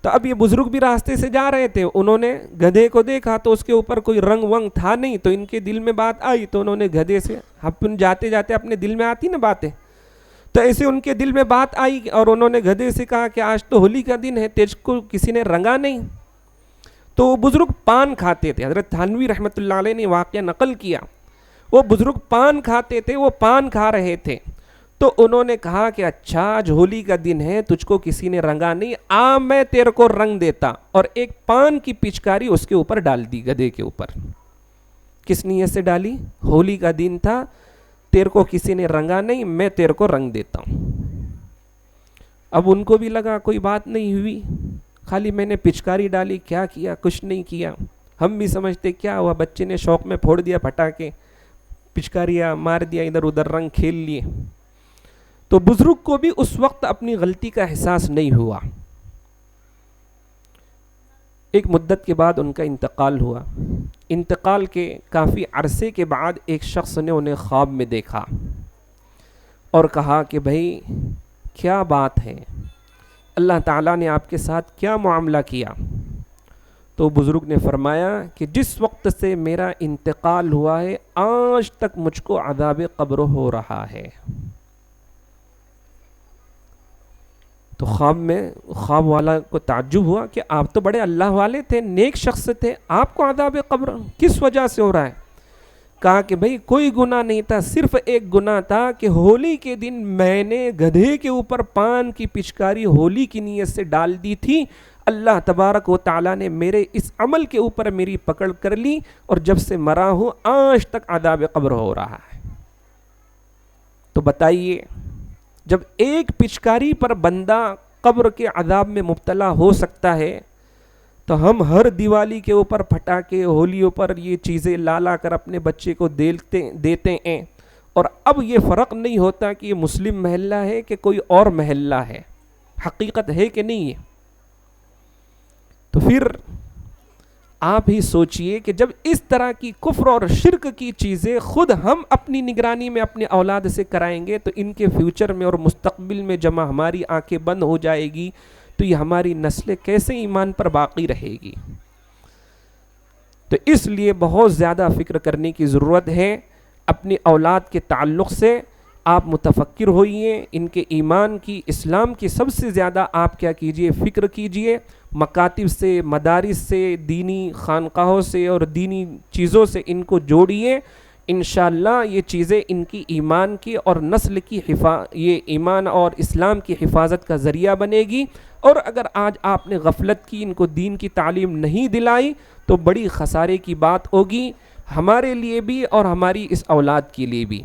تو اب یہ بزرگ بھی راستے سے جا رہے تھے، انہوں نے گدھے کو دیکھا تو اس کے اوپر کوئی رنگ ونگ تھا نہیں، تو ان کے دل میں بات آئی، تو انہوں نے گدھے سے، اپن جاتے جاتے اپنے دل میں آتی نا باتیں، تو ایسے ان کے دل میں بات آئی اور انہوں نے گدھے سے کہا کہ آج تو ہولی کا دن ہے، تجھ کو کسی نے رنگا نہیں؟ تو وہ بزرگ پان کھاتے تھے، حضرت تھانوی رحمۃ اللہ علیہ نے واقعہ نقل کیا، وہ بزرگ پان کھاتے تھے، وہ پان کھا رہے تھے، تو انہوں نے کہا کہ اچھا آج ہولی کا دن ہے، تجھ کو کسی نے رنگا نہیں، آ میں تیرے کو رنگ دیتا، اور ایک پان کی پچکاری اس کے اوپر ڈال دی، گدھے کے اوپر۔ کس نیت سے ڈالی؟ ہولی کا دن تھا، تیرے کو کسی نے رنگا نہیں، میں تیرے کو رنگ دیتا ہوں۔ اب ان کو بھی لگا کوئی بات نہیں ہوئی، خالی میں نے پچکاری ڈالی، کیا کیا؟ کچھ نہیں کیا۔ ہم بھی سمجھتے کیا ہوا، بچے نے شوق میں پھوڑ دیا پٹاخے، پچکاریاں مار دیا، ادھر ادھر رنگ کھیل لیے۔ تو بزرگ کو بھی اس وقت اپنی غلطی کا احساس نہیں ہوا۔ ایک مدت کے بعد ان کا انتقال ہوا۔ انتقال کے کافی عرصے کے بعد ایک شخص نے انہیں خواب میں دیکھا اور کہا کہ بھائی کیا بات ہے، اللہ تعالیٰ نے آپ کے ساتھ کیا معاملہ کیا؟ تو بزرگ نے فرمایا کہ جس وقت سے میرا انتقال ہوا ہے آج تک مجھ کو عذاب قبر ہو رہا ہے۔ تو خواب والا کو تعجب ہوا کہ آپ تو بڑے اللہ والے تھے، نیک شخص تھے، آپ کو عذاب قبر کس وجہ سے ہو رہا ہے؟ کہا کہ بھئی کوئی گناہ نہیں تھا، صرف ایک گناہ تھا کہ ہولی کے دن میں نے گدھے کے اوپر پان کی پچکاری ہولی کی نیت سے ڈال دی تھی، اللہ تبارک و تعالیٰ نے میرے اس عمل کے اوپر میری پکڑ کر لی، اور جب سے مرا ہوں آج تک عذاب قبر ہو رہا ہے۔ تو بتائیے جب ایک پچکاری پر بندہ قبر کے عذاب میں مبتلا ہو سکتا ہے، تو ہم ہر دیوالی کے اوپر پٹاخے، ہولیوں پر یہ چیزیں لا کر اپنے بچے کو دیتے ہیں، اور اب یہ فرق نہیں ہوتا کہ یہ مسلم محلہ ہے کہ کوئی اور محلہ ہے، حقیقت ہے کہ نہیں ہے؟ تو پھر آپ ہی سوچئے کہ جب اس طرح کی کفر اور شرک کی چیزیں خود ہم اپنی نگرانی میں اپنے اولاد سے کرائیں گے، تو ان کے فیوچر میں اور مستقبل میں جب ہماری آنکھیں بند ہو جائے گی تو یہ ہماری نسلیں کیسے ایمان پر باقی رہے گی؟ تو اس لیے بہت زیادہ فکر کرنے کی ضرورت ہے اپنی اولاد کے تعلق سے. آپ متفکر ہوئیے ان کے ایمان کی، اسلام کی سب سے زیادہ آپ کیا کیجئے، فکر کیجئے. مکاتب سے، مدارس سے، دینی خانقاہوں سے اور دینی چیزوں سے ان کو جوڑیے. انشاءاللہ یہ چیزیں ان کی ایمان کی اور نسل کی یہ ایمان اور اسلام کی حفاظت کا ذریعہ بنے گی. اور اگر آج آپ نے غفلت کی، ان کو دین کی تعلیم نہیں دلائی، تو بڑی خسارے کی بات ہوگی ہمارے لیے بھی اور ہماری اس اولاد کے لیے بھی.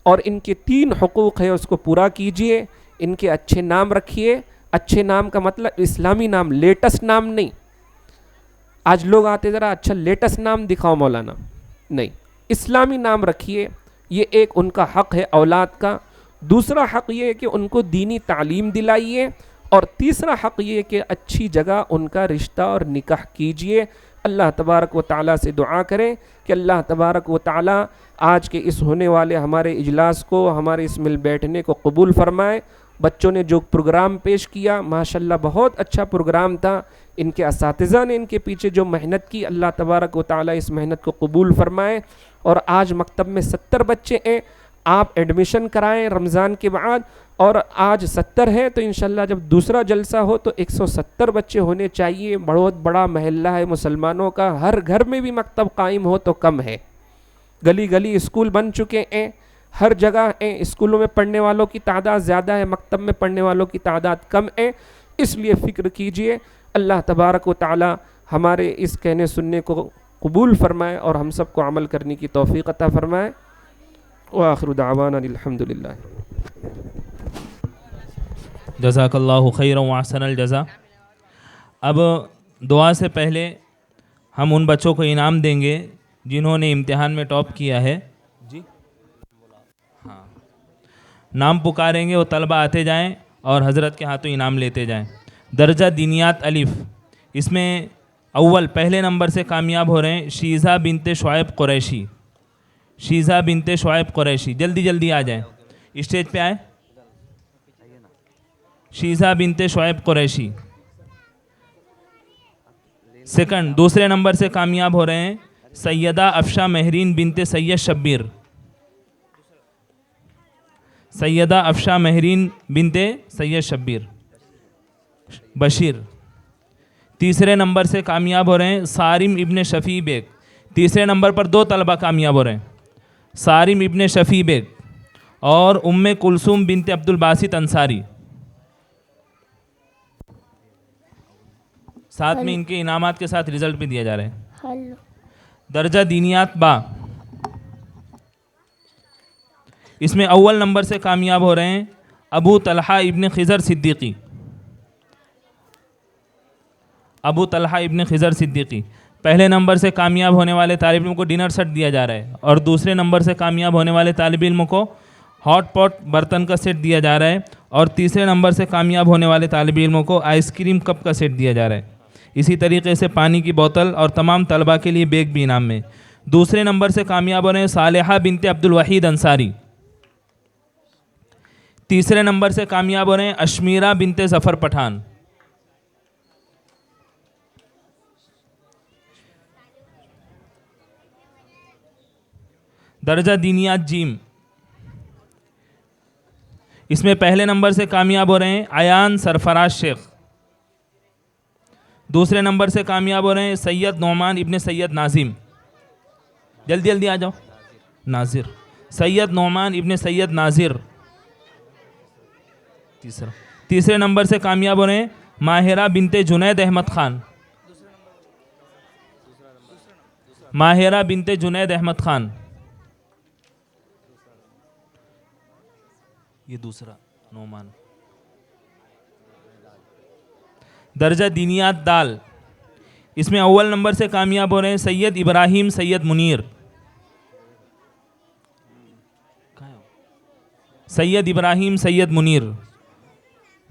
اور ان کے 3 حقوق ہے، اس کو پورا کیجئے. ان کے اچھے نام رکھیے. اچھے نام کا مطلب اسلامی نام، لیٹسٹ نام نہیں. آج لوگ آتے ذرا اچھا لیٹسٹ نام دکھاؤ مولانا، نہیں، اسلامی نام رکھیے. یہ ایک ان کا حق ہے اولاد کا. دوسرا حق یہ ہے کہ ان کو دینی تعلیم دلائیے. اور تیسرا حق یہ ہے کہ اچھی جگہ ان کا رشتہ اور نکاح کیجئے. اللہ تبارک و تعالیٰ سے دعا کریں کہ اللہ تبارک و تعالیٰ آج کے اس ہونے والے ہمارے اجلاس کو، ہمارے اس مل بیٹھنے کو قبول فرمائے. بچوں نے جو پروگرام پیش کیا ماشاءاللہ بہت اچھا پروگرام تھا. ان کے اساتذہ نے ان کے پیچھے جو محنت کی، اللہ تبارک و تعالیٰ اس محنت کو قبول فرمائے. اور آج مکتب میں 70 بچے ہیں. آپ ایڈمیشن کرائیں رمضان کے بعد. اور آج 70 ہے تو انشاءاللہ جب دوسرا جلسہ ہو تو 170 بچے ہونے چاہیے. بہت بڑا محلہ ہے مسلمانوں کا. ہر گھر میں بھی مکتب قائم ہو تو کم ہے. گلی گلی اسکول بن چکے ہیں، ہر جگہ ہیں. اسکولوں میں پڑھنے والوں کی تعداد زیادہ ہے، مکتب میں پڑھنے والوں کی تعداد کم ہے. اس لیے فکر کیجئے. اللہ تبارک و تعالی ہمارے اس کہنے سننے کو قبول فرمائے اور ہم سب کو عمل کرنے کی توفیق عطا فرمائے. وآخر دعوانا الحمدللہ. جزاک اللہ خیر و احسن الجزا. اب دعا سے پہلے ہم ان بچوں کو انعام دیں گے جنہوں نے امتحان میں ٹاپ کیا ہے. جی ہاں، نام پکاریں گے، وہ طلبہ آتے جائیں اور حضرت کے ہاتھوں انعام لیتے جائیں. درجہ دینیات الف، اس میں اول پہلے نمبر سے کامیاب ہو رہے ہیں شیزہ بنت شعیب قریشی. شیزہ بنت شعیب قریشی، جلدی جلدی آ جائیں، اسٹیج پہ آئیں. شیزہ بنت شعیب قریشی. سیکنڈ دوسرے نمبر سے کامیاب ہو رہے ہیں سیدہ افشا مہرین بنت سید شبیر. سیدہ افشا مہرین بنت سید شبیر بشیر. تیسرے نمبر سے کامیاب ہو رہے ہیں صارم ابن شفیع بیگ. تیسرے نمبر پر 2 طلبہ کامیاب ہو رہے ہیں، صارم ابن شفیع بیگ اور ام کلثوم بنت عبد الباسط انصاری. ساتھ میں ان کے انعامات کے ساتھ رزلٹ بھی دیا جا رہا ہے. درجہ دینیات با، اس میں اول نمبر سے کامیاب ہو رہے ہیں ابو طلحہ ابن خضر صدیقی. ابو طلحہ ابن خضر صدیقی. پہلے نمبر سے کامیاب ہونے والے طالب علم کو ڈنر سیٹ دیا جا رہا ہے اور دوسرے نمبر سے کامیاب ہونے والے طالب علم کو ہاٹ پاٹ برتن کا سیٹ دیا جا رہا ہے اور تیسرے نمبر سے کامیاب ہونے والے طالب علموں کو آئس کریم کپ کا سیٹ دیا جا رہا ہے. اسی طریقے سے پانی کی بوتل اور تمام طلبہ کے لیے بیگ بھی انعام میں. دوسرے نمبر سے کامیاب ہو رہے ہیں صالحہ بنت عبد الوحید انصاری. تیسرے نمبر سے کامیاب ہو رہے ہیں اشمیرہ بنت ظفر پٹھان. درجہ دینیات جیم، اس میں پہلے نمبر سے کامیاب ہو رہے ہیں عیان سرفراز شیخ. دوسرے نمبر سے کامیاب ہو رہے ہیں سید نعمان ابن سید ناظم. جلدی جلدی آ جاؤ. ناظر، سید نعمان ابن سید ناظر. تیسرے نمبر سے کامیاب ہو رہے ہیں ماہرہ بنت جنید احمد خان. ماہرہ بنت جنید احمد خان. یہ دوسرا نعمان. درجہ دینیات دال، اس میں اول نمبر سے کامیاب ہو رہے ہیں سید ابراہیم سید منیر. سید ابراہیم سید منیر.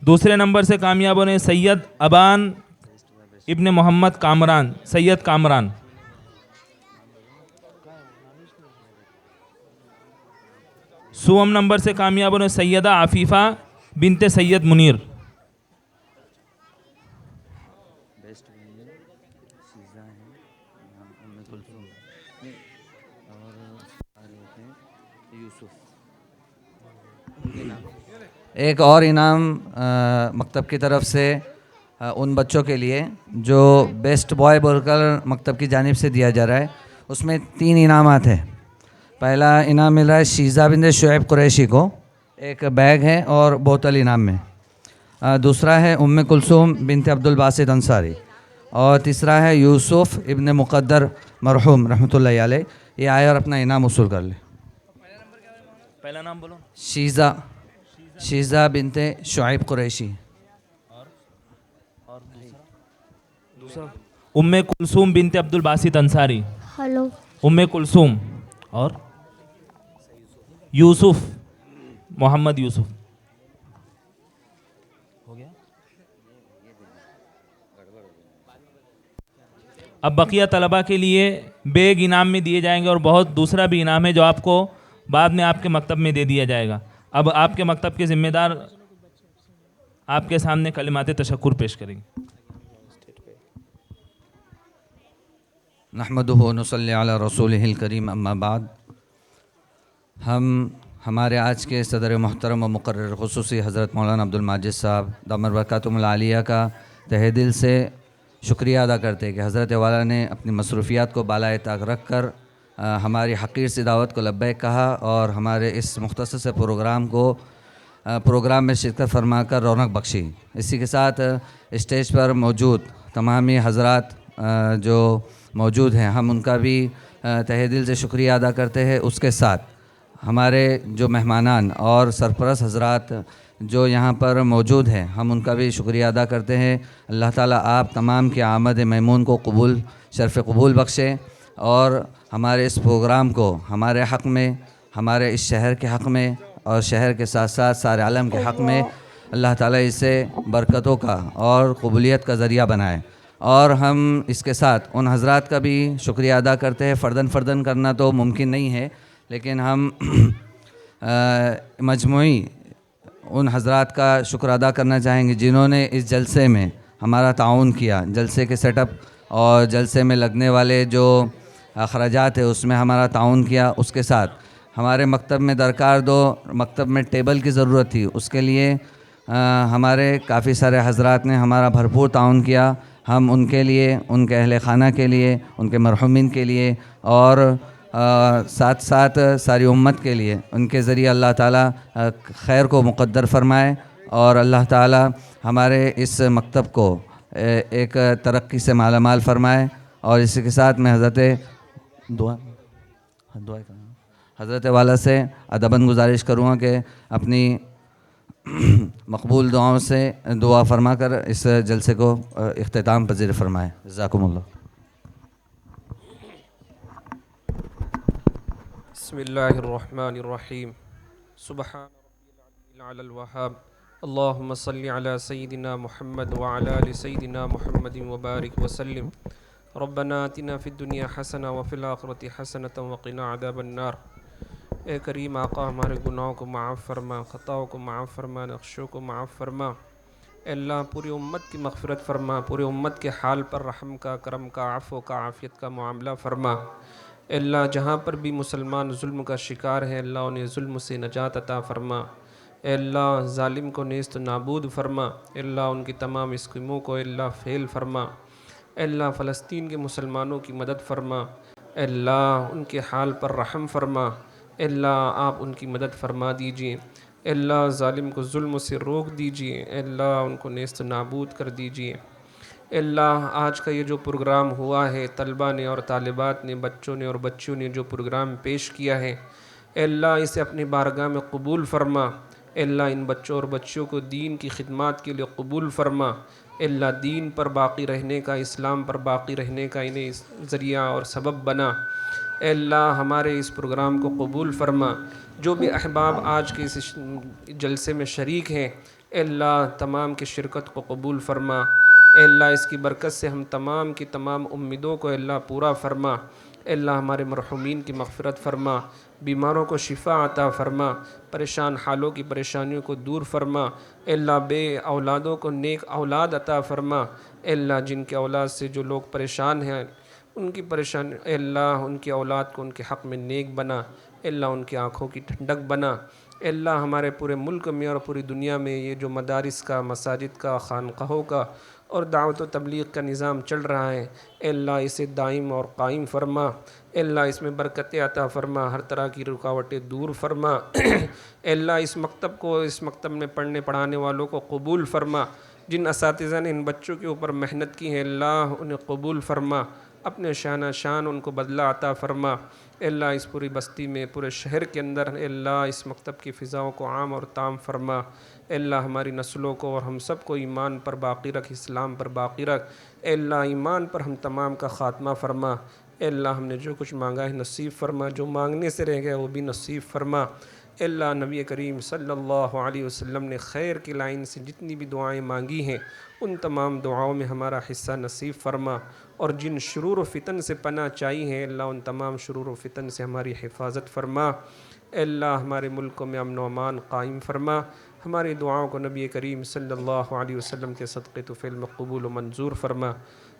دوسرے نمبر سے کامیاب ہو رہے ہیں سید ابان ابن محمد کامران سید کامران. سوم نمبر سے کامیاب ہو رہے ہیں سیدہ عفیفہ بنت سید منیر. ایک اور انعام مکتب کی طرف سے ان بچوں کے لیے جو بیسٹ بوائے بول کر مکتب کی جانب سے دیا جا رہا ہے. اس میں 3 انعامات ہیں. پہلا انعام مل رہا ہے شیزہ بنت شعیب قریشی کو، ایک بیگ ہے اور بوتل انعام میں. دوسرا ہے ام کلثوم بنت عبد الباسط انصاری، اور تیسرا ہے یوسف ابن مقدر مرحوم رحمۃ اللہ علیہ. یہ آئے اور اپنا انعام وصول کر لے. پہلا نام بولو. شیزہ بنت شعیب قریشی. دوسرا ام کلثوم بنت عبد الباسط انصاری. ہلو. ام کلثوم اور یوسف محمد یوسف. ہو گیا. اب بقیہ طلبہ کے لیے بیگ انعام میں دیے جائیں گے، اور بہت دوسرا بھی انعام ہے جو آپ کو بعد میں آپ کے مکتب میں دے دیا جائے گا. اب آپ کے مکتب کے ذمہ دار آپ کے سامنے کلمات تشکر پیش کریں گے. نحمدہ و نصلی علی رسولہ الکریم، اما بعد. ہمارے آج کے صدر محترم و مقرر خصوصی حضرت مولانا عبد الماجد صاحب دامت برکاتہم العالیہ کا تہہ دل سے شکریہ ادا کرتے کہ حضرت والا نے اپنی مصروفیات کو بالائے طاق رکھ کر ہماری حقیر سی دعوت کو لبیک کہا، اور ہمارے اس مختصر سے پروگرام میں شرکت فرما کر رونق بخشی. اسی کے ساتھ اسٹیج پر موجود تمامی حضرات جو موجود ہیں، ہم ان کا بھی تہہ دل سے شکریہ ادا کرتے ہیں. اس کے ساتھ ہمارے جو مہمانان اور سرپرست حضرات جو یہاں پر موجود ہیں، ہم ان کا بھی شکریہ ادا کرتے ہیں. اللہ تعالیٰ آپ تمام کی آمد میمون کو شرف قبول بخشے، اور ہمارے اس پروگرام کو ہمارے حق میں، ہمارے اس شہر کے حق میں، اور شہر کے ساتھ ساتھ سارے عالم کے حق میں اللہ تعالیٰ اسے برکتوں کا اور قبولیت کا ذریعہ بنائے. اور ہم اس کے ساتھ ان حضرات کا بھی شکریہ ادا کرتے ہیں. فرداً کرنا تو ممکن نہیں ہے، لیکن ہم مجموعی ان حضرات کا شکر ادا کرنا چاہیں گے جنہوں نے اس جلسے میں ہمارا تعاون کیا. جلسے کے سیٹ اپ اور جلسے میں لگنے والے جو اخراجات ہیں اس میں ہمارا تعاون کیا. اس کے ساتھ ہمارے مکتب میں درکار مکتب میں ٹیبل کی ضرورت تھی، اس کے لیے ہمارے کافی سارے حضرات نے ہمارا بھرپور تعاون کیا. ہم ان کے لیے، ان کے اہل خانہ کے لیے، ان کے مرحومین کے لیے، اور ساتھ ساتھ ساری امت کے لیے ان کے ذریعے اللہ تعالیٰ خیر کو مقدر فرمائے، اور اللہ تعالیٰ ہمارے اس مکتب کو ایک ترقی سے مالا مال فرمائے. اور اسی کے ساتھ میں حضرت والا سے ادباً گزارش کروں گا کہ اپنی مقبول دعاؤں سے دعا فرما کر اس جلسے کو اختتام پذیر فرمائے. جزاکم اللہ. بسم اللہ الرحمن الرحیم. سبحان ربی العلی الوہاب. اللہم صلی علی سیدنا محمد وعلی آل سیدنا محمد وبارک وسلم. ربنا آتنا فی الدنیا حسنہ وفی الآخرۃ حسنۃ وقنا عذاب النار. اے کریم آقا، ہمارے گناہوں کو معاف فرما، خطاؤں کو معاف فرما، نقشوں کو معاف فرما. اے اللہ، پوری امت کی مغفرت فرما، پوری امت کے حال پر رحم کا، کرم کا، عفو کا، عافیت کا معاملہ فرما. اے اللہ، جہاں پر بھی مسلمان ظلم کا شکار ہیں، اللہ انہیں ظلم سے نجات عطا فرما. اے اللہ، ظالم کو نیست نابود فرما. اے اللہ، ان کی تمام اسکیموں کو اے اللہ فیل فرما. اے اللہ، فلسطین کے مسلمانوں کی مدد فرما. اے اللہ، ان کے حال پر رحم فرما. اے اللہ، آپ ان کی مدد فرما دیجیے. اے اللہ، ظالم کو ظلم سے روک دیجیے. اے اللہ، ان کو نیست نابود کر دیجیے. اے اللہ، آج کا یہ جو پروگرام ہوا ہے، طلبہ نے اور طالبات نے، بچوں نے اور بچیوں نے جو پروگرام پیش کیا ہے، اے اللہ اسے اپنی بارگاہ میں قبول فرما. اے اللہ، ان بچوں اور بچیوں کو دین کی خدمات کے لیے قبول فرما. اے اللہ، دین پر باقی رہنے کا، اسلام پر باقی رہنے کا انہیں ذریعہ اور سبب بنا. اے اللہ، ہمارے اس پروگرام کو قبول فرما. جو بھی احباب آج کے اس جلسے میں شریک ہیں، اے اللہ تمام کی شرکت کو قبول فرما. اے اللہ، اس کی برکت سے ہم تمام کی تمام امیدوں کو اے اللہ پورا فرما. اے اللہ، ہمارے مرحومین کی مغفرت فرما، بیماروں کو شفا عطا فرما، پریشان حالوں کی پریشانیوں کو دور فرما. اے اللہ، بے اولادوں کو نیک اولاد عطا فرما. اے اللہ، جن کے اولاد سے جو لوگ پریشان ہیں، ان کی پریشانی اے اللہ ان کی اولاد کو ان کے حق میں نیک بنا، اے اللہ ان کی آنکھوں کی ٹھنڈک بنا، اے اللہ ہمارے پورے ملک میں اور پوری دنیا میں یہ جو مدارس کا، مساجد کا، خانقاہوں کا اور دعوت و تبلیغ کا نظام چل رہا ہے، اے اللہ اسے دائم اور قائم فرما، اے اللہ اس میں برکت عطا فرما، ہر طرح کی رکاوٹیں دور فرما، اے اللہ اس مکتب کو، اس مکتب میں پڑھنے پڑھانے والوں کو قبول فرما، جن اساتذہ نے ان بچوں کے اوپر محنت کی ہے اللہ انہیں قبول فرما، اپنے شانہ شان ان کو بدلہ عطا فرما، اے اللہ اس پوری بستی میں، پورے شہر کے اندر اے اللہ اس مکتب کی فضاؤں کو عام اور تام فرما، اے اللہ ہماری نسلوں کو اور ہم سب کو ایمان پر باقی رکھ، اسلام پر باقی رکھ، اے اللہ ایمان پر ہم تمام کا خاتمہ فرما، اے اللہ ہم نے جو کچھ مانگا ہے نصیب فرما، جو مانگنے سے رہ گیا وہ بھی نصیب فرما، اے اللہ نبی کریم صلی اللہ علیہ وسلم نے خیر کی لائن سے جتنی بھی دعائیں مانگی ہیں ان تمام دعاؤں میں ہمارا حصہ نصیب فرما، اور جن شرور و فتن سے پناہ چاہی ہیں اللہ ان تمام شرور و فتن سے ہماری حفاظت فرما، اے اللہ ہمارے ملکوں میں امن و امان قائم فرما، ہماری دعاؤں کو نبی کریم صلی اللہ علیہ وسلم کے صدقے طفیل میں قبول و منظور فرما،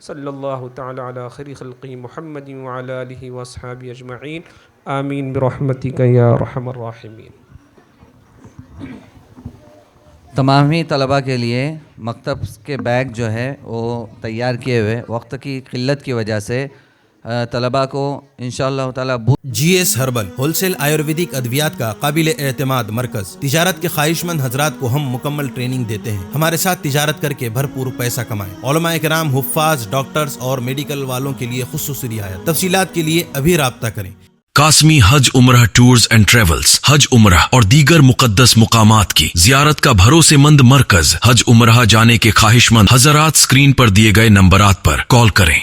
صلی اللہ تعالی علی خیر خلقہ محمد وعلی آلہ واصحابہ اجمعین، آمین برحمتک یا ارحم الراحمین۔ تمامی طلباء کے لیے مکتب کے بیگ جو ہے وہ تیار کیے ہوئے، وقت کی قلت کی وجہ سے طلباء کو انشاءاللہ تعالی G S herbal wholesale Ayurvedic ادویات کا قابل اعتماد مرکز، تجارت کے خواہش مند حضرات کو ہم مکمل ٹریننگ دیتے ہیں، ہمارے ساتھ تجارت کر کے بھرپور پیسہ کمائیں، علماء کرام، حفاظ، ڈاکٹرز اور میڈیکل والوں کے لیے خصوصی رعایت، تفصیلات کے لیے ابھی رابطہ کریں۔ قاسمی حج عمرہ ٹورز اینڈ ٹریولز، حج عمرہ اور دیگر مقدس مقامات کی زیارت کا بھروسے مند مرکز۔ حج عمرہ جانے کے خواہش مند حضرات اسکرین پر دیے گئے نمبرات پر کال کریں۔